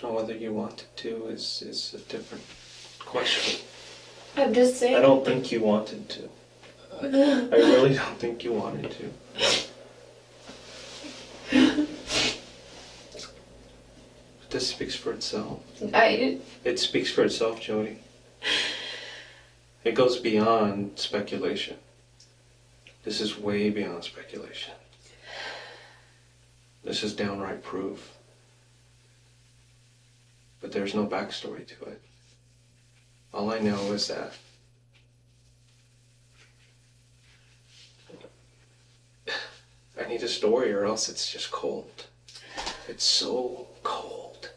Or whether you wanted to is a different question. I'm just saying. I don't think you wanted to. I really don't think you wanted to. But this speaks for itself. It speaks for itself, Jodi. It goes beyond speculation. This is way beyond speculation. This is downright proof. But there's no backstory to it. All I know is that need a story or else it's just cold. It's so cold.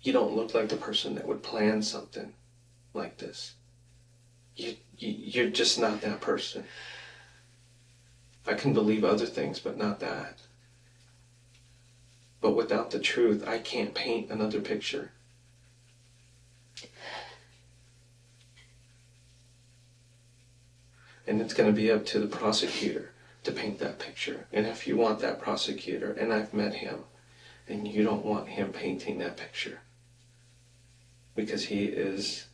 You don't look like the person that would plan something like this. You're just not that person. I can believe other things, but not that. But without the truth, I can't paint another picture. And it's going to be up to the prosecutor to paint that picture. And if you want that prosecutor, and I've met him, and you don't want him painting that picture, because he is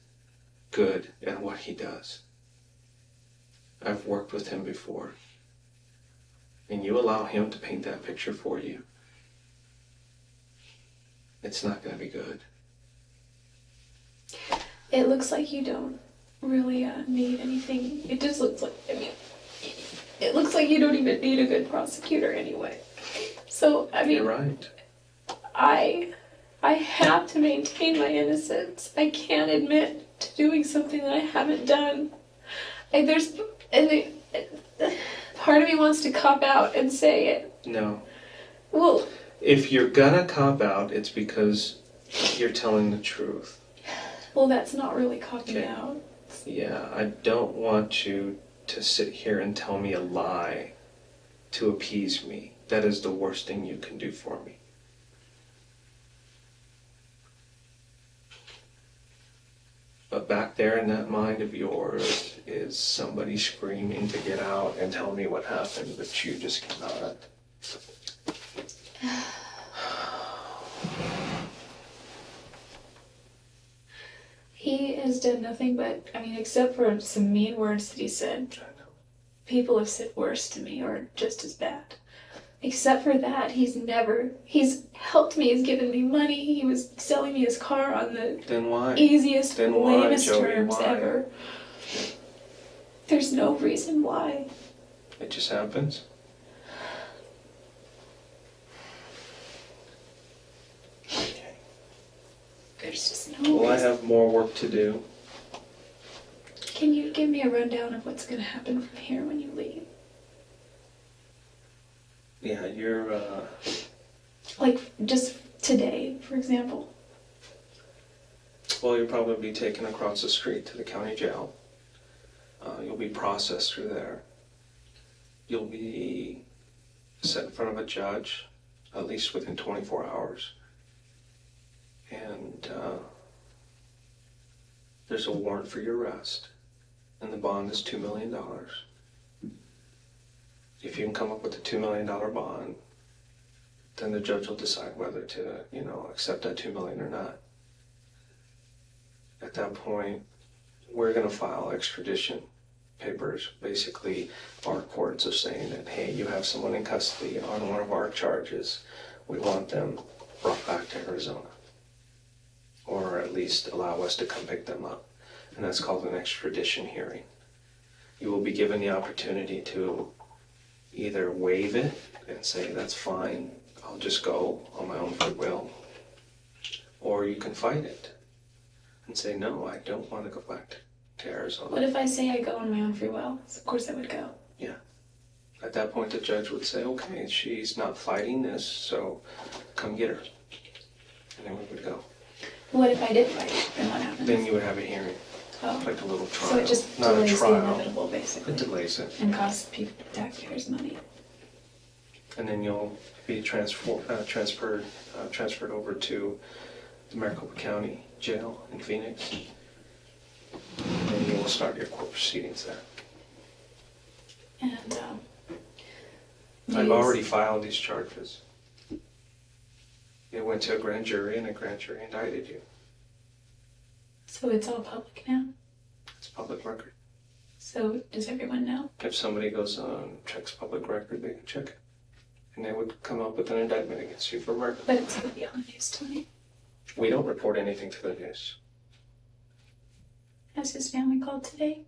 good at what he does. I've worked with him before. And you allow him to paint that picture for you, it's not going to be good. It looks like you don't really need anything. It just looks like, I mean, it looks like you don't even need a good prosecutor anyway. So, I mean, You're right. I have to maintain my innocence. I can't admit to doing something that I haven't done. Part of me wants to cop out and say it. No. Well, If you're gonna cop out, it's because you're telling the truth. well, that's not really copping Okay. out. Yeah, I don't want you to sit here and tell me a lie to appease me. That is the worst thing you can do for me. But back there in that mind of yours is somebody screaming to get out and tell me what happened, but you just cannot. He has done nothing but, I mean, except for some mean words that he said. I know. People have said worse to me or just as bad. Except for that, he's helped me, he's given me money, he was selling me his car on the Then why? easiest, Then why, lamest Jodi? terms Why? ever. There's no reason why. It just happens. Okay. There's just no Well, I reason. have more work to do. Can you give me a rundown of what's going to happen from here when you leave? Yeah, you're, Like, just today, for example. well, you'll probably be taken across the street to the county jail. You'll be processed through there. You'll be set in front of a judge, at least within 24 hours. And there's a warrant for your arrest, and the bond is $2 million. If you can come up with a $2 million bond, then the judge will decide whether to, accept that $2 million or not. At that point, we're going to file extradition papers. Basically, our courts are saying that, hey, you have someone in custody on one of our charges. We want them brought back to Arizona, or at least allow us to come pick them up. And that's called an extradition hearing. You will be given the opportunity to either waive it and say, that's fine, I'll just go on my own free will, or you can fight it and say, no, I don't want to go back to Arizona. What if I say I go on my own free will? Of course I would go. At that point, the judge would say, okay, she's not fighting this, so come get her. And then we would go. What if I did fight it? Then what happens? Then you would have a hearing, Oh. like a little trial. So it just not a delays the trial. inevitable, basically. It delays it. And costs people, taxpayers money. And then you'll be transferred over to the Maricopa County Jail in Phoenix. And you will start your court proceedings there. And, I've already filed these charges. It went to a grand jury, and a grand jury indicted you. So it's all public now? It's public record. So does everyone know? If somebody goes on, checks public record, they can check it. And they would come up with an indictment against you for murder. But it's going to be on the news tonight. We don't report anything to the news. Has his family called today?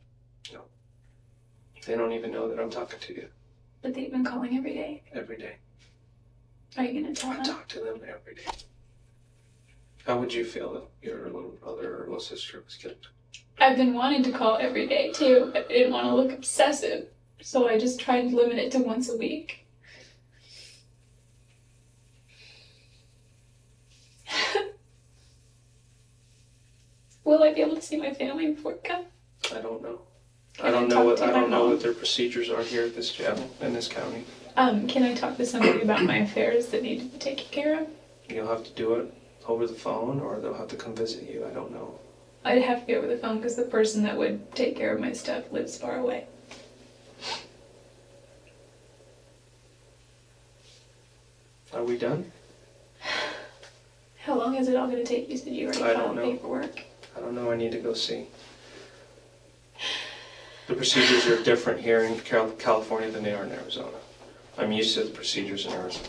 They don't even know that I'm talking to you But they've been calling every day. every day. Are you going to tell I them? talk to them every day. How would you feel if your little brother or little sister was killed? I've been wanting to call every day too, but I didn't want to look obsessive, so I just tried to limit it to once a week. Will I be able to see my family before it comes? I don't know. Can I don't I know talk what to I my don't know mom? what their procedures are here at this jail in this county. Can I talk to somebody about my affairs that need to be taken care of? You'll have to do it over the phone, or they'll have to come visit you. I don't know. I'd have to be over the phone because the person that would take care of my stuff lives far away. Are we done? How long is it all going to take? You said you already I filed don't know. paperwork. I don't know. I need to go see. The procedures are different here in California than they are in Arizona. I'm used to the procedures in Arizona.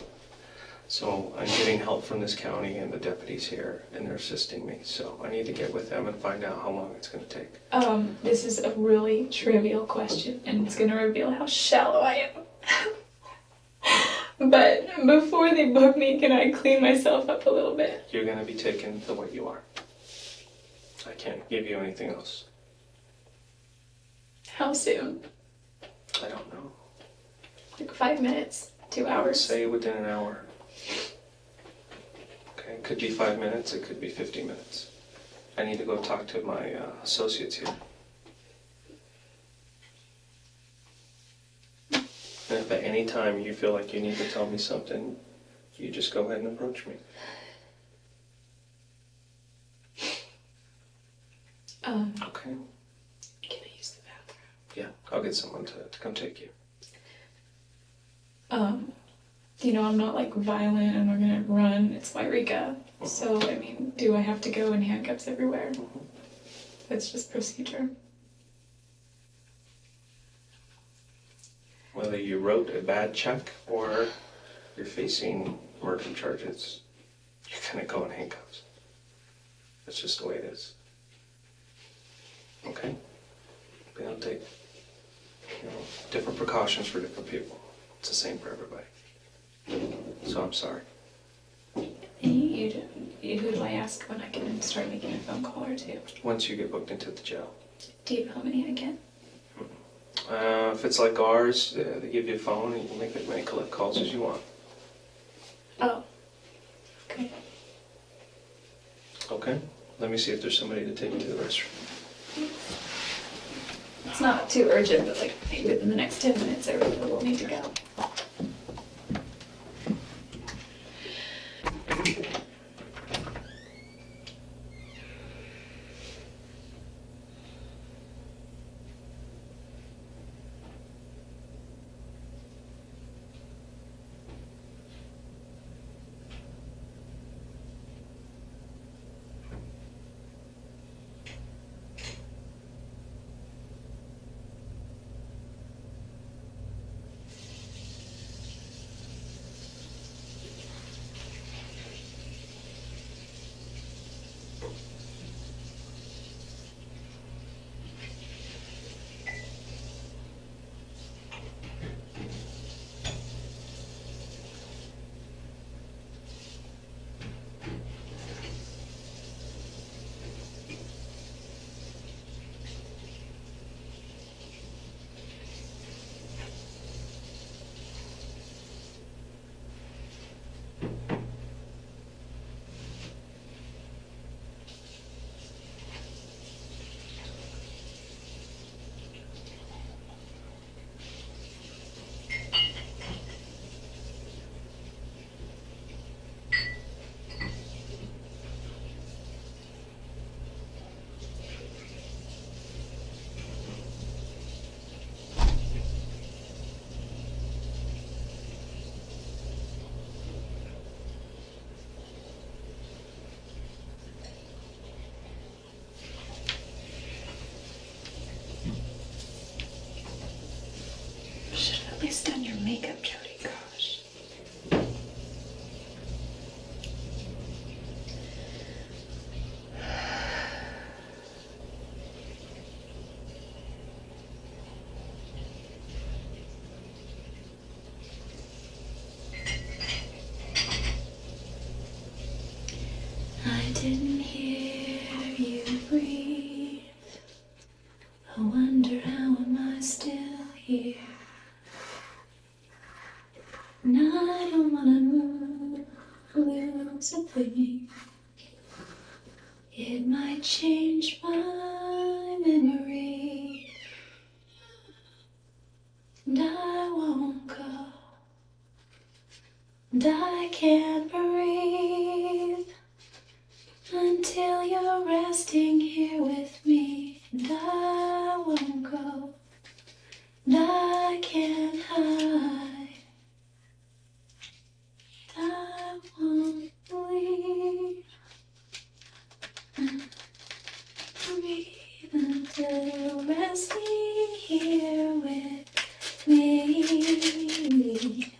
So I'm getting help from this county and the deputies here, and they're assisting me. So I need to get with them and find out how long it's going to take. This is a really trivial question, and it's going to reveal how shallow I am. But before they book me, can I clean myself up a little bit? You're going to be taken the way you are. I can't give you anything else. How soon? I don't know. Like 5 minutes? 2 I would hours? say within an hour. Okay, it could be 5 minutes, it could be 50 minutes. I need to go talk to my associates here. And if at any time you feel like you need to tell me something, you just go ahead and approach me. Okay? Can I use the bathroom? Yeah, I'll get someone to come take you. You know, I'm not like violent and we're gonna run. It's Wairika. So, I mean, do I have to go in handcuffs everywhere? That's just procedure. Whether you wrote a bad check or you're facing murder charges, you're gonna go in handcuffs. That's just the way it is. Okay? They don't take, different precautions for different people. It's the same for everybody. So I'm sorry. Who do I ask when I can start making a phone call or two? Once you get booked into the jail. Do you know how many I get? If it's like ours, they give you a phone and you can make as many collect calls as you want. Oh, okay. Okay? Let me see if there's somebody to take you to the restroom. It's not too urgent, but like maybe within the next 10 minutes I really will need to go. Should have at least done your makeup, Jodi. Gosh. I didn't hear you breathe. think it might change my memory, and I won't go, and I can't breathe until you're resting here with me, and I won't go, and I can't hide, I won't leave. Breathe until you're resting here with me.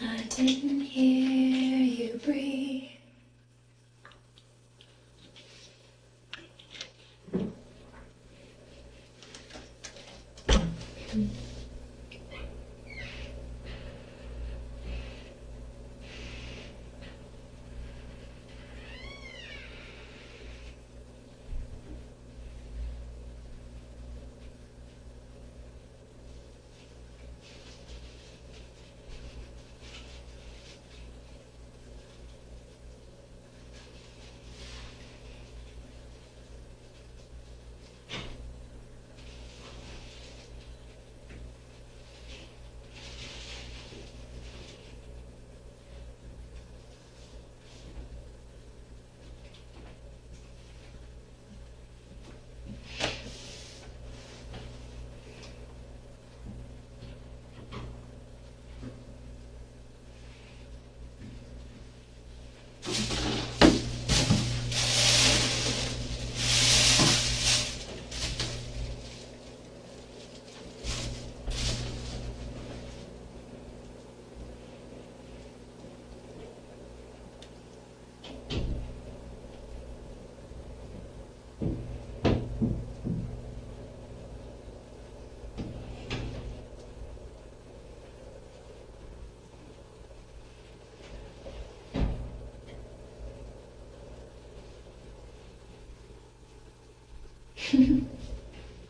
I didn't hear you breathe.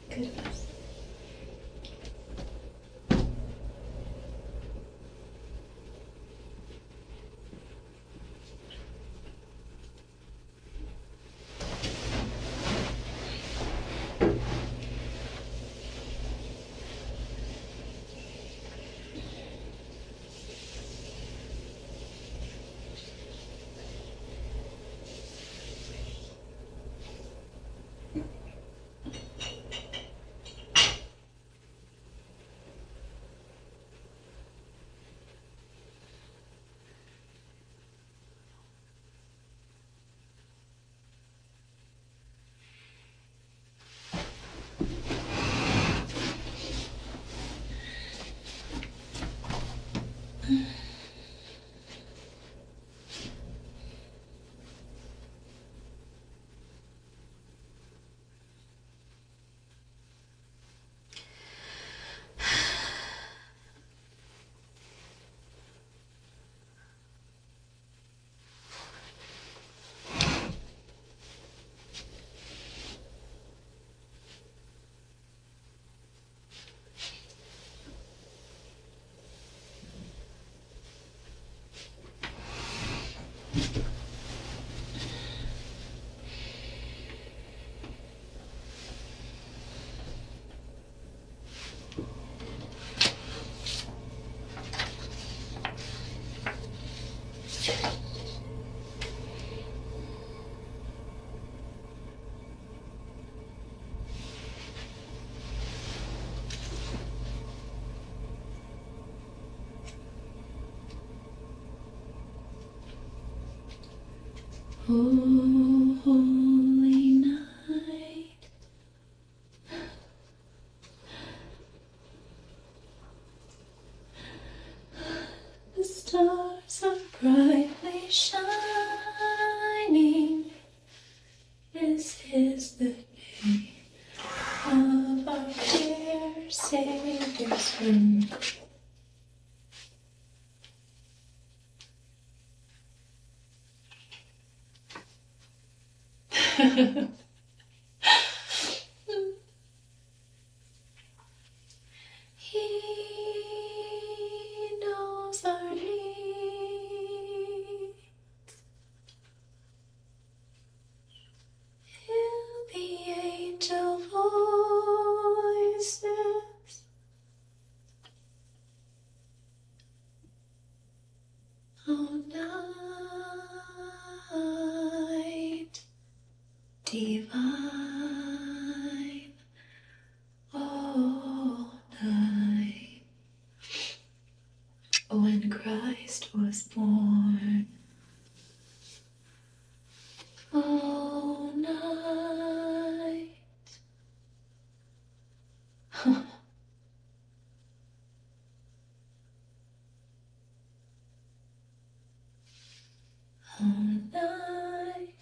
Goodness. Oh, holy night, the stars are brightly shining. This is the day of our dear Savior's birth. Christ was born. All night. All night.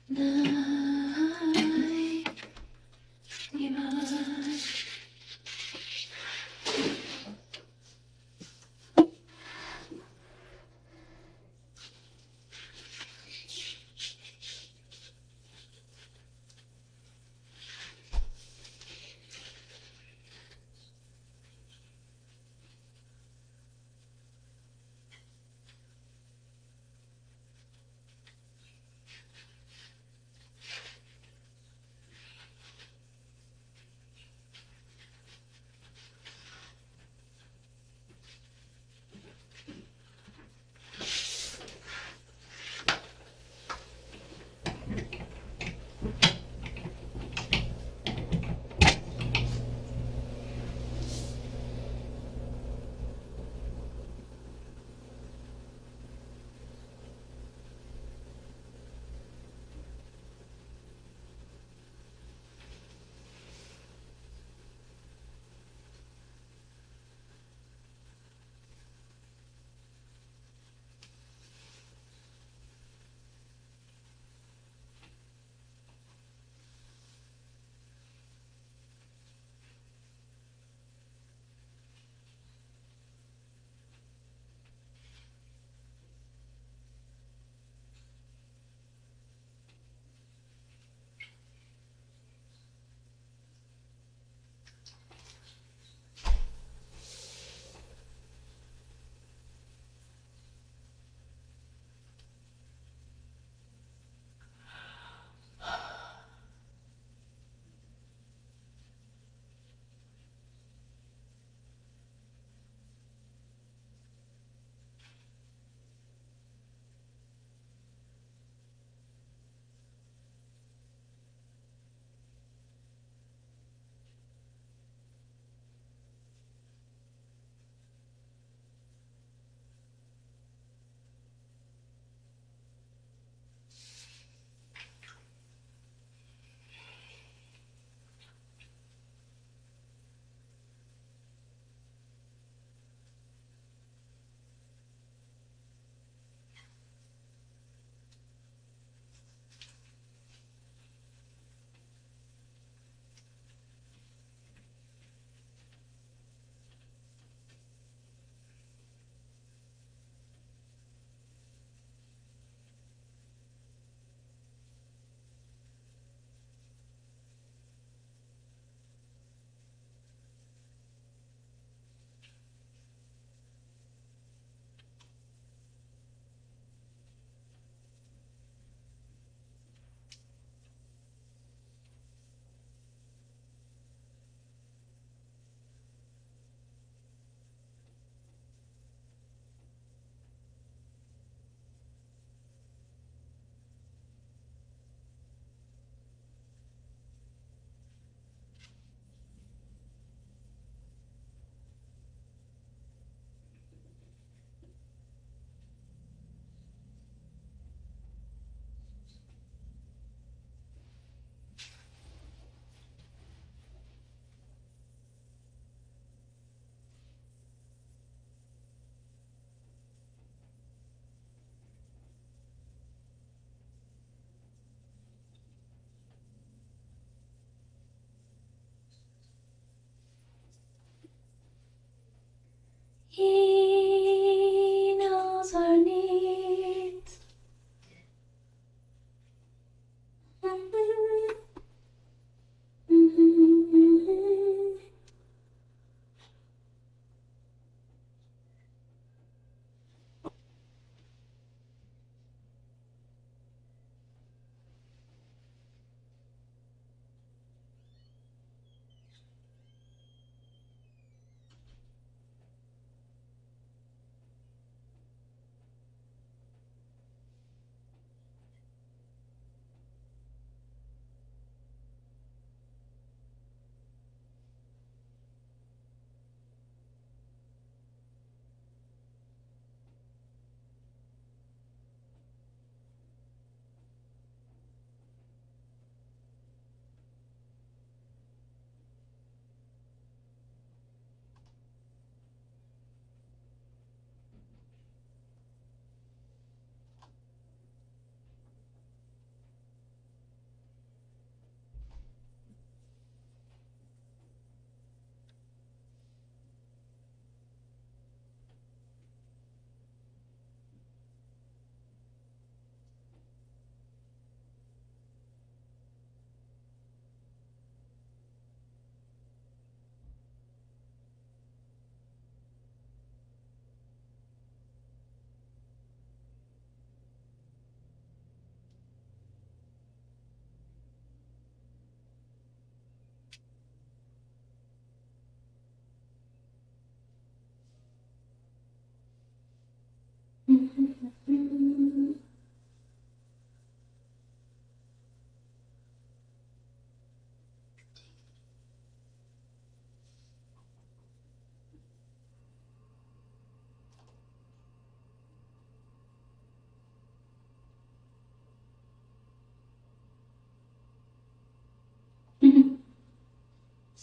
Night. Night.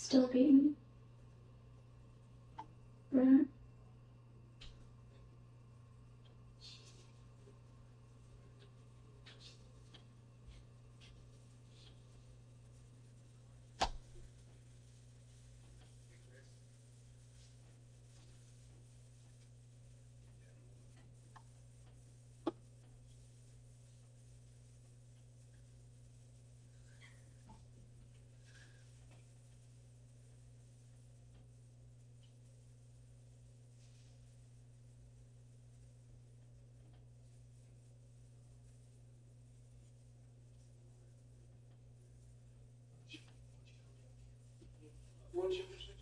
still being burnt.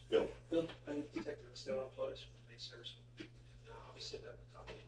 Bill. Bill, I need to take this down, please. I'll sit down and talk to you.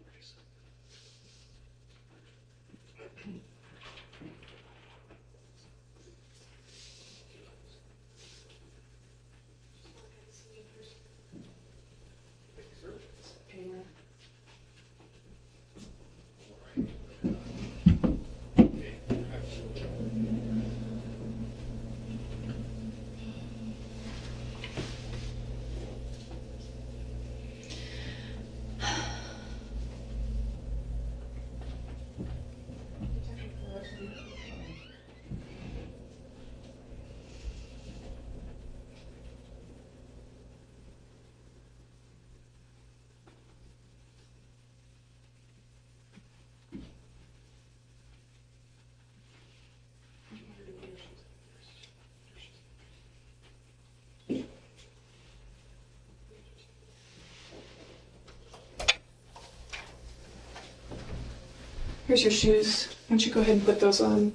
Here's your shoes. Why don't you go ahead and put those on?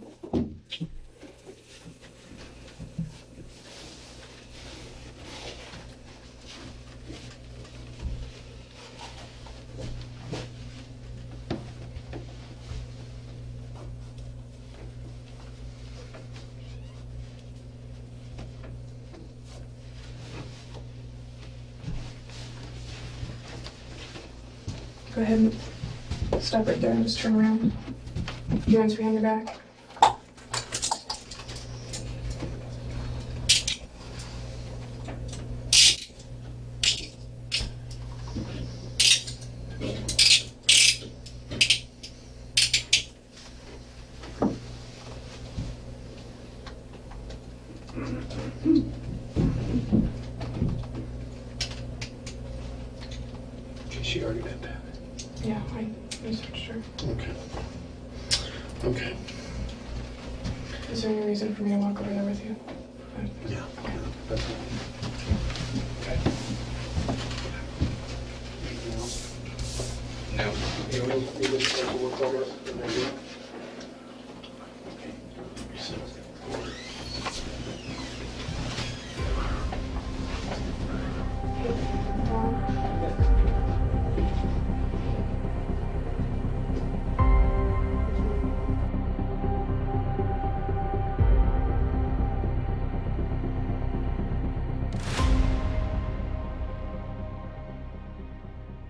Go ahead and stop right there and just turn around. Your hands behind your back. She already did that. Yeah, I researched her. Okay. Okay. Is there any reason for me to walk over there with you? Yeah. That's fine. Okay. Anything else? No. You need to take a look over it, and then do it?